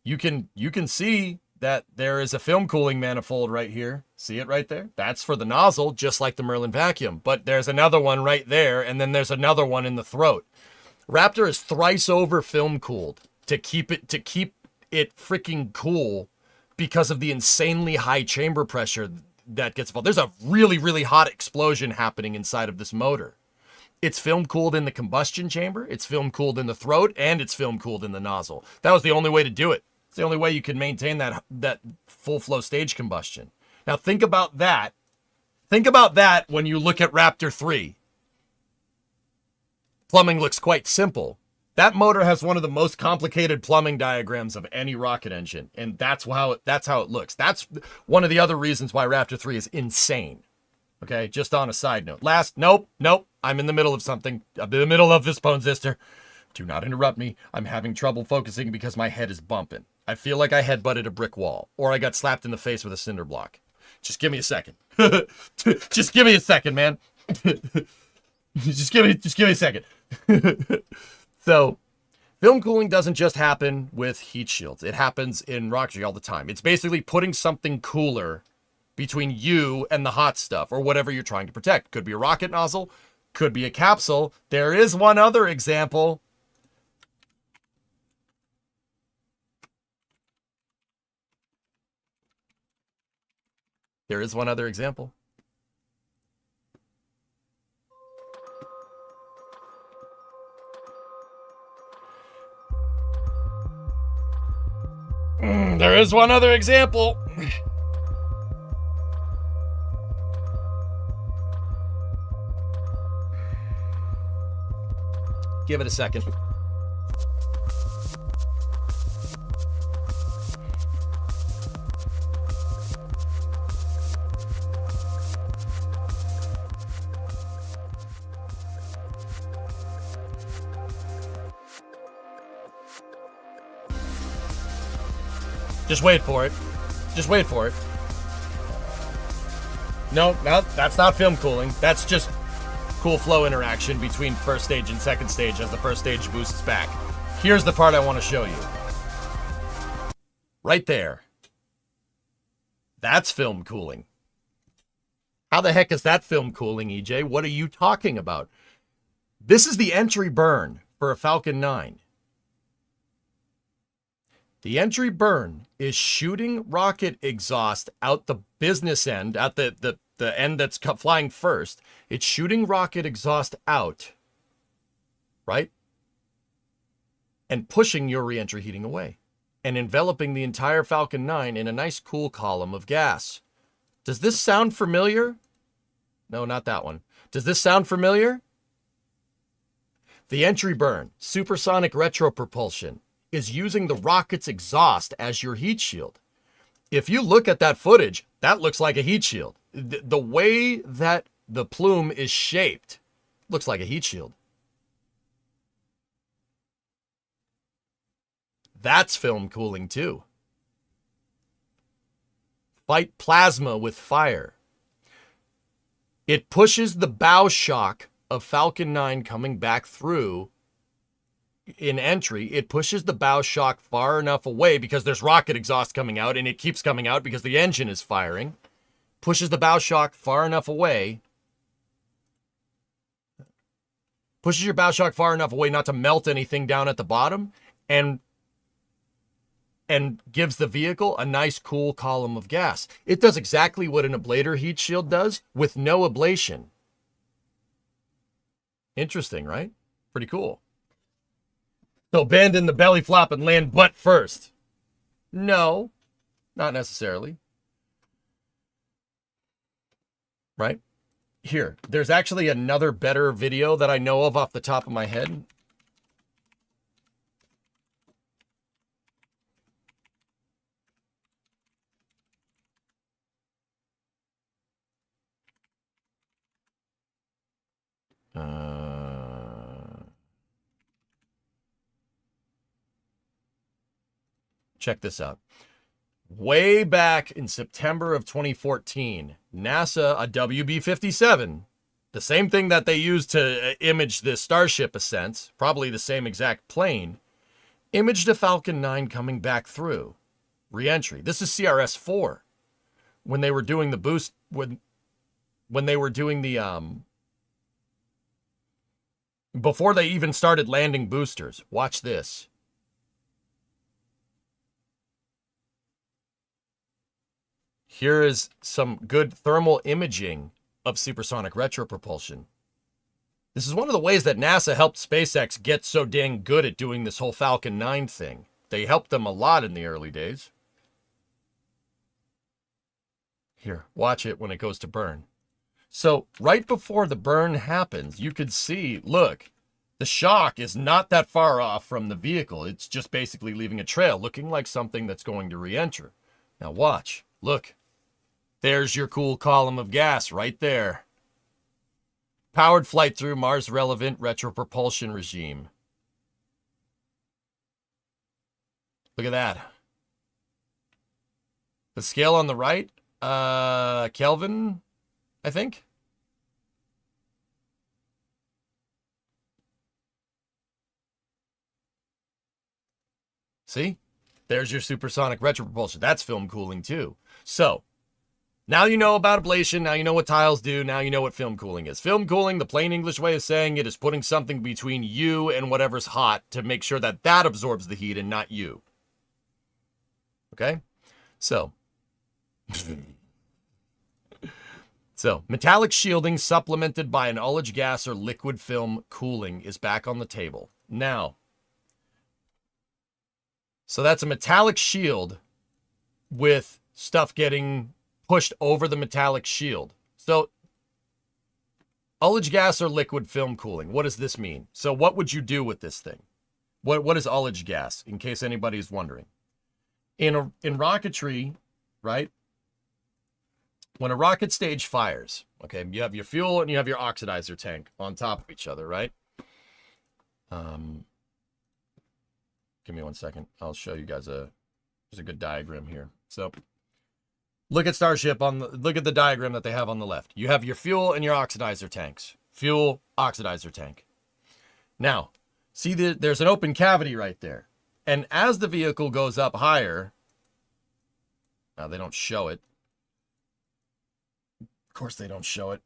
you can see that there is a film cooling manifold right here. See it right there? That's for the nozzle, just like the Merlin vacuum. But there's another one right there, and then there's another one in the throat. Raptor is thrice over film cooled to keep it freaking cool because of the insanely high chamber pressure that gets involved. There's a really, really hot explosion happening inside of this motor. It's film cooled in the combustion chamber, it's film cooled in the throat, and it's film cooled in the nozzle. That was the only way to do it. It's the only way you can maintain that full flow stage combustion. Now think about that. Think about that when you look at Raptor 3. Plumbing looks quite simple. That motor has one of the most complicated plumbing diagrams of any rocket engine, and that's how it looks. That's one of the other reasons why Raptor 3 is insane. Okay, just on a side note. Nope, I'm in the middle of something. I'm in the middle of this, Ponesister. Do not interrupt me. I'm having trouble focusing because my head is bumping. I feel like I headbutted a brick wall, or I got slapped in the face with a cinder block. Just give me a second. Just give me a second, man. just give me a second. So, film cooling doesn't just happen with heat shields. It happens in rocketry all the time. It's basically putting something cooler between you and the hot stuff or whatever you're trying to protect. Could be a rocket nozzle, could be a capsule. There is one other example. There is one other example. There is one other example. Give it a second. Just wait for it. Just wait for it. No, that's not film cooling. That's just cool flow interaction between first stage and second stage as the first stage boosts back. Here's the part I want to show you. Right there. That's film cooling. How the heck is that film cooling, EJ? What are you talking about? This is the entry burn for a Falcon 9. The entry burn is shooting rocket exhaust out the business end, at the end that's flying first. It's shooting rocket exhaust out, right? And pushing your reentry heating away and enveloping the entire Falcon 9 in a nice cool column of gas. Does this sound familiar? No, not that one. Does this sound familiar? The entry burn, supersonic retropropulsion, is using the rocket's exhaust as your heat shield. If you look at that footage, that looks like a heat shield. The way that the plume is shaped looks like a heat shield. That's film cooling too. Fight plasma with fire. It pushes the bow shock of Falcon 9 coming back through in entry. It pushes the bow shock far enough away because there's rocket exhaust coming out and it keeps coming out because the engine is firing. Pushes the bow shock far enough away. Pushes your bow shock far enough away not to melt anything down at the bottom and gives the vehicle a nice cool column of gas. It does exactly what an ablator heat shield does with no ablation. Interesting, right? Pretty cool. So abandon the belly flop and land butt first. No, not necessarily. Right? Here, there's actually another better video that I know of off the top of my head. Check this out. Way back in September of 2014, NASA, a WB-57, the same thing that they used to image the Starship ascent, probably the same exact plane, imaged a Falcon 9 coming back through. Re-entry. This is CRS-4. When they were doing the boost, when they were doing the, before they even started landing boosters. Watch this. Here is some good thermal imaging of supersonic retropropulsion. This is one of the ways that NASA helped SpaceX get so dang good at doing this whole Falcon 9 thing. They helped them a lot in the early days. Here, watch it when it goes to burn. So right before the burn happens, you could see, look, the shock is not that far off from the vehicle. It's just basically leaving a trail, looking like something that's going to re-enter. Now watch, look. There's your cool column of gas right there. Powered flight through Mars-relevant retropropulsion regime. Look at that. The scale on the right, Kelvin, I think. See? There's your supersonic retropropulsion. That's film cooling too. So, Now you know about ablation. Now you know what tiles do. Now you know what film cooling is. Film cooling, the plain English way of saying it, is putting something between you and whatever's hot to make sure that that absorbs the heat and not you. Okay? So, metallic shielding supplemented by an ullage gas or liquid film cooling is back on the table. Now, so that's a metallic shield with stuff getting pushed over the metallic shield. So, ullage gas or liquid film cooling. What does this mean? So what would you do with this thing? What is ullage gas, in case anybody's wondering? In rocketry, right? When a rocket stage fires, okay, you have your fuel and you have your oxidizer tank on top of each other, right? Give me 1 second. I'll show you guys there's a good diagram here. So look at Starship look at the diagram that they have on the left. You have your fuel and your oxidizer tanks. Fuel, oxidizer tank. Now, see there's an open cavity right there. And as the vehicle goes up higher, now they don't show it. Of course they don't show it.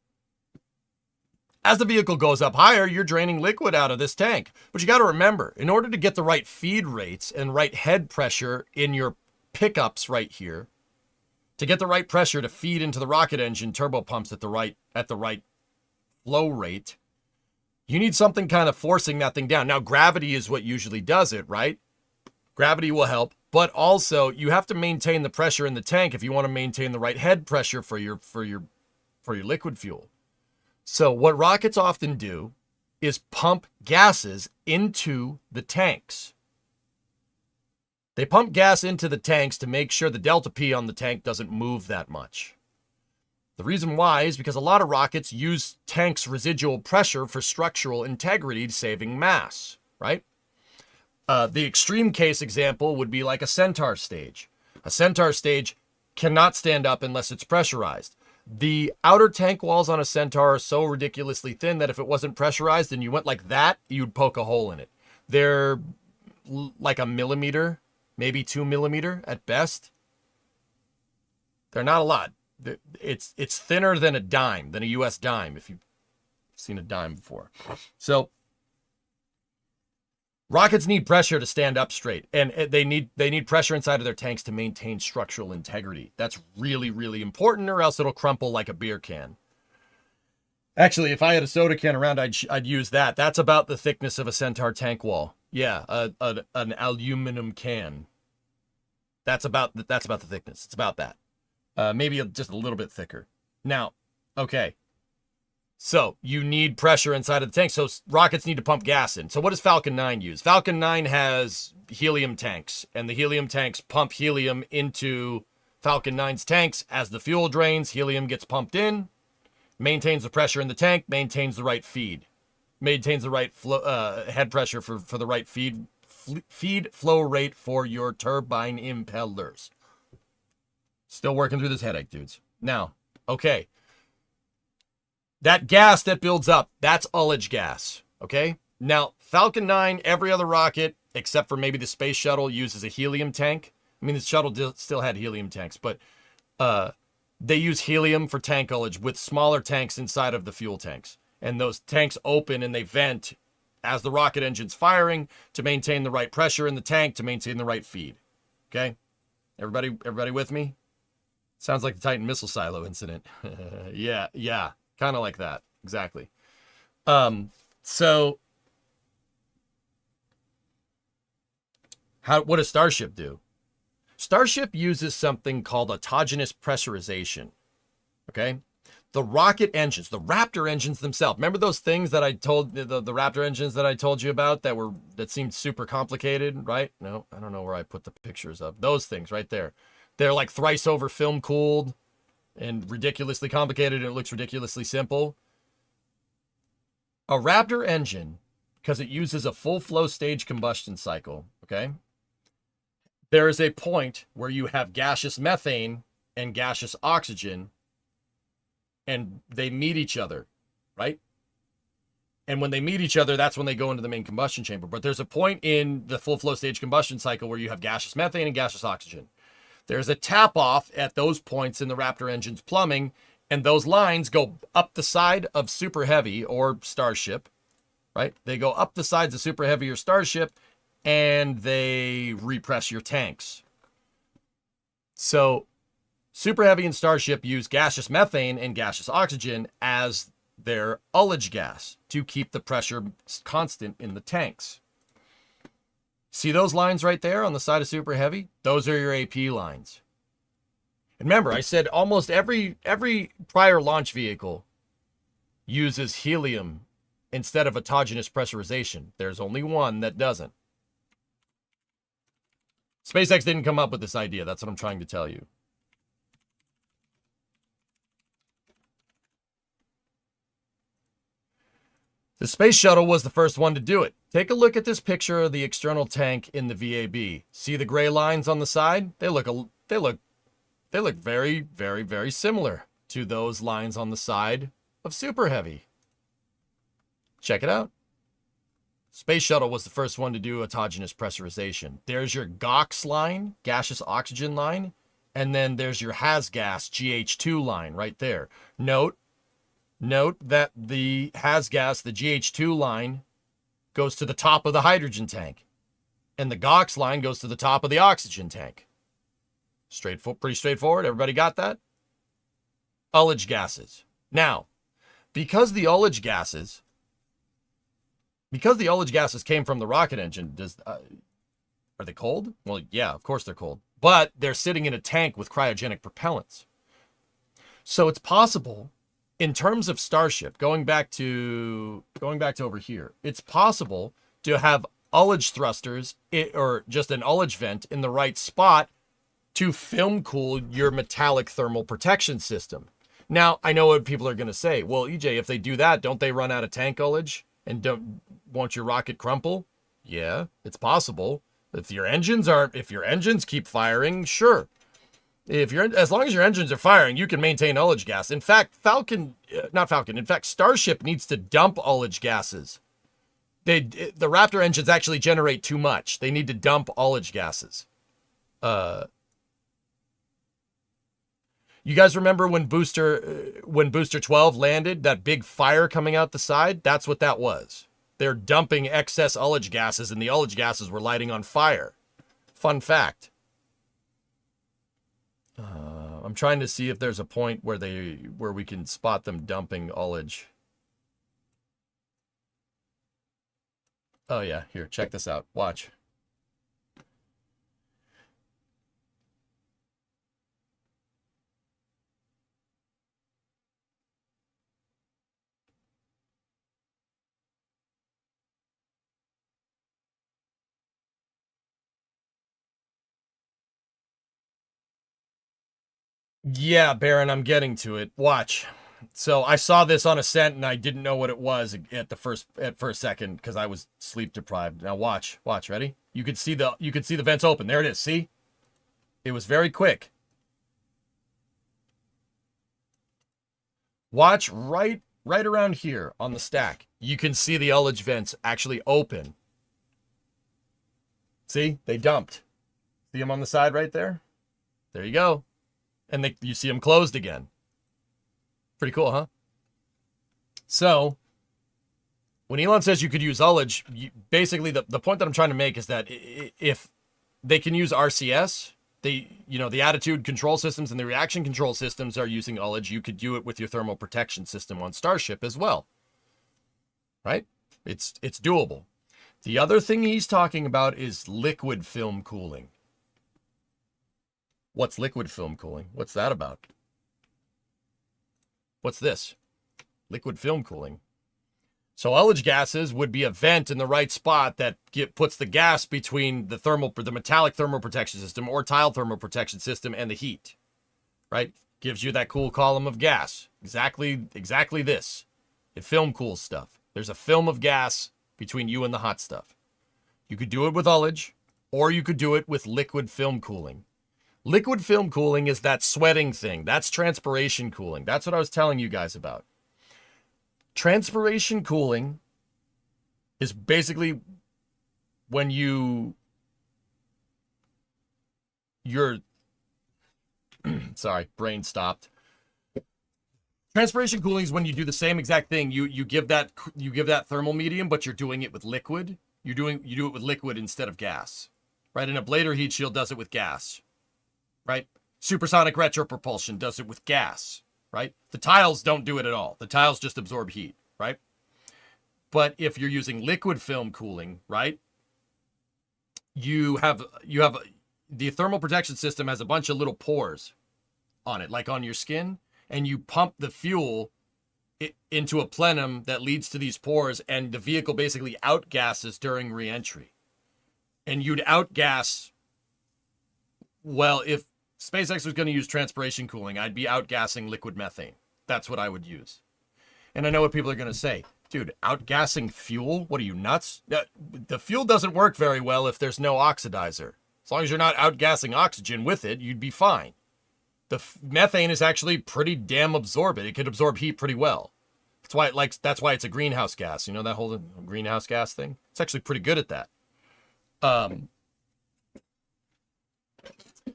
As the vehicle goes up higher, you're draining liquid out of this tank. But you got to remember, in order to get the right feed rates and right head pressure in your pickups right here, to get the right pressure to feed into the rocket engine turbo pumps at the right flow rate, you need something kind of forcing that thing down. Now, gravity is what usually does it, right? Gravity will help, but also you have to maintain the pressure in the tank if you want to maintain the right head pressure for your liquid fuel. So what rockets often do is pump gases into the tanks. They pump gas into the tanks to make sure the delta P on the tank doesn't move that much. The reason why is because a lot of rockets use tanks' residual pressure for structural integrity, saving mass, right? The extreme case example would be like a Centaur stage. A Centaur stage cannot stand up unless it's pressurized. The outer tank walls on a Centaur are so ridiculously thin that if it wasn't pressurized and you went like that, you'd poke a hole in it. They're like a millimeter, maybe 2 millimeter at best. They're not a lot. It's thinner than a dime, than a US dime, if you've seen a dime before. So rockets need pressure to stand up straight, and they need pressure inside of their tanks to maintain structural integrity. That's really, really important, or else it'll crumple like a beer can. Actually, if I had a soda can around, I'd use that. That's about the thickness of a Centaur tank wall. Yeah, an aluminum can. That's about the thickness. It's about that. Maybe just a little bit thicker. Now, okay. So you need pressure inside of the tank. So rockets need to pump gas in. So what does Falcon 9 use? Falcon 9 has helium tanks, and the helium tanks pump helium into Falcon 9's tanks. As the fuel drains, helium gets pumped in, maintains the pressure in the tank, maintains the right feed, maintains the right head pressure for the right feed flow rate for your turbine impellers. Still working through this headache, dudes. Now, okay. That gas that builds up, that's ullage gas, okay? Now, Falcon 9, every other rocket, except for maybe the space shuttle, uses a helium tank. I mean, the shuttle still had helium tanks, but they use helium for tank ullage with smaller tanks inside of the fuel tanks. And those tanks open and they vent as the rocket engine's firing to maintain the right pressure in the tank, to maintain the right feed, okay? Everybody with me? Sounds like the Titan missile silo incident. Yeah. Kind of like that. Exactly. So what does Starship do? Starship uses something called autogenous pressurization. Okay? The rocket engines, the Raptor engines themselves. Remember those things that I told the Raptor engines that I told you about that seemed super complicated, right? No, I don't know where I put the pictures of those things right there. They're like thrice over film cooled and ridiculously complicated, and it looks ridiculously simple. A Raptor engine, because it uses a full flow stage combustion cycle, okay? There is a point where you have gaseous methane and gaseous oxygen, and they meet each other, right? And when they meet each other, that's when they go into the main combustion chamber. But there's a point in the full flow stage combustion cycle where you have gaseous methane and gaseous oxygen. There's a tap off at those points in the Raptor engine's plumbing, and those lines go up the side of Super Heavy or Starship, right? They go up the sides of Super Heavy or Starship, and they repress your tanks. So Super Heavy and Starship use gaseous methane and gaseous oxygen as their ullage gas to keep the pressure constant in the tanks. See those lines right there on the side of Super Heavy? Those are your AP lines. And remember, I said almost every prior launch vehicle uses helium instead of autogenous pressurization. There's only one that doesn't. SpaceX didn't come up with this idea. That's what I'm trying to tell you. The space shuttle was the first one to do it. Take a look at this picture of the external tank in the VAB. See the gray lines on the side? They look very, very, very similar to those lines on the side of Super Heavy. Check it out. Space shuttle was the first one to do autogenous pressurization. There's your GOX line, gaseous oxygen line, and then there's your HASGAS GH2 line right there. Note that the HASGAS, the GH2 line, goes to the top of the hydrogen tank, and the GOX line goes to the top of the oxygen tank. Pretty straightforward. Everybody got that? Ullage gases. Now, because the ullage gases came from the rocket engine, are they cold? Well, yeah, of course they're cold. But they're sitting in a tank with cryogenic propellants. So it's possible, in terms of Starship, going back to over here, it's possible to have ullage thrusters or just an ullage vent in the right spot to film cool your metallic thermal protection system. Now, I know what people are going to say. Well, EJ, if they do that, don't they run out of tank ullage? And won't your rocket crumple? Yeah, it's possible. If your engines keep firing, sure. As long as your engines are firing, you can maintain ullage gas. In fact, Starship needs to dump ullage gases. The Raptor engines actually generate too much. They need to dump ullage gases. You guys remember when Booster 12 landed, that big fire coming out the side? That's what that was. They're dumping excess ullage gases, and the ullage gases were lighting on fire. Fun fact. I'm trying to see if there's a point where we can spot them dumping ullage. Oh yeah, here, check this out. Watch. Yeah, Baron, I'm getting to it. Watch. So I saw this on Ascent and I didn't know what it was at first second because I was sleep deprived. Now watch, ready? You could see the vents open. There it is. See? It was very quick. Watch right around here on the stack. You can see the ullage vents actually open. See? They dumped. See them on the side right there? There you go. And you see them closed again. Pretty cool, huh? So, when Elon says you could use ullage, basically the point that I'm trying to make is that if they can use RCS, the attitude control systems and the reaction control systems are using ullage, you could do it with your thermal protection system on Starship as well. Right? It's doable. The other thing he's talking about is liquid film cooling. What's liquid film cooling? What's that about? What's this? Liquid film cooling. So ullage gases would be a vent in the right spot that puts the gas between the metallic thermal protection system or tile thermal protection system and the heat. Right? Gives you that cool column of gas. Exactly this. It film cools stuff. There's a film of gas between you and the hot stuff. You could do it with ullage, or you could do it with liquid film cooling. Liquid film cooling is that sweating thing. That's transpiration cooling. That's what I was telling you guys about. Transpiration cooling is basically when your Sorry, brain stopped. Transpiration cooling is when you do the same exact thing. You give that thermal medium, but you're doing it with liquid. You do it with liquid instead of gas, right? An ablator heat shield does it with gas, right? Supersonic retropropulsion does it with gas, right? The tiles don't do it at all. The tiles just absorb heat, right? But if you're using liquid film cooling, right? You have the thermal protection system has a bunch of little pores on it, like on your skin, and you pump the fuel into a plenum that leads to these pores, and the vehicle basically outgasses during reentry. And you'd outgas, well, if SpaceX was going to use transpiration cooling, I'd be outgassing liquid methane. That's what I would use. And I know what people are going to say. Dude, outgassing fuel? What are you, nuts? The fuel doesn't work very well if there's no oxidizer. As long as you're not outgassing oxygen with it, you'd be fine. The methane is actually pretty damn absorbent. It can absorb heat pretty well. That's why it's a greenhouse gas. You know that whole greenhouse gas thing? It's actually pretty good at that.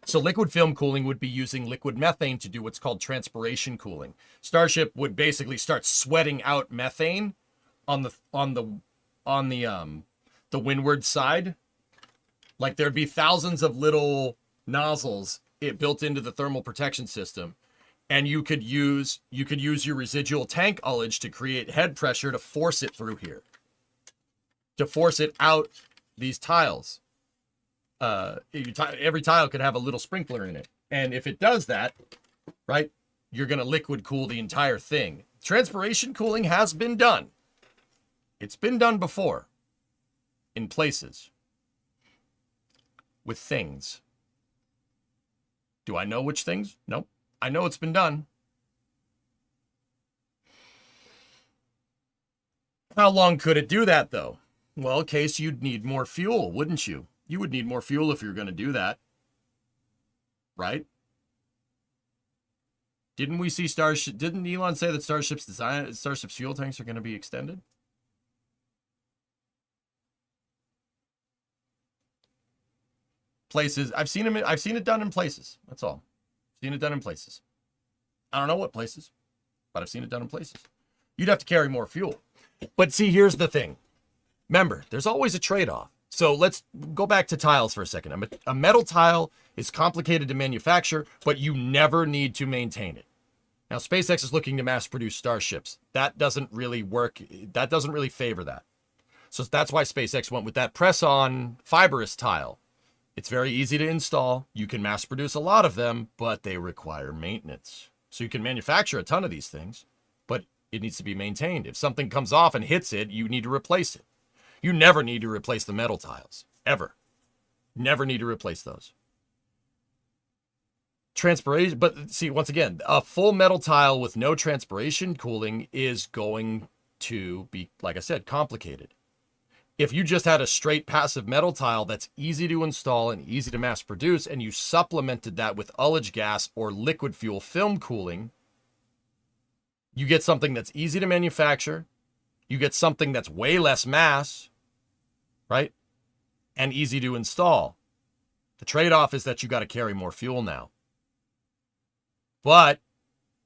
So liquid film cooling would be using liquid methane to do what's called transpiration cooling. Starship would basically start sweating out methane on the windward side. Like there'd be thousands of little nozzles built into the thermal protection system, and you could use your residual tank ullage to create head pressure to force it through here, to force it out these tiles. Every tile could have a little sprinkler in it, and if it does that, right, you're going to liquid cool the entire thing. Transpiration cooling has been done. It's been done before in places with things. Do I know which things? Nope. I know it's been done. How long could it do that, though? Well, Case, you'd need more fuel, wouldn't you? You would need more fuel if you're going to do that. Right? Didn't we see Starship? Didn't Elon say that Starship's fuel tanks are going to be extended? Places. I've seen it done in places. That's all. Seen it done in places. I don't know what places, but I've seen it done in places. You'd have to carry more fuel. But see, here's the thing. Remember, there's always a trade-off. So let's go back to tiles for a second. A metal tile is complicated to manufacture, but you never need to maintain it. Now, SpaceX is looking to mass produce Starships. That doesn't really work. That doesn't really favor that. So that's why SpaceX went with that press-on fibrous tile. It's very easy to install. You can mass produce a lot of them, but they require maintenance. So you can manufacture a ton of these things, but it needs to be maintained. If something comes off and hits it, you need to replace it. You never need to replace the metal tiles, ever. Never need to replace those. Transpiration, but see, once again, a full metal tile with no transpiration cooling is going to be, like I said, complicated. If you just had a straight passive metal tile that's easy to install and easy to mass produce, and you supplemented that with ullage gas or liquid fuel film cooling, you get something that's easy to manufacture, you get something that's way less mass, right? And easy to install. The trade-off is that you got to carry more fuel now. But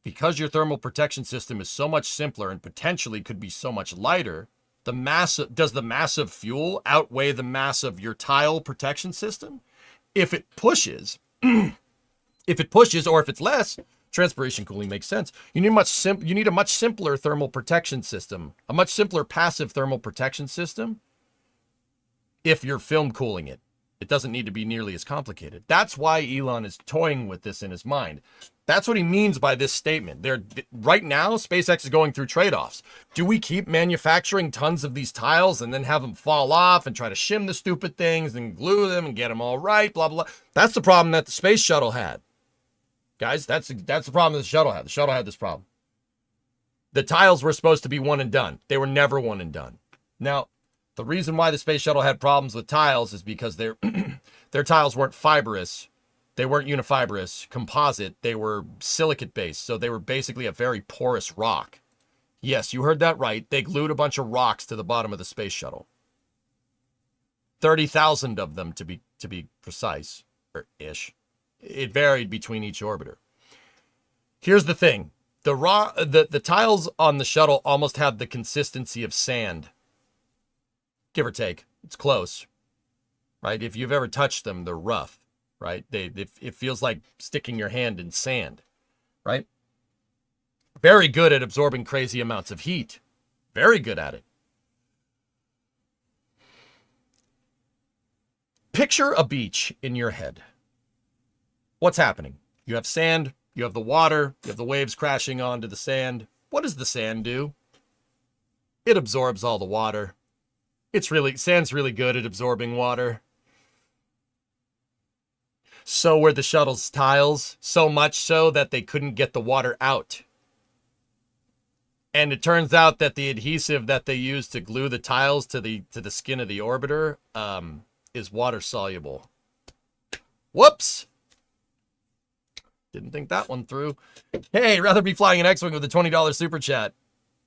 because your thermal protection system is so much simpler and potentially could be so much lighter, does the mass of fuel outweigh the mass of your tile protection system? If it pushes, or if it's less, transpiration cooling makes sense. You need a much simpler thermal protection system, a much simpler passive thermal protection system. If you're film cooling it, it doesn't need to be nearly as complicated. That's why Elon is toying with this in his mind. That's what he means by this statement. Right now, SpaceX is going through trade-offs. Do we keep manufacturing tons of these tiles and then have them fall off and try to shim the stupid things and glue them and get them all right, blah, blah, blah. That's the problem that the space shuttle had. Guys, that's the problem that the shuttle had. The shuttle had this problem. The tiles were supposed to be one and done. They were never one and done. Now, the reason why the space shuttle had problems with tiles is because their tiles weren't fibrous. They weren't unifibrous, composite. They were silicate-based, so they were basically a very porous rock. Yes, you heard that right. They glued a bunch of rocks to the bottom of the space shuttle. 30,000 of them to be precise, or ish. It varied between each orbiter. Here's the thing. The tiles on the shuttle almost have the consistency of sand. Give or take. It's close. Right? If you've ever touched them, they're rough. Right? It feels like sticking your hand in sand. Right? Very good at absorbing crazy amounts of heat. Very good at it. Picture a beach in your head. What's happening? You have sand, you have the water, you have the waves crashing onto the sand. What does the sand do? It absorbs all the water. Sand's really good at absorbing water. So were the shuttle's tiles, so much so that they couldn't get the water out. And it turns out that the adhesive that they use to glue the tiles to the skin of the orbiter is water soluble. Whoops! Didn't think that one through. Hey, rather be flying an X-Wing with a $20 super chat.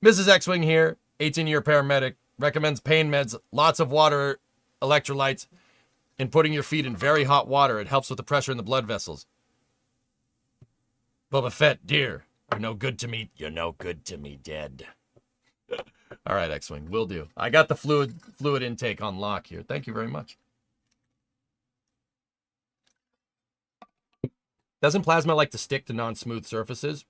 Mrs. X-Wing here, 18-year paramedic, recommends pain meds, lots of water, electrolytes, and putting your feet in very hot water. It helps with the pressure in the blood vessels. Boba Fett, dear, you're no good to me. You're no good to me, dead. All right, X-Wing, will do. I got the fluid intake on lock here. Thank you very much. Doesn't plasma like to stick to non-smooth surfaces?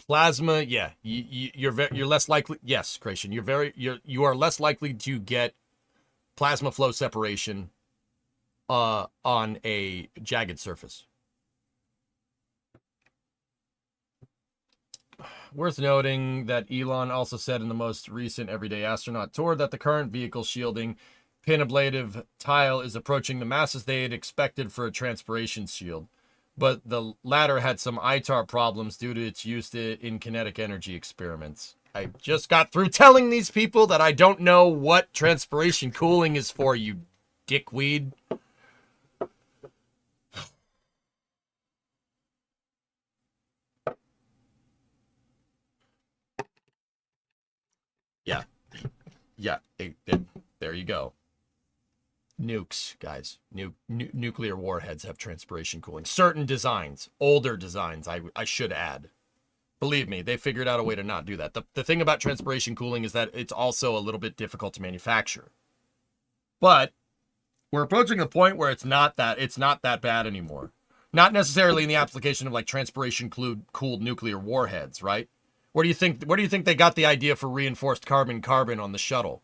Plasma, yeah, you're less likely. Yes, Creation, you are less likely to get plasma flow separation on a jagged surface. Worth noting that Elon also said in the most recent Everyday Astronaut tour that the current vehicle shielding pin ablative tile is approaching the masses they had expected for a transpiration shield, but the latter had some ITAR problems due to its use in kinetic energy experiments. I just got through telling these people that I don't know what transpiration cooling is for, you dickweed. Yeah, there you go. Nukes, guys. Nuclear warheads have transpiration cooling. Certain designs, older designs, I should add. Believe me, they figured out a way to not do that. The thing about transpiration cooling is that it's also a little bit difficult to manufacture. But we're approaching a point where it's not that bad anymore. Not necessarily in the application of like transpiration cooled nuclear warheads, right? Where do you think they got the idea for reinforced carbon-carbon on the shuttle?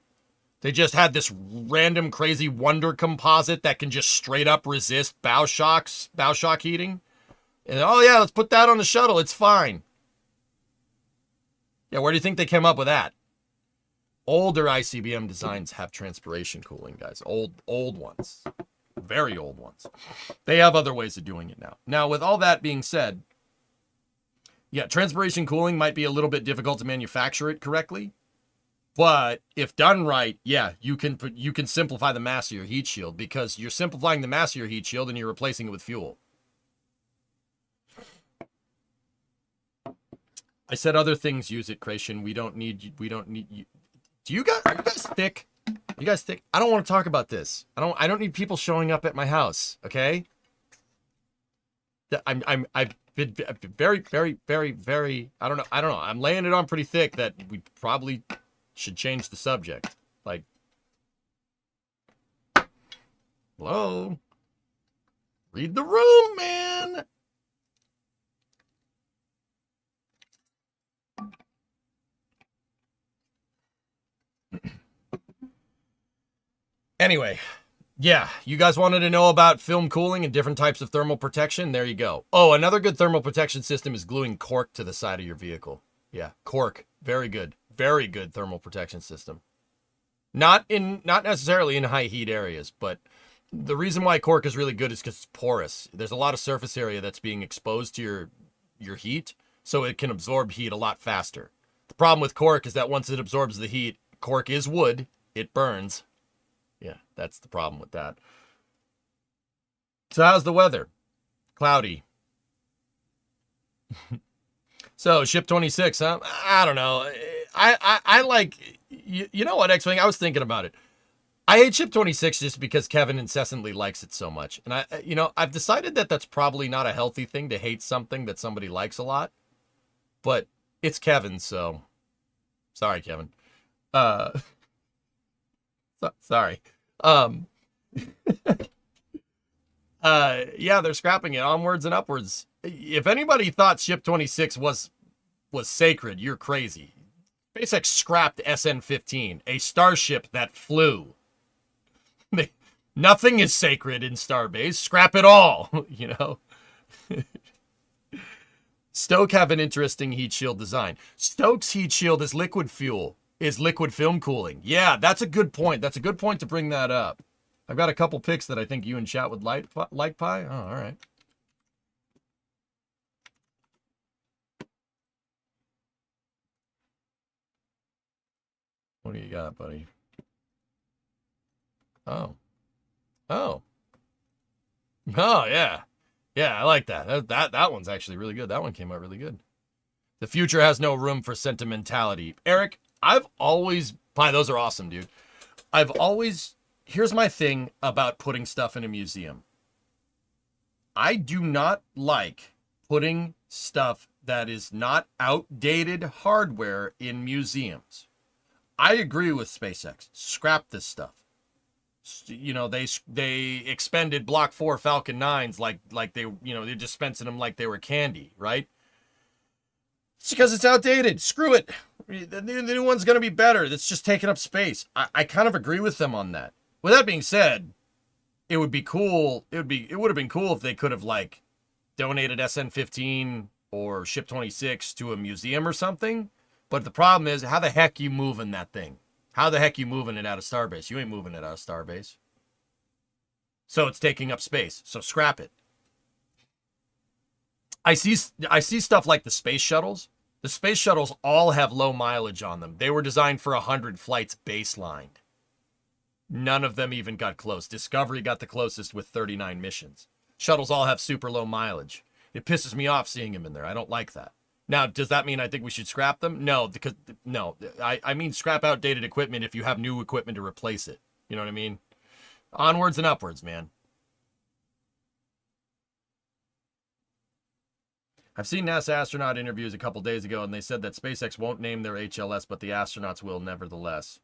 They just had this random crazy wonder composite that can just straight up resist bow shock heating. And oh yeah, let's put that on the shuttle. It's fine. Yeah, where do you think they came up with that? Older ICBM designs have transpiration cooling, guys. Old ones. Very old ones. They have other ways of doing it now. Now, with all that being said, yeah, transpiration cooling might be a little bit difficult to manufacture it correctly. But if done right, yeah, you can simplify the mass of your heat shield because you're simplifying the mass of your heat shield and you're replacing it with fuel. I said other things use it, Creation. We don't need you. Are you guys thick? You guys thick? I don't want to talk about this. I don't need people showing up at my house, okay? I've been very, very, very, very, I don't know. I'm laying it on pretty thick that we probably should change the subject. Like, hello? Read the room, man. Anyway, yeah, you guys wanted to know about film cooling and different types of thermal protection? There you go. Oh, another good thermal protection system is gluing cork to the side of your vehicle. Yeah, cork. Very good. Very good thermal protection system. Not necessarily in high heat areas, but the reason why cork is really good is because it's porous. There's a lot of surface area that's being exposed to your heat, so it can absorb heat a lot faster. The problem with cork is that once it absorbs the heat, cork is wood, it burns. Yeah, that's the problem with that. So how's the weather? Cloudy. So, ship 26, huh? I don't know. I like, you know what, X-Wing? I was thinking about it. I hate Ship 26 just because Kevin incessantly likes it so much. And I've decided that that's probably not a healthy thing to hate something that somebody likes a lot. But it's Kevin, so sorry, Kevin. Sorry. Yeah, they're scrapping it onwards and upwards. If anybody thought Ship 26 was sacred, you're crazy. SpaceX scrapped SN-15, a Starship that flew. Nothing is sacred in Starbase. Scrap it all, you know. Stoke have an interesting heat shield design. Stoke's heat shield is liquid fuel, is liquid film cooling. Yeah, that's a good point. That's a good point to bring that up. I've got a couple picks that I think you and chat would like, Pi. Oh, all right. What do you got, buddy? Oh. Oh. Oh, yeah. Yeah, I like that. That one's actually really good. That one came out really good. The future has no room for sentimentality. Eric, I've always... Pi, those are awesome, dude. I've always... Here's my thing about putting stuff in a museum. I do not like putting stuff that is not outdated hardware in museums. I agree with SpaceX. Scrap this stuff. You know, they expended Block 4 Falcon 9s like they, you know, they're dispensing them like they were candy, right? It's because it's outdated. Screw it. The new one's going to be better. It's just taking up space. I kind of agree with them on that. With that being said, it would be cool. It would have been cool if they could have like donated SN-15 or Ship 26 to a museum or something. But the problem is, how the heck you moving that thing? How the heck you moving it out of Starbase? You ain't moving it out of Starbase. So it's taking up space. So scrap it. I see stuff like the space shuttles. The space shuttles all have low mileage on them. They were designed for 100 flights baselined. None of them even got close. Discovery got the closest with 39 missions. Shuttles all have super low mileage. It pisses me off seeing them in there. I don't like that. Now, does that mean I think we should scrap them? No, because no. I mean scrap outdated equipment if you have new equipment to replace it. You know what I mean? Onwards and upwards, man. I've seen NASA astronaut interviews a couple days ago, and they said that SpaceX won't name their HLS, but the astronauts will nevertheless.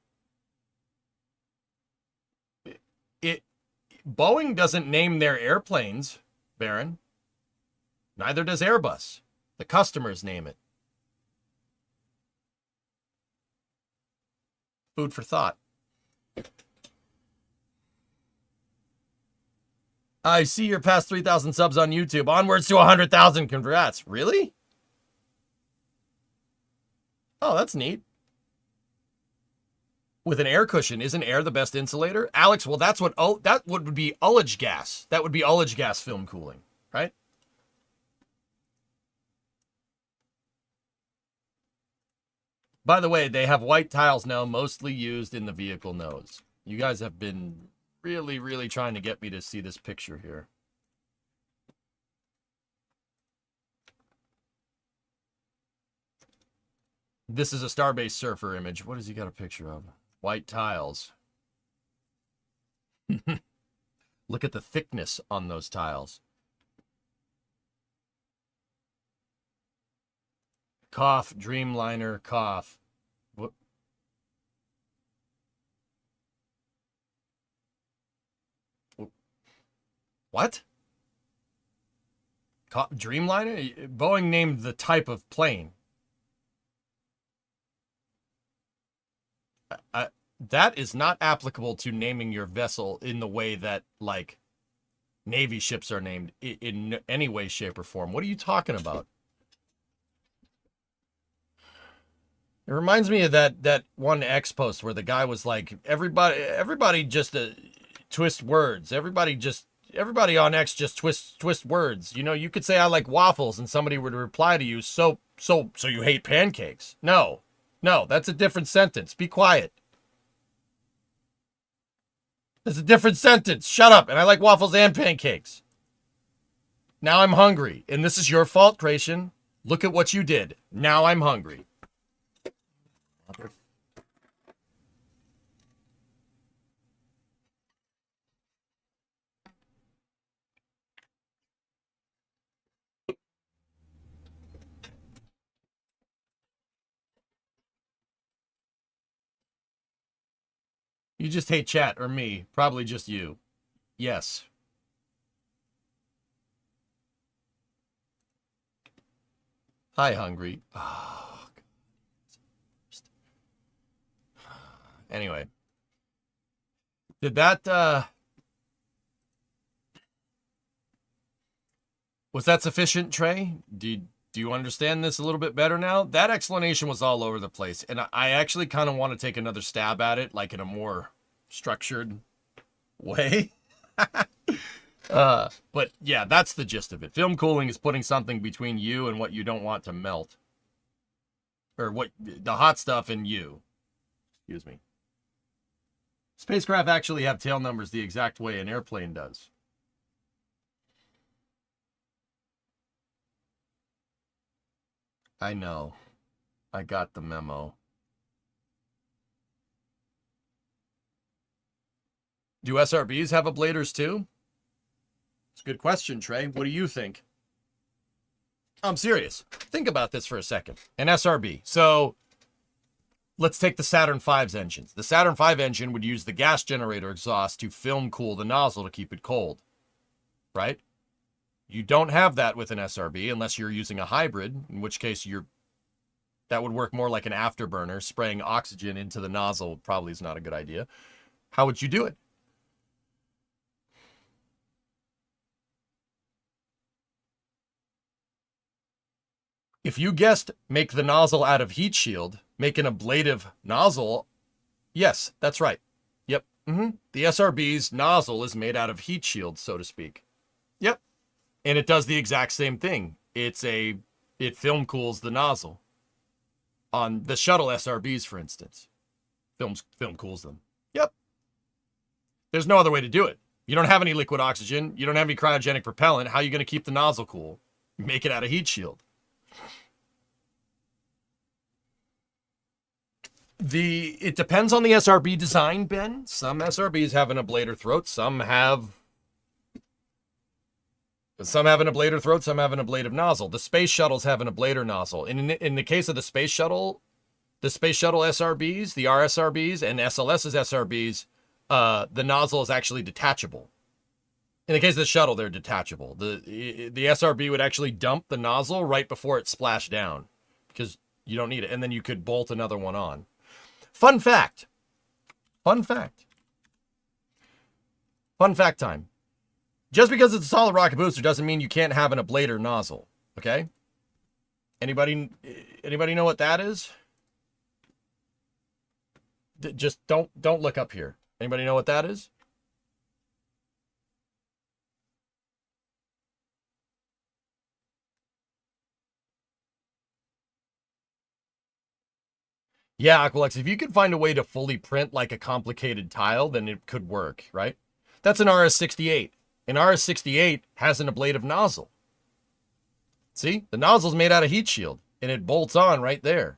Boeing doesn't name their airplanes, Baron. Neither does Airbus. The customers name it. Food for thought. I see you're past 3,000 subs on YouTube. Onwards to 100,000. Congrats. Really? Oh, that's neat. With an air cushion, isn't air the best insulator? Alex, well, that would be ullage gas. That would be ullage gas film cooling, right? By the way, they have white tiles now, mostly used in the vehicle nose. You guys have been really, really trying to get me to see this picture here. This is a Starbase Surfer image. What has he got a picture of? White tiles. Look at the thickness on those tiles. Cough, Dreamliner, cough. What? Dreamliner? Boeing named the type of plane. That is not applicable to naming your vessel in the way that, like, Navy ships are named in any way, shape, or form. What are you talking about? It reminds me of that one X post where the guy was like, everybody just twist words. Everybody on X just twist words. You know, you could say I like waffles and somebody would reply to you, so you hate pancakes. No, that's a different sentence. Be quiet. That's a different sentence. Shut up. And I like waffles and pancakes. Now I'm hungry. And this is your fault, Creation. Look at what you did. Now I'm hungry. You just hate chat, or me. Probably just you. Yes. Hi, Hungry. Oh, anyway. Did that, was that sufficient, Trey? Do you understand this a little bit better now? That explanation was all over the place, and I actually kind of want to take another stab at it, like in a more structured way. But yeah, that's the gist of it. Film cooling is putting something between you and what you don't want to melt. Or what, the hot stuff in you. Excuse me. Spacecraft actually have tail numbers the exact way an airplane does. I know. I got the memo. Do SRBs have ablators too? It's a good question, Trey. What do you think? I'm serious. Think about this for a second. An SRB. So let's take the Saturn V's engines. The Saturn V engine would use the gas generator exhaust to film cool the nozzle to keep it cold. Right? You don't have that with an SRB unless you're using a hybrid, in which case that would work more like an afterburner. Spraying oxygen into the nozzle probably is not a good idea. How would you do it? If you guessed make the nozzle out of heat shield, make an ablative nozzle, yes, that's right. Yep. The SRB's nozzle is made out of heat shield, so to speak. Yep. And it does the exact same thing. It film cools the nozzle. On the shuttle SRBs, for instance. Film cools them. Yep. There's no other way to do it. You don't have any liquid oxygen. You don't have any cryogenic propellant. How are you going to keep the nozzle cool? Make it out of heat shield. It depends on the SRB design, Ben. Some SRBs have an ablator throat. Some have an ablator throat. Some have an ablative nozzle. The space shuttles have an ablator nozzle. In the case of the space shuttle SRBs, the RSRBs, and SLS's SRBs, the nozzle is actually detachable. In the case of the shuttle, they're detachable. The SRB would actually dump the nozzle right before it splashed down because you don't need it. And then you could bolt another one on. Fun fact time. Just because it's a solid rocket booster doesn't mean you can't have an ablator nozzle. Okay? Anybody know what that is? Just don't look up here. Anybody know what that is? Yeah, Aqualex, if you could find a way to fully print like a complicated tile, then it could work, right? That's an RS-68. An RS-68 has an ablative nozzle. See? The nozzle's made out of heat shield, and it bolts on right there.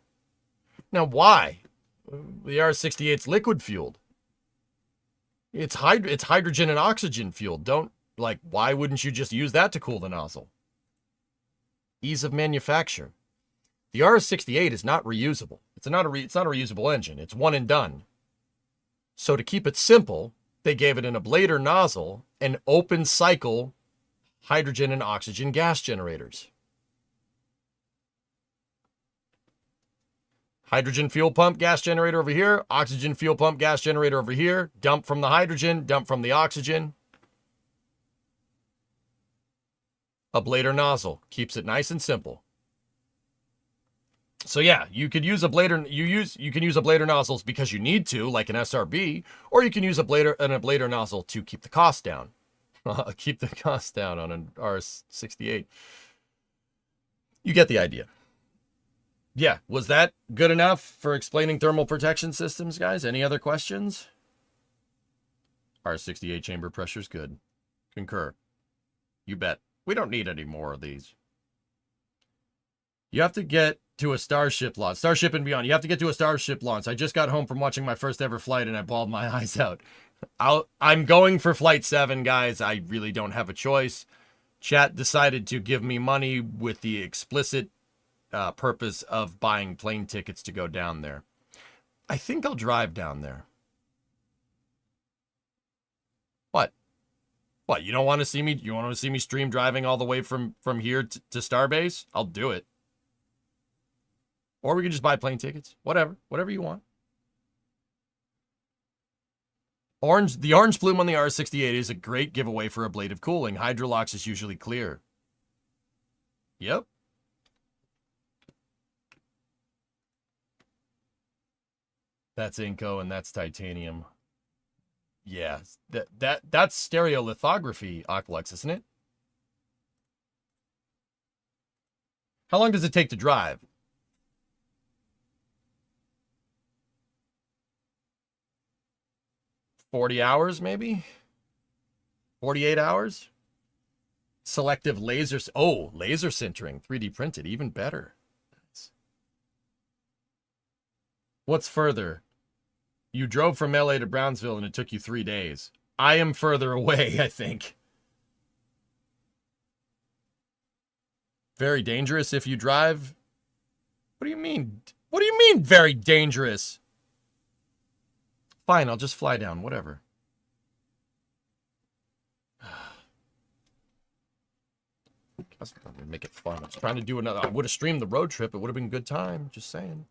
Now, why? The RS-68's liquid fueled. It's hydrogen and oxygen fueled. Why wouldn't you just use that to cool the nozzle? Ease of manufacture. The RS-68 is not reusable. It's not a reusable engine. It's one and done. So to keep it simple, they gave it an ablator nozzle and open cycle hydrogen and oxygen gas generators. Hydrogen fuel pump gas generator over here, oxygen fuel pump gas generator over here, dump from the hydrogen, dump from the oxygen. Ablator nozzle keeps it nice and simple. So yeah, you could use ablator. You can use ablator nozzles because you need to, like an SRB, or you can use an ablator nozzle to keep the cost down. Keep the cost down on an RS-68. You get the idea. Yeah, was that good enough for explaining thermal protection systems, guys? Any other questions? RS-68 chamber pressure's good. Concur. You bet. We don't need any more of these. You have to get to a Starship launch. Starship and beyond. You have to get to a Starship launch. I just got home from watching my first ever flight and I bawled my eyes out. I'm going for Flight 7, guys. I really don't have a choice. Chat decided to give me money with the explicit purpose of buying plane tickets to go down there. I think I'll drive down there. What, you don't want to see me? You want to see me stream driving all the way from here to Starbase? I'll do it. Or we can just buy plane tickets. Whatever you want. The orange plume on the R68 is a great giveaway for ablative cooling. Hydrolox is usually clear. Yep. That's Inco and that's titanium. Yeah, that's stereolithography, Aqualex, isn't it? How long does it take to drive? 40 hours, maybe? 48 hours? Selective laser... Oh, laser sintering. 3D printed. Even better. Nice. What's further? You drove from LA to Brownsville and it took you 3 days. I am further away, I think. Very dangerous if you drive... What do you mean? What do you mean, very dangerous? Fine, I'll just fly down, whatever. Let's make it fun. I was trying to do another... I would have streamed the road trip. It would have been a good time. Just saying.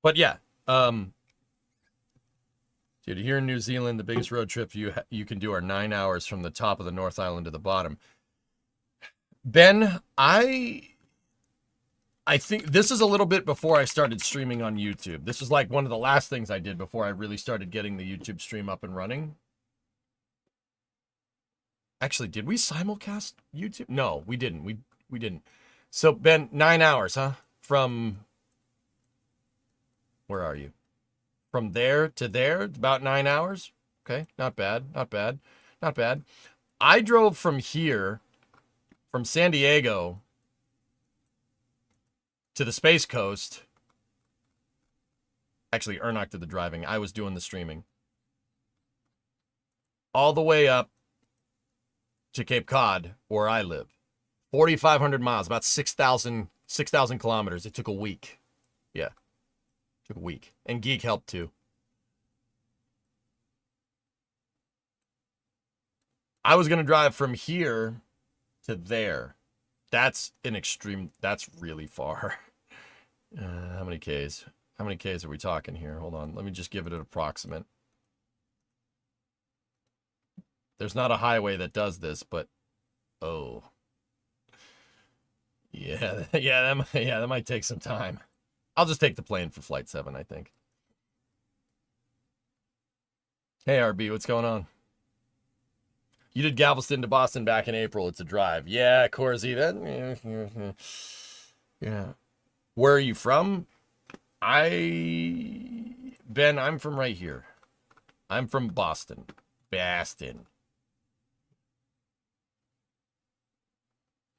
But yeah, dude, here in New Zealand, the biggest road trip you can do are 9 hours from the top of the North Island to the bottom. Ben, I think this is a little bit before I started streaming on YouTube. This was like one of the last things I did before I really started getting the YouTube stream up and running. Actually, did we simulcast YouTube? No, we didn't. We didn't. So, Ben, 9 hours, huh? From... Where are you? From there to there, about 9 hours. Okay, not bad, not bad, not bad. I drove from here, from San Diego to the Space Coast. Actually, Ernock did the driving. I was doing the streaming. All the way up to Cape Cod, where I live. 4,500 miles, about 6,000 kilometers. It took a week. Yeah. Took a week. And Geek helped too. I was going to drive from here to there. That's an extreme... That's really far. How many Ks? How many Ks are we talking here? Hold on. Let me just give it an approximate. There's not a highway that does this, but... Oh. Yeah, that might take some time. I'll just take the plane for Flight 7, I think. Hey, RB, what's going on? You did Galveston to Boston back in April. It's a drive. Yeah, Corsi, that... Yeah. Where are you from? Ben, I'm from right here. I'm from Boston. Boston.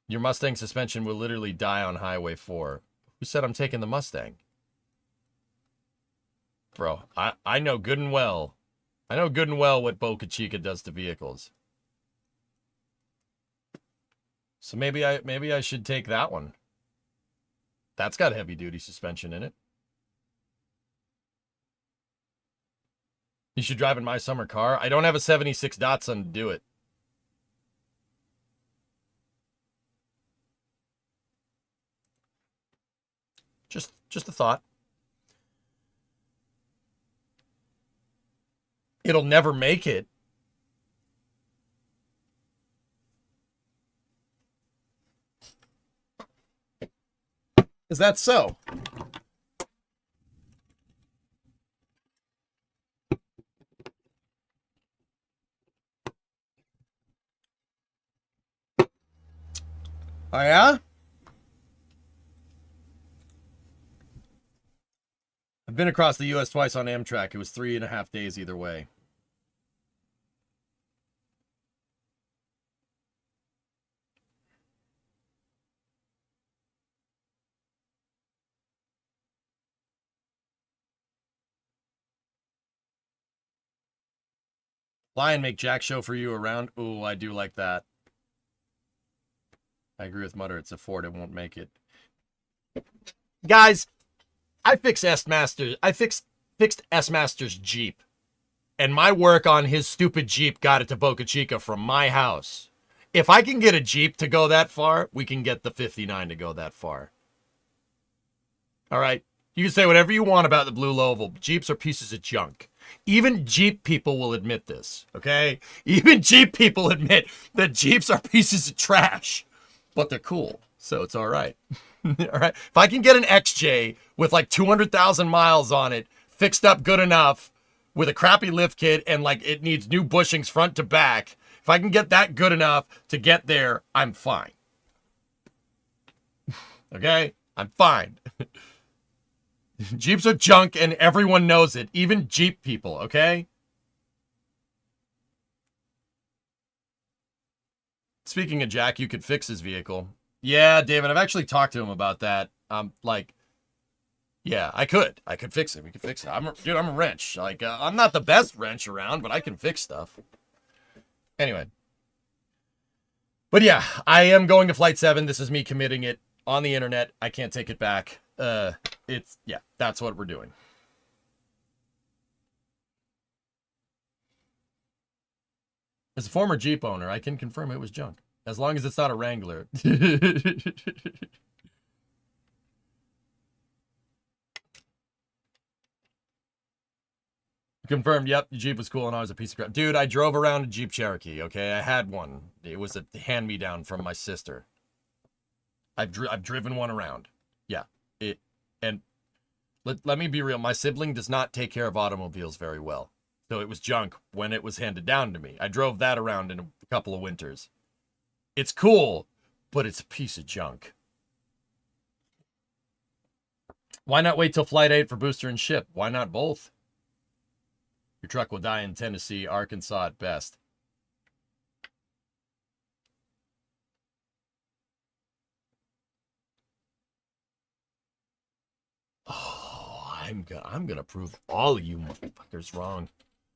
Your Mustang suspension will literally die on Highway 4. Who said I'm taking the Mustang? Bro, I know good and well. I know good and well what Boca Chica does to vehicles. So maybe I should take that one. That's got heavy duty suspension in it. You should drive in my summer car. I don't have a 76 Datsun to do it. Just a thought. It'll never make it. Is that so? Oh, yeah? I've been across the U.S. twice on Amtrak. It was 3.5 days either way. Fly and make Jack show for you around. Ooh, I do like that. I agree with Mutter. It's a Ford. It won't make it. Guys, I fixed S-Master's Jeep. And my work on his stupid Jeep got it to Boca Chica from my house. If I can get a Jeep to go that far, we can get the 59 to go that far. All right? You can say whatever you want about the Blue Oval. Jeeps are pieces of junk. Even Jeep people will admit this, okay? Even Jeep people admit that Jeeps are pieces of trash. But they're cool, so it's all right. All right? If I can get an XJ with like 200,000 miles on it, fixed up good enough, with a crappy lift kit and like it needs new bushings front to back, if I can get that good enough to get there, I'm fine. Okay? I'm fine. Jeeps are junk and everyone knows it, even Jeep people, okay? Speaking of Jack, you could fix his vehicle. Yeah, David, I've actually talked to him about that. Yeah, I could fix it. We could fix it. I'm a wrench. Like, I'm not the best wrench around, but I can fix stuff. Anyway. But yeah, I am going to Flight 7. This is me committing it on the internet. I can't take it back. Yeah, that's what we're doing. As a former Jeep owner, I can confirm it was junk. As long as it's not a Wrangler. Confirmed, yep, the Jeep was cool and I was a piece of crap. Dude, I drove around a Jeep Cherokee, okay? I had one. It was a hand-me-down from my sister. I've driven one around. Yeah. And let me be real. My sibling does not take care of automobiles very well. So it was junk when it was handed down to me. I drove that around in a couple of winters. It's cool, but it's a piece of junk. Why not wait till Flight 8 for booster and ship? Why not both? Your truck will die in Tennessee, Arkansas at best. Oh, I'm gonna prove all of you motherfuckers wrong.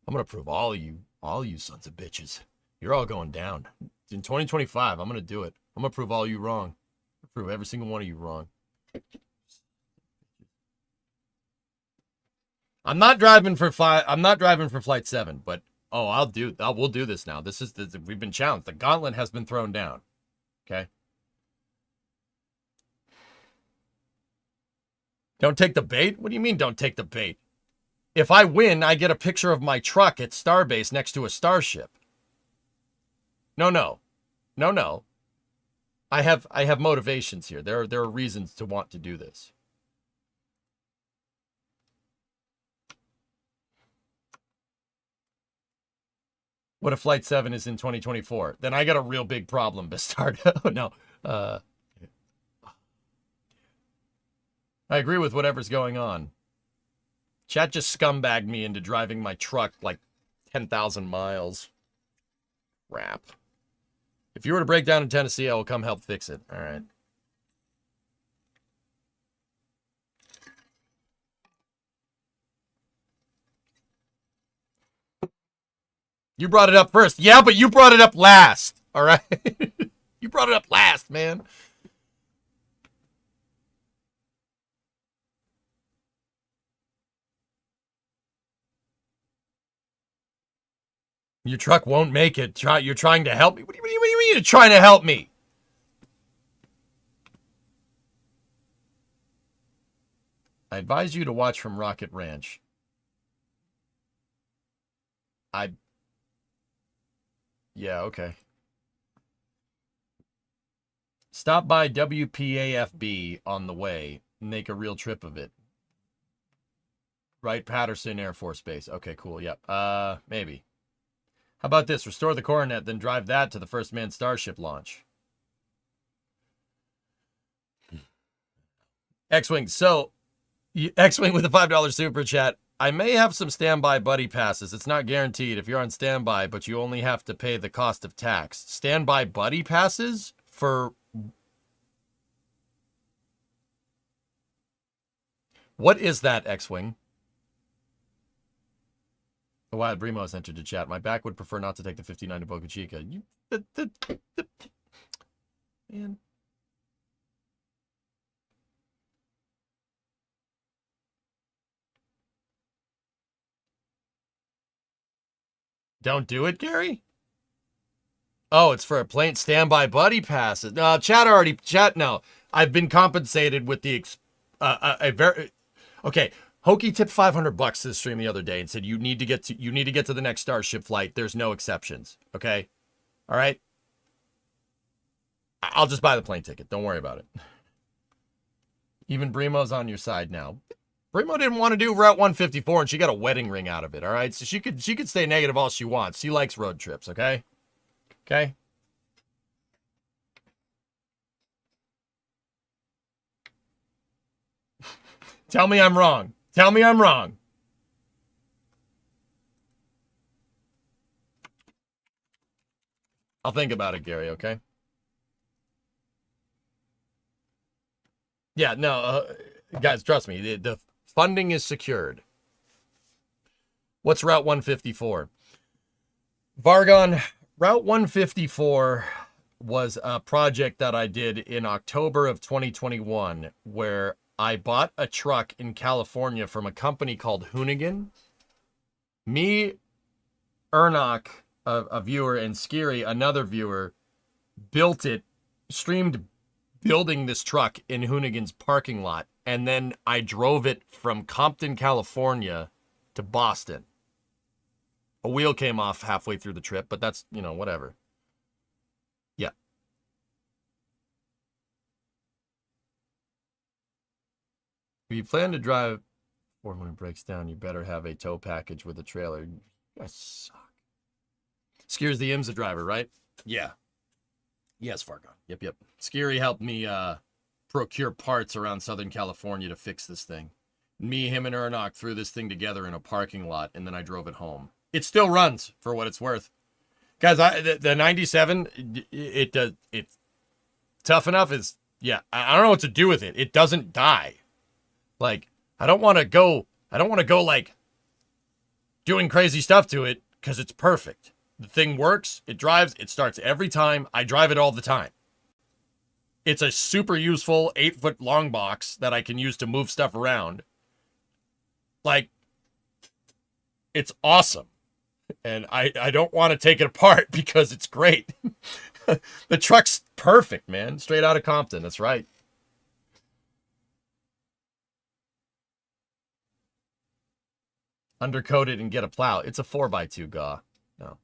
I'm gonna prove all you sons of bitches. You're all going down. In 2025, I'm gonna do it. I'm gonna prove all you wrong. Prove every single one of you wrong. I'm not driving for Flight 7, but we'll do this now. We've been challenged. The gauntlet has been thrown down. Okay. Don't take the bait? What do you mean don't take the bait? If I win, I get a picture of my truck at Starbase next to a Starship. No. I have motivations here. There are reasons to want to do this. What if Flight 7 is in 2024? Then I got a real big problem, Bastardo. No. I agree with whatever's going on. Chat just scumbagged me into driving my truck like 10,000 miles. Crap. If you were to break down in Tennessee, I will come help fix it. All right. You brought it up first. Yeah, but you brought it up last. All right? You brought it up last, man. Your truck won't make it. You're trying to help me? What do you mean you're trying to help me? I advise you to watch from Rocket Ranch. Yeah, okay. Stop by WPAFB on the way. Make a real trip of it. Right, Patterson Air Force Base. Okay, cool. Yep. Maybe. How about this? Restore the Coronet, then drive that to the first manned Starship launch. X-Wing. So, X-Wing with a $5 super chat. I may have some standby buddy passes. It's not guaranteed if you're on standby, but you only have to pay the cost of tax. Standby buddy passes for... What is that, X-Wing? Oh, wow, Brimo's entered the chat. My back would prefer not to take the 59 to Boca Chica. Man. Don't do it, Gary? Oh, it's for a plane standby buddy passes. No, chat. No, I've been compensated with the okay. Hokey tipped $500 to the stream the other day and said you need to get to the next Starship flight. There's no exceptions. Okay, all right. I'll just buy the plane ticket. Don't worry about it. Even Brimo's on your side now. Brimo didn't want to do Route 154, and she got a wedding ring out of it. All right, so she could stay negative all she wants. She likes road trips. Okay. Okay. Tell me I'm wrong. Tell me I'm wrong. I'll think about it, Gary, okay? Yeah, no, guys, trust me. The funding is secured. What's Route 154? Vargon, Route 154 was a project that I did in October of 2021 where I bought a truck in California from a company called Hoonigan. Me, Ernok, a viewer, and Skiri, another viewer, streamed building this truck in Hoonigan's parking lot. And then I drove it from Compton, California to Boston. A wheel came off halfway through the trip, but that's, whatever. Yeah. If you plan to drive, or when it breaks down, you better have a tow package with a trailer. You guys suck. Skiri's the IMSA driver, right? Yeah. Yes, Fargon. Yep. Skiri helped me procure parts around Southern California to fix this thing. Me, him, and Ernok threw this thing together in a parking lot, and then I drove it home. It still runs for what it's worth. Guys, the 97, it's tough enough. I don't know what to do with it. It doesn't die. Like, I don't want to go like doing crazy stuff to it because it's perfect. The thing works, it drives, it starts every time. I drive it all the time. It's a super useful 8-foot long box that I can use to move stuff around. Like, it's awesome. And I don't want to take it apart because it's great. The truck's perfect, man. Straight out of Compton. That's right. Undercoat it and get a plow. It's a 4x2 gaw. No.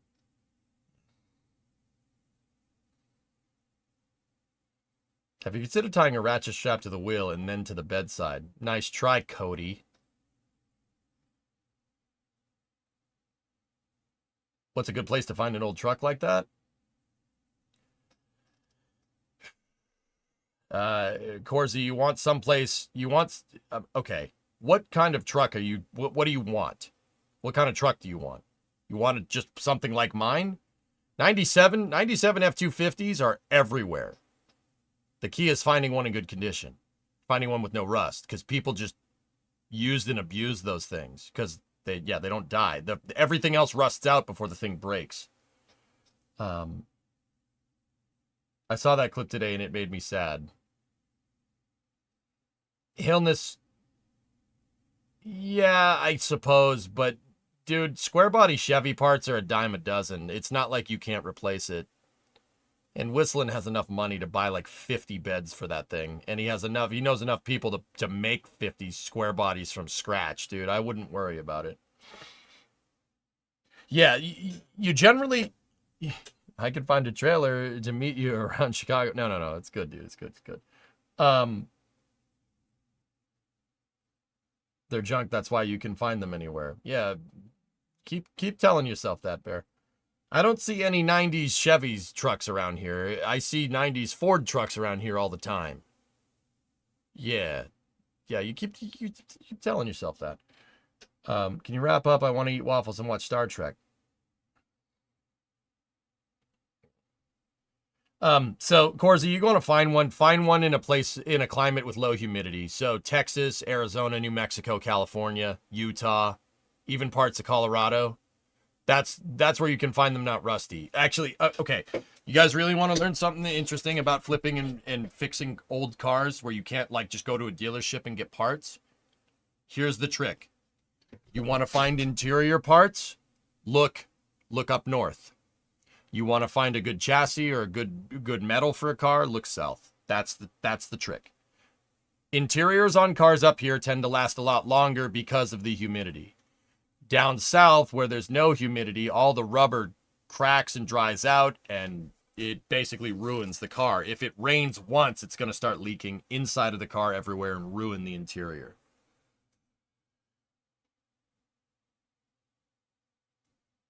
Have you considered tying a ratchet strap to the wheel and then to the bedside? Nice try, Cody. What's a good place to find an old truck like that? Corsi, you want someplace, okay. What kind of truck are you, what do you want? What kind of truck do you want? You want just something like mine? 97 F-250s are everywhere. The key is finding one in good condition. Finding one with no rust, because people just used and abused those things, because they don't die. Everything else rusts out before the thing breaks. I saw that clip today and it made me sad. Illness, yeah, I suppose, but dude, square body Chevy parts are a dime a dozen. It's not like you can't replace it. And Whistling has enough money to buy like 50 beds for that thing. And he knows enough people to make 50 square bodies from scratch, dude. I wouldn't worry about it. Yeah, you generally, I could find a trailer to meet you around Chicago. No. It's good, dude. It's good. They're junk. That's why you can find them anywhere. Yeah. Keep telling yourself that, Bear. I don't see any 90s Chevys trucks around here. I see 90s Ford trucks around here all the time. Yeah, you keep telling yourself that. Can you wrap up? I want to eat waffles and watch Star Trek. So Corsi, you're going to find one in a climate with low humidity. So Texas, Arizona, New Mexico, California, Utah, even parts of Colorado. That's where you can find them not rusty. Actually, okay. You guys really want to learn something interesting about flipping and fixing old cars where you can't like just go to a dealership and get parts? Here's the trick. You want to find interior parts? Look look up north. You want to find a good chassis or a good metal for a car, look south. That's the trick. Interiors on cars up here tend to last a lot longer because of the humidity. Down south, where there's no humidity, all the rubber cracks and dries out, and it basically ruins the car. If it rains once, it's going to start leaking inside of the car everywhere and ruin the interior.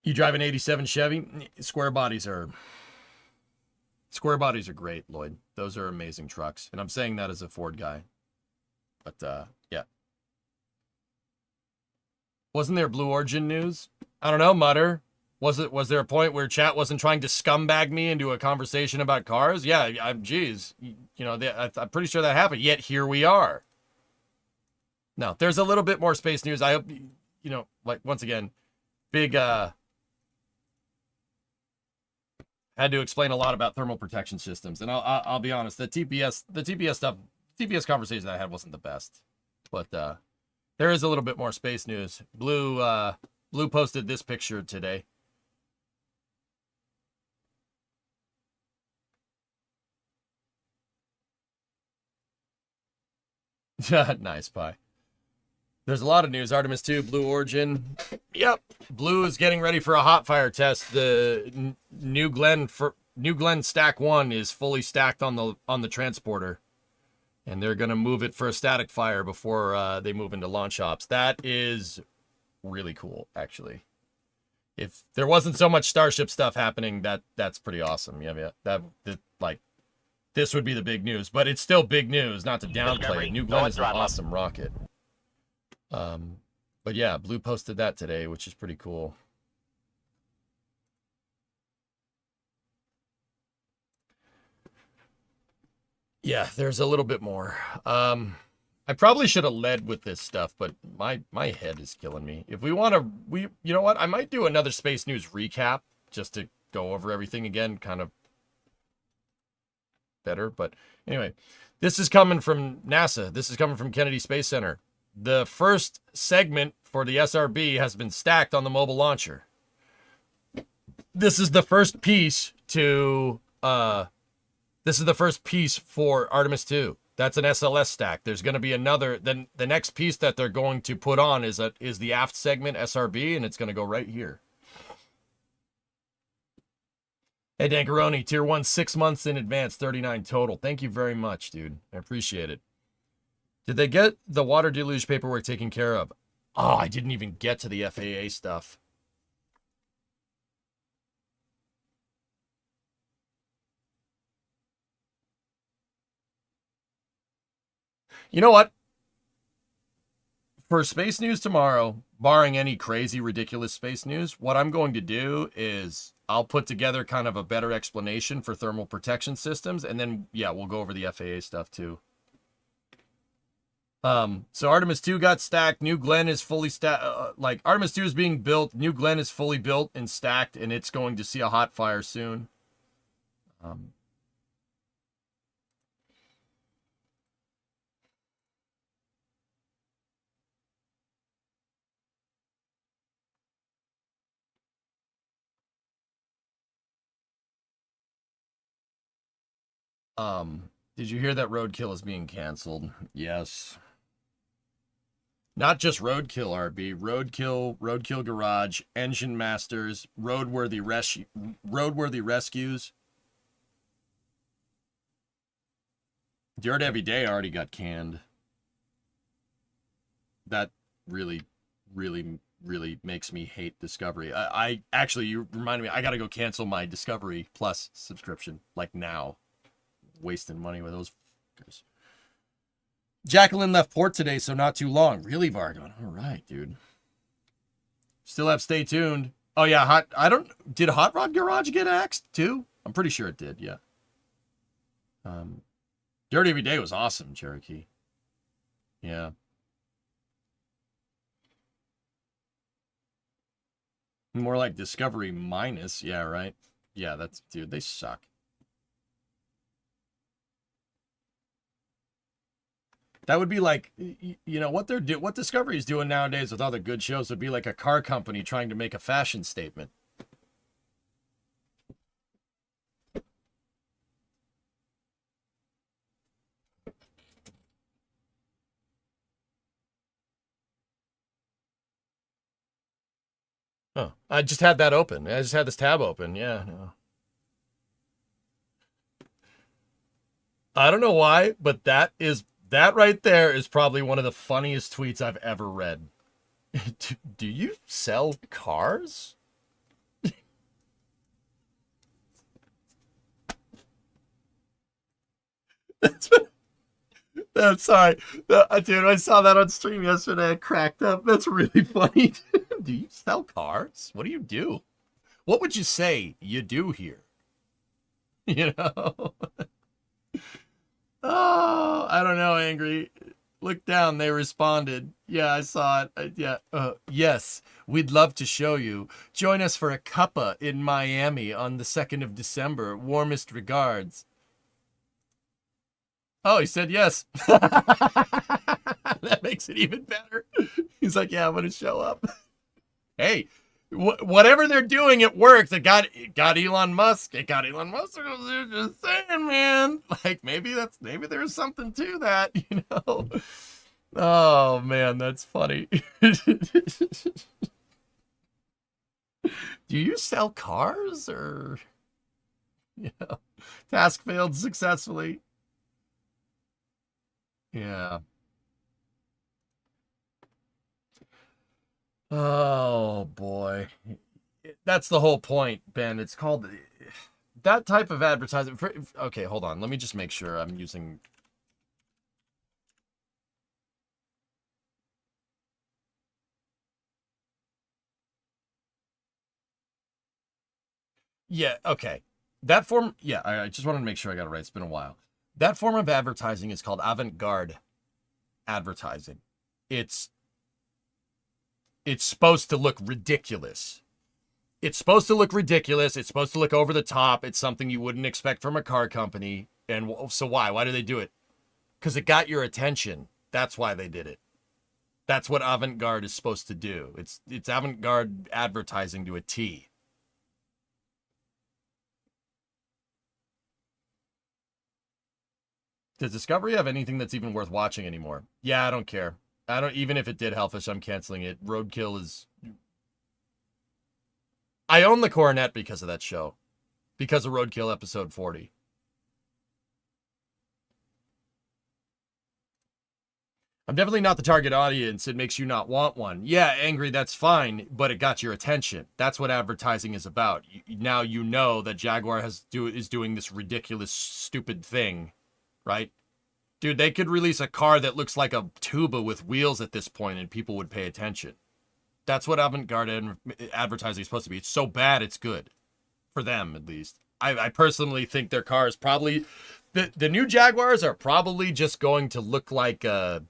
You drive an 87 Chevy? Square bodies are great, Lloyd. Those are amazing trucks. And I'm saying that as a Ford guy. But, yeah. Wasn't there Blue Origin news? I don't know, Mutter. Was there a point where chat wasn't trying to scumbag me into a conversation about cars? Yeah, geez. I'm pretty sure that happened. Yet here we are. No, there's a little bit more space news. I hope, once again, big, had to explain a lot about thermal protection systems. And I'll be honest, the TPS stuff, TPS conversation I had wasn't the best. But there is a little bit more space news. Blue posted this picture today. Nice pie. There's a lot of news. Artemis 2, Blue Origin. Yep. Blue is getting ready for a hot fire test. The New Glenn Stack 1 is fully stacked on the transporter. And they're going to move it for a static fire before they move into launch ops. That is really cool, actually. If there wasn't so much Starship stuff happening, that's pretty awesome. Yeah. This would be the big news, but it's still big news, not to downplay it. New Glenn is an awesome rocket. But yeah, Blue posted that today, which is pretty cool. Yeah, there's a little bit more. I probably should have led with this stuff, but my head is killing me. If we want to, you know what? I might do another Space News recap just to go over everything again, kind of better. But anyway, this is coming from NASA. This is coming from Kennedy Space Center. The first segment for the SRB has been stacked on the mobile launcher. This is the first piece to this is the first piece for Artemis 2. That's an SLS stack. There's going to be another. Then the next piece that they're going to put on is the aft segment SRB, and it's going to go right here. Hey, Dankaroni, Tier 1, 6 months in advance, 39 total. Thank you very much, dude. I appreciate it. Did they get the water deluge paperwork taken care of? Oh, I didn't even get to the FAA stuff. You know what? For Space News tomorrow, barring any crazy, ridiculous space news, what I'm going to do is I'll put together kind of a better explanation for thermal protection systems, and then, yeah, we'll go over the FAA stuff too. So Artemis 2 got stacked. New Glenn is fully stacked. Artemis 2 is being built. New Glenn is fully built and stacked, and it's going to see a hot fire soon. Did you hear that Roadkill is being canceled? Yes. Not just Roadkill, RB. Roadkill Garage, Engine Masters, Roadworthy Rescues. Dirt Every Day already got canned. That really, really, really makes me hate Discovery. I actually, you reminded me, I gotta go cancel my Discovery Plus subscription, like now. Wasting money with those fuckers. Jacqueline left port today, so not too long. Really, Vargon? All right, dude. Still have Stay Tuned. Oh, yeah, did Hot Rod Garage get axed, too? I'm pretty sure it did, yeah. Dirty Every Day was awesome, Cherokee. Yeah. More like Discovery Minus. Yeah, right? Yeah, that's... Dude, they suck. That would be like, you know, what Discovery's doing nowadays with all the good shows would be like a car company trying to make a fashion statement. Oh, I just had that open. I just had this tab open. Yeah. No. I don't know why, but that right there is probably one of the funniest tweets I've ever read. Do you sell cars? That's sorry. Dude, I saw that on stream yesterday. I cracked up. That's really funny. Do you sell cars? What do you do? What would you say you do here? You know? Oh, I don't know, Angry. Look down. They responded. Yeah, I saw it. Yes, we'd love to show you. Join us for a cuppa in Miami on the 2nd of December. Warmest regards. Oh, he said yes. That makes it even better. He's like, yeah, I'm going to show up. Hey, whatever they're doing, it worked. It got Elon Musk. It got Elon Musk. Just saying, man. Like, maybe there's something to that, you know? Oh, man, that's funny. Do you sell cars or, task failed successfully? Yeah. Oh boy. That's the whole point, Ben. It's called that type of advertising. Okay, hold on. Let me just make sure I'm using. Yeah, okay. That form, yeah, I just wanted to make sure I got it right. It's been a while. That form of advertising is called avant-garde advertising. It's supposed to look ridiculous. It's supposed to look ridiculous. It's supposed to look over the top. It's something you wouldn't expect from a car company. And so why? Why do they do it? Because it got your attention. That's why they did it. That's what avant-garde is supposed to do. It's avant-garde advertising to a T. Does Discovery have anything that's even worth watching anymore? Yeah, I don't care. I don't, even if it did Hellfish, I'm canceling it. Roadkill is. I own the Coronet because of that show. Because of Roadkill episode 40. I'm definitely not the target audience. It makes you not want one. Yeah, Angry, that's fine, but it got your attention. That's what advertising is about. Now you know that Jaguar is doing this ridiculous, stupid thing, right? Dude, they could release a car that looks like a tuba with wheels at this point and people would pay attention. That's what avant-garde advertising is supposed to be. It's so bad, it's good. For them, at least. I personally think their car is probably... The new Jaguars are probably just going to look like a...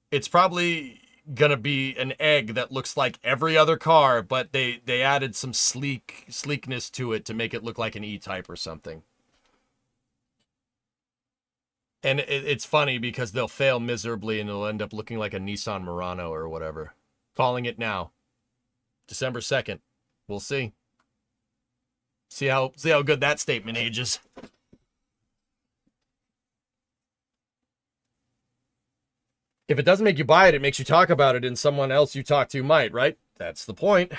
It's probably going to be an egg that looks like every other car, but they added some sleekness to it to make it look like an E-Type or something. And it's funny because they'll fail miserably and it'll end up looking like a Nissan Murano or whatever. Calling it now. December 2nd. We'll see. See how good that statement ages. If it doesn't make you buy it, it makes you talk about it and someone else you talk to might, right? That's the point.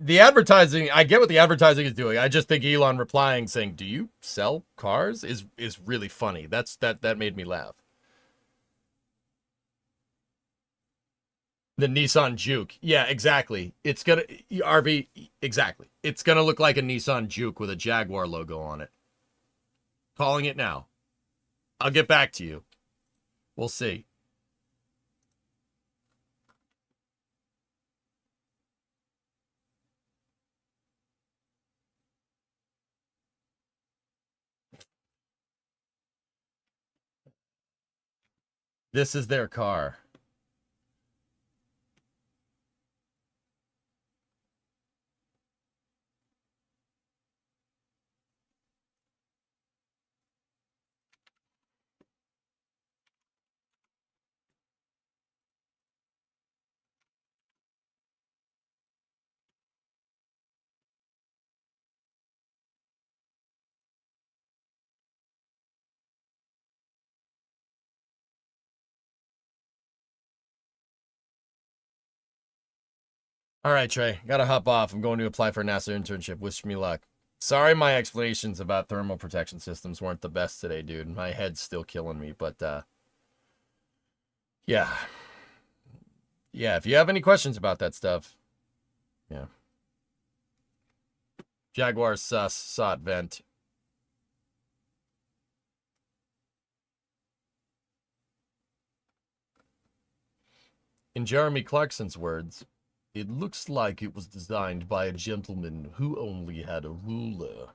The advertising, I get what the advertising is doing. I just think Elon replying saying, "Do you sell cars?" is really funny. That made me laugh. The Nissan Juke. Yeah, exactly. It's gonna RV, exactly. It's gonna look like a Nissan Juke with a Jaguar logo on it. Calling it now. I'll get back to you. We'll see. This is their car. All right, Trey, gotta hop off. I'm going to apply for a NASA internship. Wish me luck. Sorry my explanations about thermal protection systems weren't the best today, dude. My head's still killing me, but yeah. Yeah, if you have any questions about that stuff, yeah. Jaguar sus, saw it vent. In Jeremy Clarkson's words, it looks like it was designed by a gentleman who only had a ruler.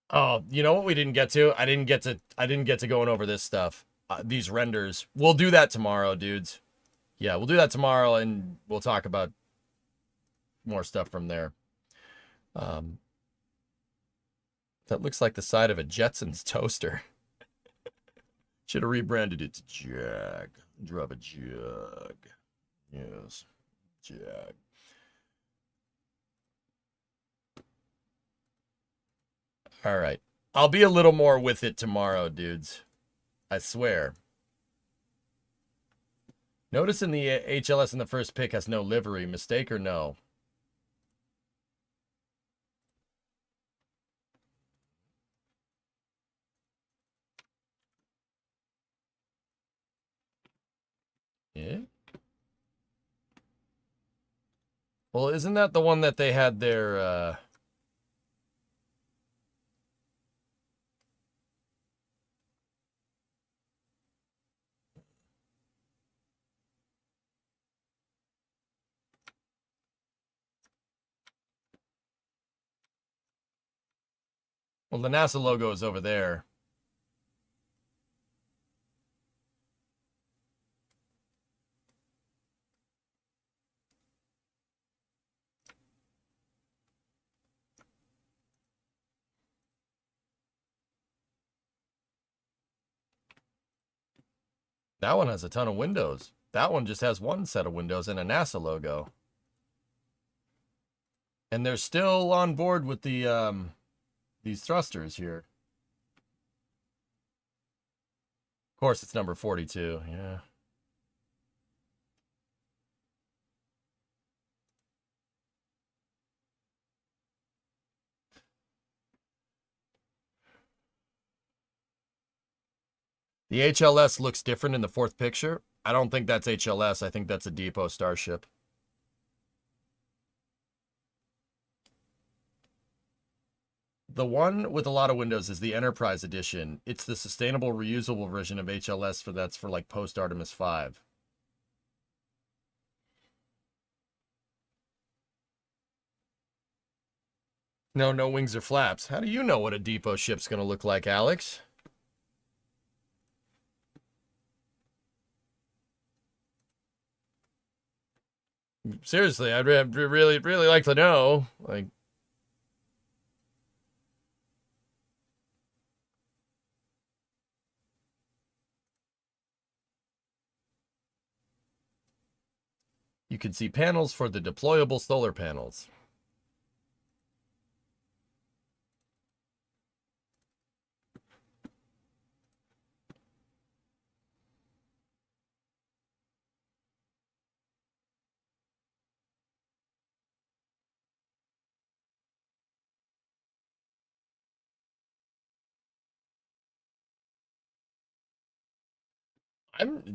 Oh, you know what we didn't get to? I didn't get to going over this stuff. These renders. We'll do that tomorrow, dudes. Yeah, we'll do that tomorrow, and we'll talk about more stuff from there. That looks like the side of a Jetsons toaster. Should have rebranded it to Jag. Drop a Jag. Yes, Jag. All right. I'll be a little more with it tomorrow, dudes. I swear. Notice in the HLS in the first pick has no livery. Mistake or no? Yeah. Well, isn't that the one that they had their well, the NASA logo is over there. That one has a ton of windows. That one just has one set of windows and a NASA logo. And they're still on board with the these thrusters here. Of course, it's number 42. Yeah. The HLS looks different in the fourth picture. I don't think that's HLS. I think that's a depot Starship. The one with a lot of windows is the Enterprise Edition. It's the sustainable, reusable version of HLS that's for like post Artemis 5. No wings or flaps. How do you know what a depot ship's going to look like, Alex? Seriously, I'd really like to know. Like, you can see panels for the deployable solar panels.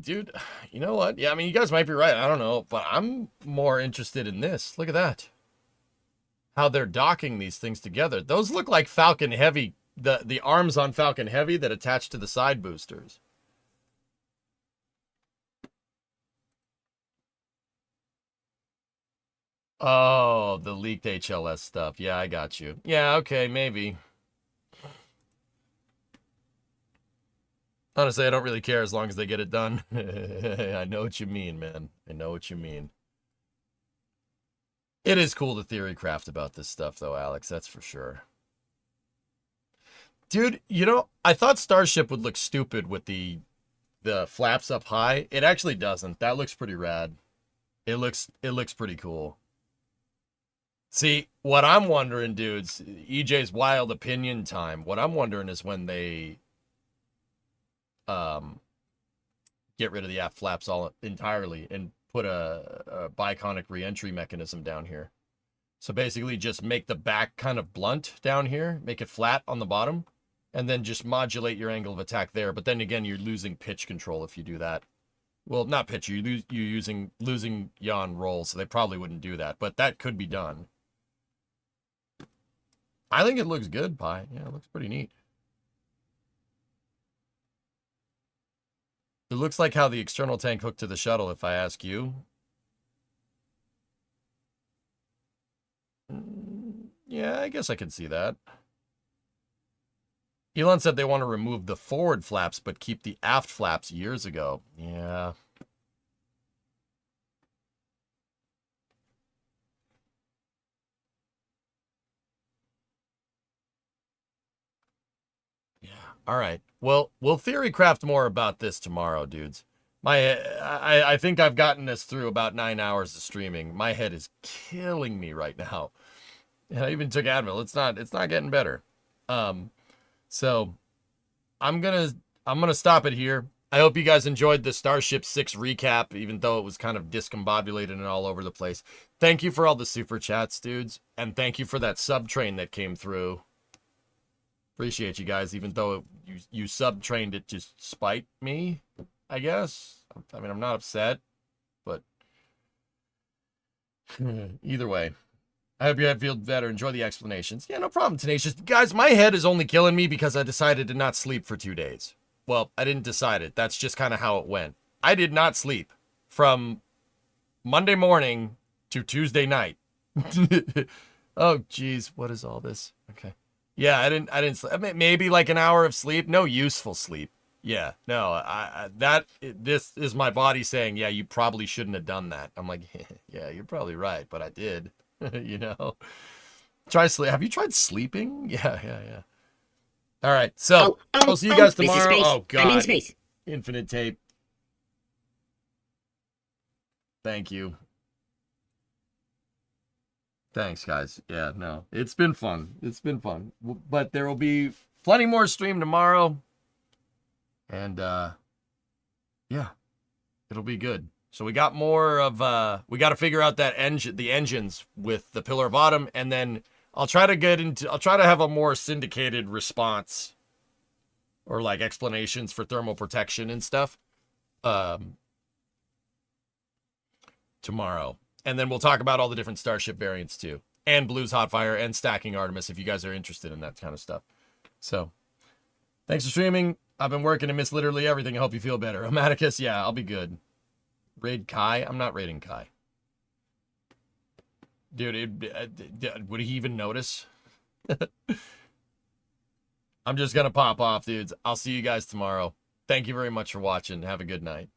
Dude, you know what? Yeah, I mean, you guys might be right. I don't know, but I'm more interested in this. Look at that. How they're docking these things together. Those look like Falcon Heavy, the arms on Falcon Heavy that attach to the side boosters. Oh, the leaked HLS stuff. Yeah, I got you. Yeah, okay, maybe. Honestly, I don't really care as long as they get it done. I know what you mean, man. I know what you mean. It is cool to theory craft about this stuff, though, Alex. That's for sure. Dude, you know, I thought Starship would look stupid with the flaps up high. It actually doesn't. That looks pretty rad. It looks pretty cool. See, what I'm wondering, dudes, EJ's wild opinion time. What I'm wondering is when they get rid of the aft flaps all entirely and put a biconic reentry mechanism down here. So basically just make the back kind of blunt down here, make it flat on the bottom, and then just modulate your angle of attack there. But then again, you're losing pitch control if you do that. Well, not pitch, you're losing yaw roll, so they probably wouldn't do that. But that could be done. I think it looks good, Pi. Yeah, it looks pretty neat. It looks like how the external tank hooked to the shuttle, if I ask you. Yeah, I guess I can see that. Elon said they want to remove the forward flaps, but keep the aft flaps years ago. Yeah. Yeah. All right. Well, we'll theory craft more about this tomorrow, dudes. I think I've gotten us through about 9 hours of streaming. My head is killing me right now. And I even took Advil. It's not getting better. So I'm gonna stop it here. I hope you guys enjoyed the Starship 6 recap, even though it was kind of discombobulated and all over the place. Thank you for all the super chats, dudes, and thank you for that sub train that came through. Appreciate you guys, even though you sub trained it to spite me, I guess. I mean, I'm not upset, but either way. I hope you feel better. Enjoy the explanations. Yeah, no problem, Tenacious. Guys, my head is only killing me because I decided to not sleep for 2 days. Well, I didn't decide it. That's just kind of how it went. I did not sleep from Monday morning to Tuesday night. Oh, geez. What is all this? Okay. Yeah, I didn't sleep. I mean, maybe like an hour of sleep. No useful sleep. Yeah, no, this is my body saying, yeah, you probably shouldn't have done that. I'm like, yeah, you're probably right, but I did. You know, try sleep. Have you tried sleeping? Yeah. All right, so I'll see you guys tomorrow. Oh God,
I'm in space.
Infinite tape. Thank you. Thanks, guys. Yeah, no, it's been fun. It's been fun, but there will be plenty more stream tomorrow, and yeah, it'll be good. So we got more of, we got to figure out that the engines with the Pillar of Autumn, and then I'll try to have a more syndicated response or like explanations for thermal protection and stuff, tomorrow. And then we'll talk about all the different Starship variants too, and Blues Hotfire and Stacking Artemis if you guys are interested in that kind of stuff. So thanks for streaming. I've been working and missed literally everything. I hope you feel better. Omaticus, yeah, I'll be good. Raid Kai? I'm not raiding Kai. Dude, would he even notice? I'm just going to pop off, dudes. I'll see you guys tomorrow. Thank you very much for watching. Have a good night.